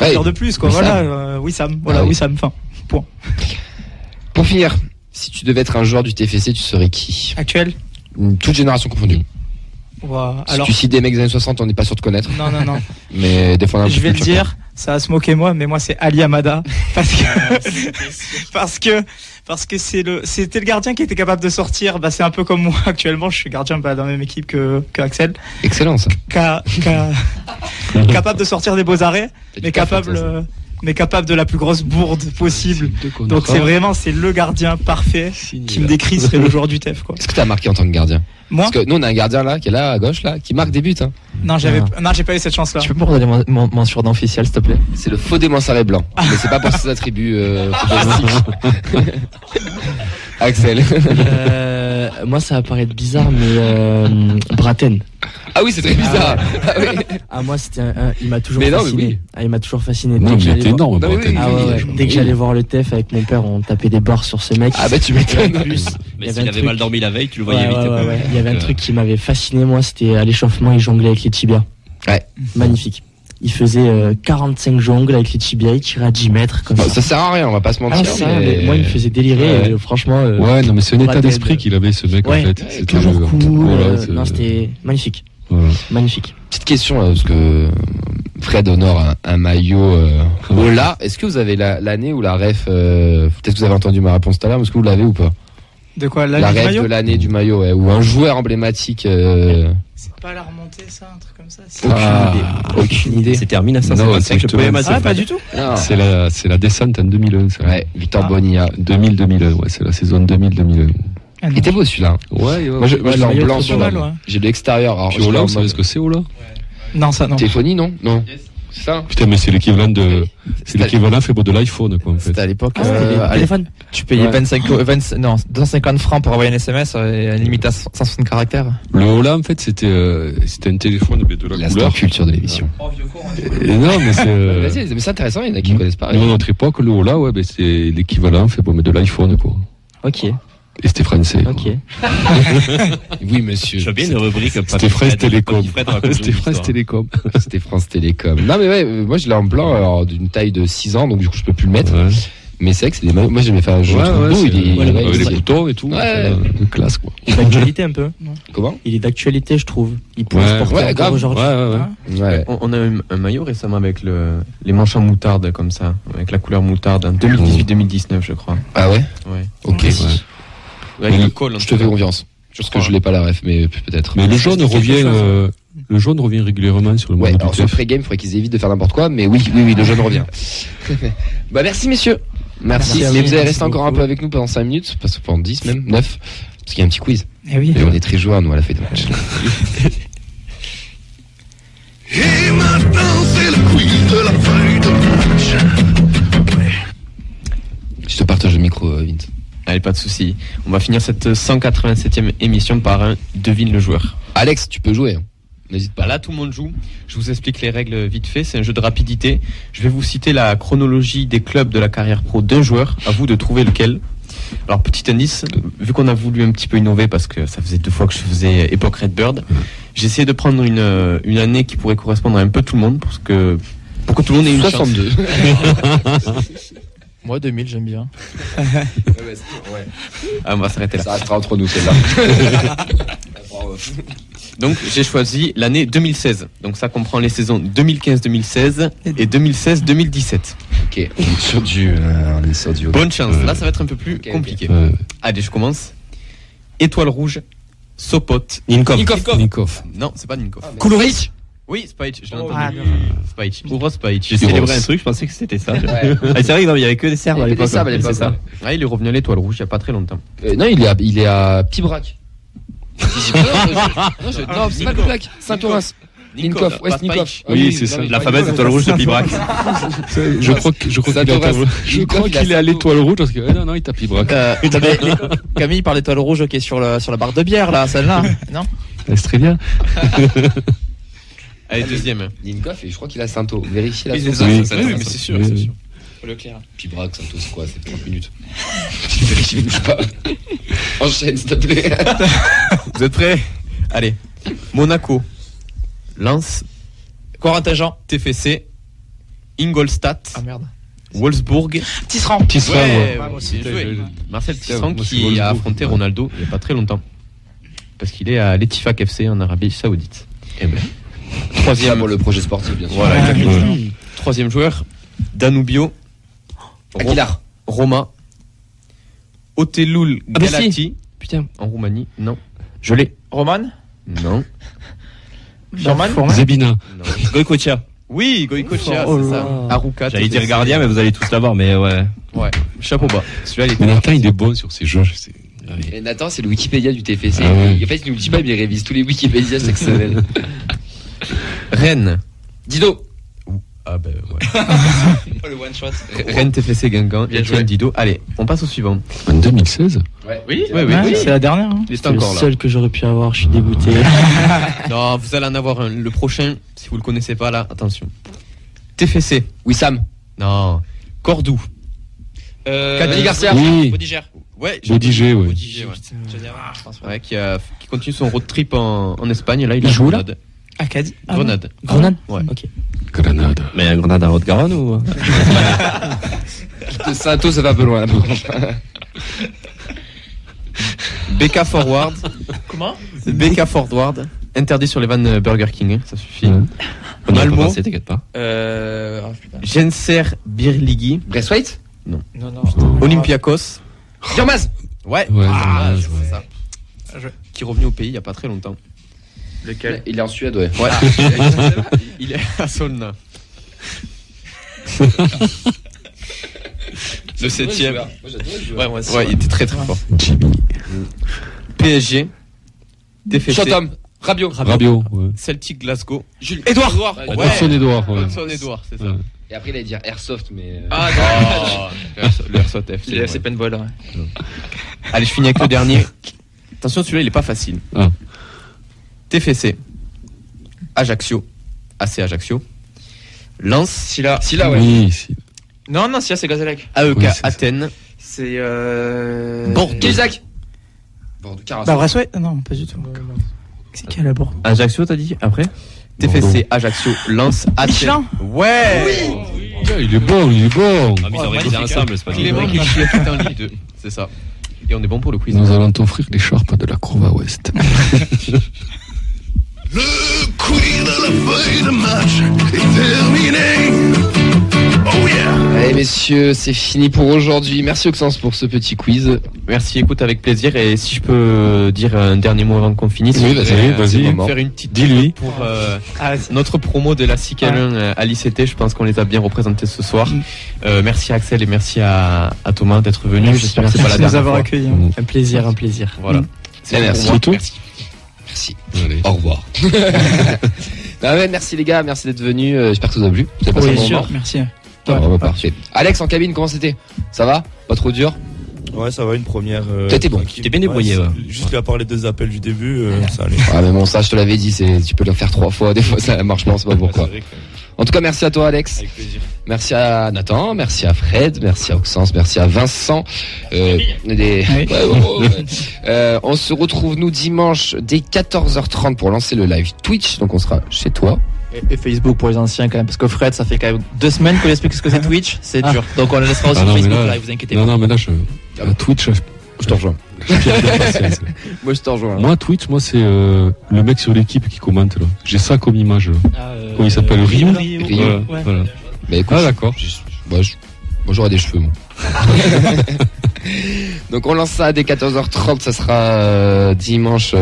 [SPEAKER 1] Ouais,
[SPEAKER 6] de plus, quoi.
[SPEAKER 1] Wissam.
[SPEAKER 6] Voilà, Wissam. Voilà,
[SPEAKER 1] oui.
[SPEAKER 6] Wissam, fin. Point.
[SPEAKER 1] Pour finir, si tu devais être un joueur du TFC, tu serais qui?
[SPEAKER 6] Actuel?
[SPEAKER 1] Toute génération confondue.
[SPEAKER 6] Wow.
[SPEAKER 1] Si tu cites des mecs des années 60, on n'est pas sûr de connaître.
[SPEAKER 6] Non.
[SPEAKER 1] Mais des fois, on a un
[SPEAKER 6] Je
[SPEAKER 1] peu
[SPEAKER 6] vais le
[SPEAKER 1] de
[SPEAKER 6] dire, ça va se moquer moi, mais moi c'est Ali Amada parce que c'était le gardien qui était capable de sortir. C'est un peu comme moi actuellement, je suis gardien dans la même équipe que Axel.
[SPEAKER 1] Excellent ça.
[SPEAKER 6] Capable de sortir des beaux arrêts, mais capable de la plus grosse bourde possible. Donc c'est le gardien parfait qui me décrit serait le joueur du TEF, quoi.
[SPEAKER 1] Qu'est-ce que t'as marqué en tant que gardien?
[SPEAKER 6] Moi?
[SPEAKER 1] Parce que nous on a un gardien là qui est là à gauche là qui marque des buts. Hein.
[SPEAKER 6] Non, j'ai pas eu cette chance là.
[SPEAKER 9] Tu peux me redonner mon surnom officiel s'il te plaît?
[SPEAKER 1] C'est le faux démon sarré blanc. Mais c'est pas pour ses attributs footballistiques. Axel.
[SPEAKER 5] Moi ça va paraître bizarre, mais Braten.
[SPEAKER 1] Ah oui, c'est très bizarre.
[SPEAKER 5] Moi c'était il m'a toujours
[SPEAKER 1] mais
[SPEAKER 5] fasciné.
[SPEAKER 1] Non, mais oui.
[SPEAKER 5] Il m'a toujours fasciné.
[SPEAKER 3] Non, mais il était énorme.
[SPEAKER 5] Dès que j'allais voir le TEF avec mon père, on tapait des barres sur ce mec.
[SPEAKER 1] Ah bah tu m'étonnes.
[SPEAKER 2] Mais s'il avait mal dormi la veille, tu le voyais vite.
[SPEAKER 5] Ouais. Il y avait un truc qui m'avait fasciné, moi, c'était à l'échauffement, il jonglait avec les tibias.
[SPEAKER 1] Ouais.
[SPEAKER 5] Magnifique. Il faisait 45 jongles avec les tibias, il tirait à 10 mètres. Comme
[SPEAKER 1] ça sert à rien, on va pas se mentir.
[SPEAKER 5] Mais moi, il me faisait délirer, franchement.
[SPEAKER 3] Ouais, non, mais c'est un état d'esprit qu'il avait, ce mec, en fait.
[SPEAKER 5] C'était toujours cool. Non, c'était magnifique.
[SPEAKER 3] Voilà.
[SPEAKER 5] Magnifique.
[SPEAKER 1] Petite question, parce que Fred honore un maillot Ola. Est-ce que vous avez l'année ou la ref peut-être que vous avez entendu ma réponse tout à l'heure, mais est-ce que vous l'avez ou pas?
[SPEAKER 6] De quoi,
[SPEAKER 1] la ref de l'année du maillot, ou un joueur emblématique
[SPEAKER 6] C'est pas la remontée, ça, un truc comme ça?
[SPEAKER 1] Aucune idée.
[SPEAKER 2] C'était en 1955, je pouvais
[SPEAKER 6] Ah, pas du tout?
[SPEAKER 3] C'est la descente en 2001, ça.
[SPEAKER 1] Ouais, Victor Bonilla.
[SPEAKER 3] 2000-2001, ouais, c'est la saison 2000-2001.
[SPEAKER 1] Il était beau celui-là.
[SPEAKER 3] Ouais.
[SPEAKER 1] Moi, je l'ai en blanc sur j'ai de l'extérieur.
[SPEAKER 3] Puis Ola, vous savez ce que c'est, Ola?
[SPEAKER 6] Non, ça, non.
[SPEAKER 1] Téléphonie, non? Non. C'est ça?
[SPEAKER 3] Putain, mais c'est l'équivalent fait de l'iPhone, quoi, en fait.
[SPEAKER 9] C'était à l'époque.
[SPEAKER 5] Téléphone.
[SPEAKER 9] Tu payais 250 francs pour envoyer un SMS et limite à 160 caractères.
[SPEAKER 3] Le Ola, en fait, c'était un téléphone de la couleur.
[SPEAKER 1] Culture de l'émission.
[SPEAKER 3] Non, mais c'est.
[SPEAKER 1] Mais c'est intéressant, il y en a qui connaissent pas.
[SPEAKER 3] Nous, à notre époque, le Ola, ouais, c'est l'équivalent fait de l'iPhone, quoi.
[SPEAKER 5] Ok.
[SPEAKER 3] Et c'était français.
[SPEAKER 5] Ok.
[SPEAKER 1] Oui, monsieur.
[SPEAKER 2] J'aime bien une rubrique.
[SPEAKER 3] C'était France Télécom. C'était France Télécom.
[SPEAKER 1] C'était France Télécom. Non, mais ouais, moi je l'ai en blanc, alors d'une taille de 6 ans, donc du coup je peux plus le mettre. Ouais. Mais c'est vrai que c'est des maillots. Moi j'aimais faire un jeu.
[SPEAKER 3] Avec les boutons et tout.
[SPEAKER 1] Ouais.
[SPEAKER 3] De classe, quoi.
[SPEAKER 5] Il est d'actualité un peu.
[SPEAKER 1] Comment?
[SPEAKER 5] Il est d'actualité, je trouve. Il pourrait se porter encore aujourd'hui.
[SPEAKER 3] Ouais.
[SPEAKER 4] On a eu un maillot récemment avec les manches en moutarde, comme ça. Avec la couleur moutarde. En 2018-2019, je crois.
[SPEAKER 1] Ah ouais?
[SPEAKER 4] Ouais.
[SPEAKER 1] Ok.
[SPEAKER 4] Avec le col.
[SPEAKER 1] Je te fais confiance. Parce que je l'ai pas la ref, mais peut-être.
[SPEAKER 3] Mais le jaune revient régulièrement sur le
[SPEAKER 1] ouais,
[SPEAKER 3] mode
[SPEAKER 1] alors sur le pré-game, il faudrait qu'ils évitent de faire n'importe quoi, mais oui, le jaune revient. Bah merci messieurs. Merci.
[SPEAKER 6] Merci à
[SPEAKER 1] Mais
[SPEAKER 6] vous.
[SPEAKER 1] vous allez
[SPEAKER 6] Merci
[SPEAKER 1] rester encore un
[SPEAKER 6] beaucoup.
[SPEAKER 1] peu avec nous pendant 5 minutes, pendant 10 même, 9, parce qu'il y a un petit quiz.
[SPEAKER 6] Eh oui.
[SPEAKER 1] Et on est très joueurs, nous, à la feuille de match.
[SPEAKER 12] Et maintenant c'est le quiz de la feuille de match.
[SPEAKER 1] Je te partage le micro, Vince.
[SPEAKER 4] Allez, pas de souci. On va finir cette 187e émission par un devine le joueur.
[SPEAKER 1] Alex, tu peux jouer. Hein. N'hésite pas.
[SPEAKER 4] Là, tout le monde joue. Je vous explique les règles vite fait. C'est un jeu de rapidité. Je vais vous citer la chronologie des clubs de la carrière pro d'un joueur. À vous de trouver lequel. Alors, petit indice, vu qu'on a voulu un petit peu innover parce que ça faisait 2 fois que je faisais époque Redbird, j'ai essayé de prendre une année qui pourrait correspondre à un peu tout le monde pour que tout le monde ait une
[SPEAKER 1] 62.
[SPEAKER 4] chance.
[SPEAKER 9] Moi, 2000, j'aime bien.
[SPEAKER 4] Ah, on va s'arrêter là.
[SPEAKER 1] Ça restera entre nous, celle-là.
[SPEAKER 4] Donc, j'ai choisi l'année 2016. Donc, ça comprend les saisons 2015-2016 et 2016-2017.
[SPEAKER 1] Ok, on est sur du.
[SPEAKER 4] Bonne chance. Là, ça va être un peu plus compliqué. Allez, je commence. Étoile rouge, Sopot.
[SPEAKER 2] Ninkov.
[SPEAKER 4] Non, c'est pas Ninkov.
[SPEAKER 1] Koulouric.
[SPEAKER 4] Oui, Spajic, je l'ai entendu.
[SPEAKER 6] Ah,
[SPEAKER 4] Spajic. Uros Spajic.
[SPEAKER 2] J'ai célébré un truc, je pensais que c'était ça.
[SPEAKER 1] Ouais.
[SPEAKER 2] Ah, c'est vrai qu'il y avait que des Serbes à
[SPEAKER 1] Il y avait
[SPEAKER 2] l'époque.
[SPEAKER 1] des Serbes à l'époque,
[SPEAKER 2] C'est ça.
[SPEAKER 1] ouais.
[SPEAKER 4] Ah, il est revenu à l'Étoile rouge il y a pas très longtemps.
[SPEAKER 1] Non, il est à Pibrac. Non, c'est pas Pibrac. Saint-Orin. Ninkov. Ouais, c'est Ninkov.
[SPEAKER 3] Oui, c'est ça.
[SPEAKER 2] La fameuse étoile rouge de Pibrac.
[SPEAKER 3] Je crois qu'il est à l'étoile rouge parce que non, il tape Pibrac.
[SPEAKER 9] Camille parle d'étoile rouge qui est sur la barre de bière, là, celle-là. Non?
[SPEAKER 3] C'est très bien.
[SPEAKER 4] Allez, deuxième.
[SPEAKER 1] Ninkov, et je crois qu'il est à Saint-O. Vérifiez la
[SPEAKER 4] Oui,
[SPEAKER 1] source.
[SPEAKER 4] oui, mais c'est sûr, c'est sûr.
[SPEAKER 9] Leclerc.
[SPEAKER 1] Pibrac, Saint-O, c'est quoi? C'est 30 minutes. Vérifie, bouge pas. Enchaîne, s'il te plaît.
[SPEAKER 4] Vous êtes prêts? Allez. Monaco, Lens,
[SPEAKER 9] Corentin Jean.
[SPEAKER 4] TFC, Ingolstadt,
[SPEAKER 9] Ah merde.
[SPEAKER 4] Wolfsburg.
[SPEAKER 6] Tisserand.
[SPEAKER 4] Ouais,
[SPEAKER 6] Bravo.
[SPEAKER 4] bien joué. Marcel Tisserand
[SPEAKER 3] moi, c'est
[SPEAKER 4] qui
[SPEAKER 3] Wolfsburg.
[SPEAKER 4] a affronté Ronaldo il n'y a pas très longtemps. Parce qu'il est à l'Ettifaq FC en Arabie Saoudite.
[SPEAKER 1] Troisième pour le projet sportif, bien sûr.
[SPEAKER 4] Voilà, exactement. Troisième joueur, Danubio,
[SPEAKER 1] Aguilar.
[SPEAKER 4] Roma, Otelul
[SPEAKER 2] Ah, bah si.
[SPEAKER 4] Galati,
[SPEAKER 2] Putain.
[SPEAKER 4] en Roumanie. Non. Je l'ai.
[SPEAKER 9] Roman.
[SPEAKER 4] Non.
[SPEAKER 9] Sherman.
[SPEAKER 3] Zebina.
[SPEAKER 4] Non.
[SPEAKER 2] Goïcoechea.
[SPEAKER 4] Oui, Goïcoechea,
[SPEAKER 6] Oh
[SPEAKER 4] c'est
[SPEAKER 6] là
[SPEAKER 4] ça.
[SPEAKER 6] là.
[SPEAKER 4] Aruka.
[SPEAKER 2] J'allais dire
[SPEAKER 4] TFC.
[SPEAKER 2] gardien, mais vous allez tous l'avoir, mais ouais.
[SPEAKER 4] Ouais. Chapeau bas. Celui-là, il
[SPEAKER 3] Mais
[SPEAKER 4] était.
[SPEAKER 3] Nathan, il est bon sur ces jeux.
[SPEAKER 1] Et Nathan, c'est le Wikipédia du TFC.
[SPEAKER 3] Ah ouais.
[SPEAKER 1] En fait, il nous le dit pas, mais il révise tous les Wikipédia chaque semaine.
[SPEAKER 4] Rennes.
[SPEAKER 1] Dido.
[SPEAKER 4] Ah ben ouais.
[SPEAKER 9] Oh, le one shot.
[SPEAKER 4] Rennes TFC Guingamp.
[SPEAKER 9] Bien
[SPEAKER 4] Etienne
[SPEAKER 9] joué.
[SPEAKER 4] Dido. Allez, on passe au suivant.
[SPEAKER 3] En 2016.
[SPEAKER 1] Ouais.
[SPEAKER 4] Oui,
[SPEAKER 6] Ouais, c'est la dernière. Hein.
[SPEAKER 4] Il est
[SPEAKER 5] C'est le
[SPEAKER 4] encore là.
[SPEAKER 5] seul que j'aurais pu avoir, je suis dégoûté.
[SPEAKER 4] Non, vous allez en avoir un. Le prochain, si vous le connaissez pas là, attention. TFC.
[SPEAKER 1] Wissam.
[SPEAKER 4] Non. Cordoue.
[SPEAKER 1] Caddy Garcia.
[SPEAKER 3] Oui.
[SPEAKER 9] Bodiger.
[SPEAKER 4] Ouais.
[SPEAKER 3] Bodiger, ouais.
[SPEAKER 4] Bodiger, ouais.
[SPEAKER 9] Je pense pas.
[SPEAKER 4] Ouais, qui continue son road trip en Espagne. Là, il
[SPEAKER 6] Il
[SPEAKER 4] est à
[SPEAKER 6] joue, là
[SPEAKER 4] Grenade.
[SPEAKER 6] Acadie. Ah,
[SPEAKER 4] Grenade.
[SPEAKER 6] Grenade.
[SPEAKER 4] Ouais.
[SPEAKER 6] Ok.
[SPEAKER 3] Grenade.
[SPEAKER 2] Mais un Grenade à Haute-Garonne ou?
[SPEAKER 1] Saint-O, ça va un peu loin, là, par contre.
[SPEAKER 4] BK Forward.
[SPEAKER 9] Comment?
[SPEAKER 4] BK Forward. Interdit sur les vannes Burger King, hein, ça suffit.
[SPEAKER 3] Ouais.
[SPEAKER 2] On y a pas
[SPEAKER 4] Malmo.
[SPEAKER 2] passé, t'inquiète pas.
[SPEAKER 9] Putain.
[SPEAKER 4] Genser Birligi.
[SPEAKER 1] Braithwaite.
[SPEAKER 9] Non, non.
[SPEAKER 4] Olympiakos.
[SPEAKER 1] Yilmaz.
[SPEAKER 4] Ouais.
[SPEAKER 3] Ouais,
[SPEAKER 4] Ah,
[SPEAKER 3] ouais,
[SPEAKER 4] c'est ça. Qui est revenu au pays il n'y a pas très longtemps.
[SPEAKER 9] Lequel?
[SPEAKER 1] Il est en Suède, ouais.
[SPEAKER 4] Ouais. Il est à Solna. Le 7ème.
[SPEAKER 9] Ouais, moi aussi.
[SPEAKER 4] Ouais, il était très très fort. PSG. TFC.
[SPEAKER 1] Chatham. Rabiot.
[SPEAKER 3] Rabiot. Ouais.
[SPEAKER 4] Celtic Glasgow.
[SPEAKER 1] Jules.
[SPEAKER 6] Edouard.
[SPEAKER 4] Ouais.
[SPEAKER 3] Hudson Edouard. Ouais.
[SPEAKER 4] Hudson Edouard, c'est ça.
[SPEAKER 3] Ouais.
[SPEAKER 1] Et après, il allait dire Airsoft, mais.
[SPEAKER 4] Ah non. Le Airsoft FC.
[SPEAKER 9] C'est
[SPEAKER 4] ouais.
[SPEAKER 9] paintball, ouais.
[SPEAKER 4] Allez, je finis avec le dernier. Attention, celui-là, il est pas facile.
[SPEAKER 3] Ah.
[SPEAKER 4] TFC. Ajaccio. AC Ajaccio. Lens.
[SPEAKER 9] Silla.
[SPEAKER 1] Silla, ouais.
[SPEAKER 3] Oui, si.
[SPEAKER 9] Non, non, Silla, c'est Gazélec.
[SPEAKER 4] AEK
[SPEAKER 3] Oui, c'est ça.
[SPEAKER 4] Athènes.
[SPEAKER 9] C'est
[SPEAKER 4] Bordeaux.
[SPEAKER 1] Cahuzac. Bordeaux.
[SPEAKER 6] Bah, Braithwaite. Non, pas du tout. C'est qui à la Bordeaux?
[SPEAKER 2] Ajaccio, t'as dit après?
[SPEAKER 4] TFC, Ajaccio, Lens, Athènes.
[SPEAKER 6] Michelin.
[SPEAKER 4] Ouais.
[SPEAKER 3] Yeah, il est bon, il est bon.
[SPEAKER 2] Ah, mais ils ont révisé ensemble, c'est pas
[SPEAKER 4] Clément qui chie tout en Ligue 2. C'est ça. Et on est bon pour le quiz.
[SPEAKER 3] Nous allons t'offrir l'écharpe de la courbe à ouest.
[SPEAKER 12] Le quiz de la feuille de match est terminé. Oh yeah.
[SPEAKER 1] Allez messieurs, c'est fini pour aujourd'hui. Merci Auxence pour ce petit quiz.
[SPEAKER 4] Merci, écoute, avec plaisir. Et si je peux dire un dernier mot avant qu'on finisse,
[SPEAKER 3] oui, vas-y.
[SPEAKER 4] Faire une petite
[SPEAKER 3] dis-lui
[SPEAKER 4] pour notre promo de la CIC1 à l'ICT. Je pense qu'on les a bien représentés ce soir. Merci à Axel et merci à Thomas d'être venu. J'espère que c'est pas la dernière fois.
[SPEAKER 6] Accueillis.
[SPEAKER 5] Un plaisir.
[SPEAKER 4] Voilà.
[SPEAKER 1] Merci.
[SPEAKER 3] C'est tout.
[SPEAKER 1] Merci.
[SPEAKER 3] Allez.
[SPEAKER 1] Au revoir. Merci les gars, merci d'être venus. J'espère que ça vous a plu. Vous avez passé un bon moment.
[SPEAKER 6] Merci.
[SPEAKER 1] Parfait. Alex en cabine, comment c'était? Ça va? Pas trop dur?
[SPEAKER 7] Ouais, ça va, une première.
[SPEAKER 1] T'étais bon.
[SPEAKER 2] Tu t'es bien débrouillé.
[SPEAKER 7] Juste lui à parler des appels du début, ça allait.
[SPEAKER 1] Ah mais bon, ça je te l'avais dit, tu peux le faire 3 fois, des fois ça marche pas, on sait pas pourquoi. En tout cas, merci à toi Alex.
[SPEAKER 7] Avec plaisir.
[SPEAKER 1] Merci à Nathan, merci à Fred, merci à Auxence, merci à Vincent. On se retrouve nous dimanche dès 14h30 pour lancer le live Twitch, donc on sera chez toi.
[SPEAKER 9] Et Facebook pour les anciens quand même, parce que Fred, ça fait quand même 2 semaines qu'on explique ce que c'est Twitch, c'est dur. Donc on le laissera aussi sur Facebook live, vous inquiétez pas.
[SPEAKER 3] Non, mais là, Twitch,
[SPEAKER 1] Je te rejoins. Moi je te rejoins.
[SPEAKER 3] Moi, Twitch, c'est le mec sur l'équipe qui commente là. J'ai ça comme image. Comment il s'appelle? Ryu. Voilà.
[SPEAKER 1] Bah écoute,
[SPEAKER 3] d'accord.
[SPEAKER 1] Moi j'aurai des cheveux, moi. Donc on lance ça dès 14h30, ça sera dimanche.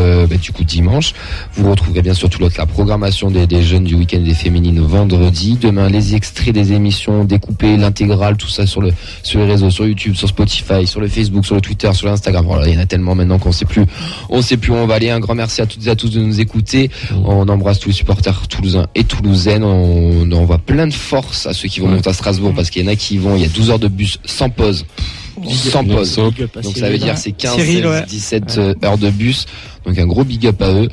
[SPEAKER 1] Dimanche, vous retrouverez bien sûr toute la programmation des jeunes du week-end des féminines vendredi. Demain, les extraits des émissions découpés, l'intégrale, tout ça sur les réseaux, sur YouTube, sur Spotify, sur le Facebook, sur le Twitter, sur l'Instagram. Voilà, il y en a tellement maintenant qu'on sait plus où on va aller. Un grand merci à toutes et à tous de nous écouter. On embrasse tous les supporters toulousains et toulousaines. On envoie plein de force à ceux qui vont monter à Strasbourg parce qu'il y en a qui vont. Il y a 12 heures de bus sans pause. Sans pause. Donc ça veut dire c'est 15, 16, 17 heures de bus. Donc un gros big up à eux.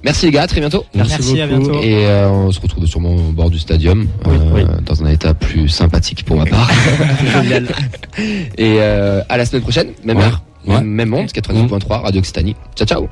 [SPEAKER 1] Merci les gars, à très bientôt.
[SPEAKER 6] Merci, à bientôt.
[SPEAKER 1] Et on se retrouve sûrement au bord du stadium, dans un état plus sympathique pour ma part. Et à la semaine prochaine, même heure, même monde, 89.3, Radio Occitanie. Ciao ciao.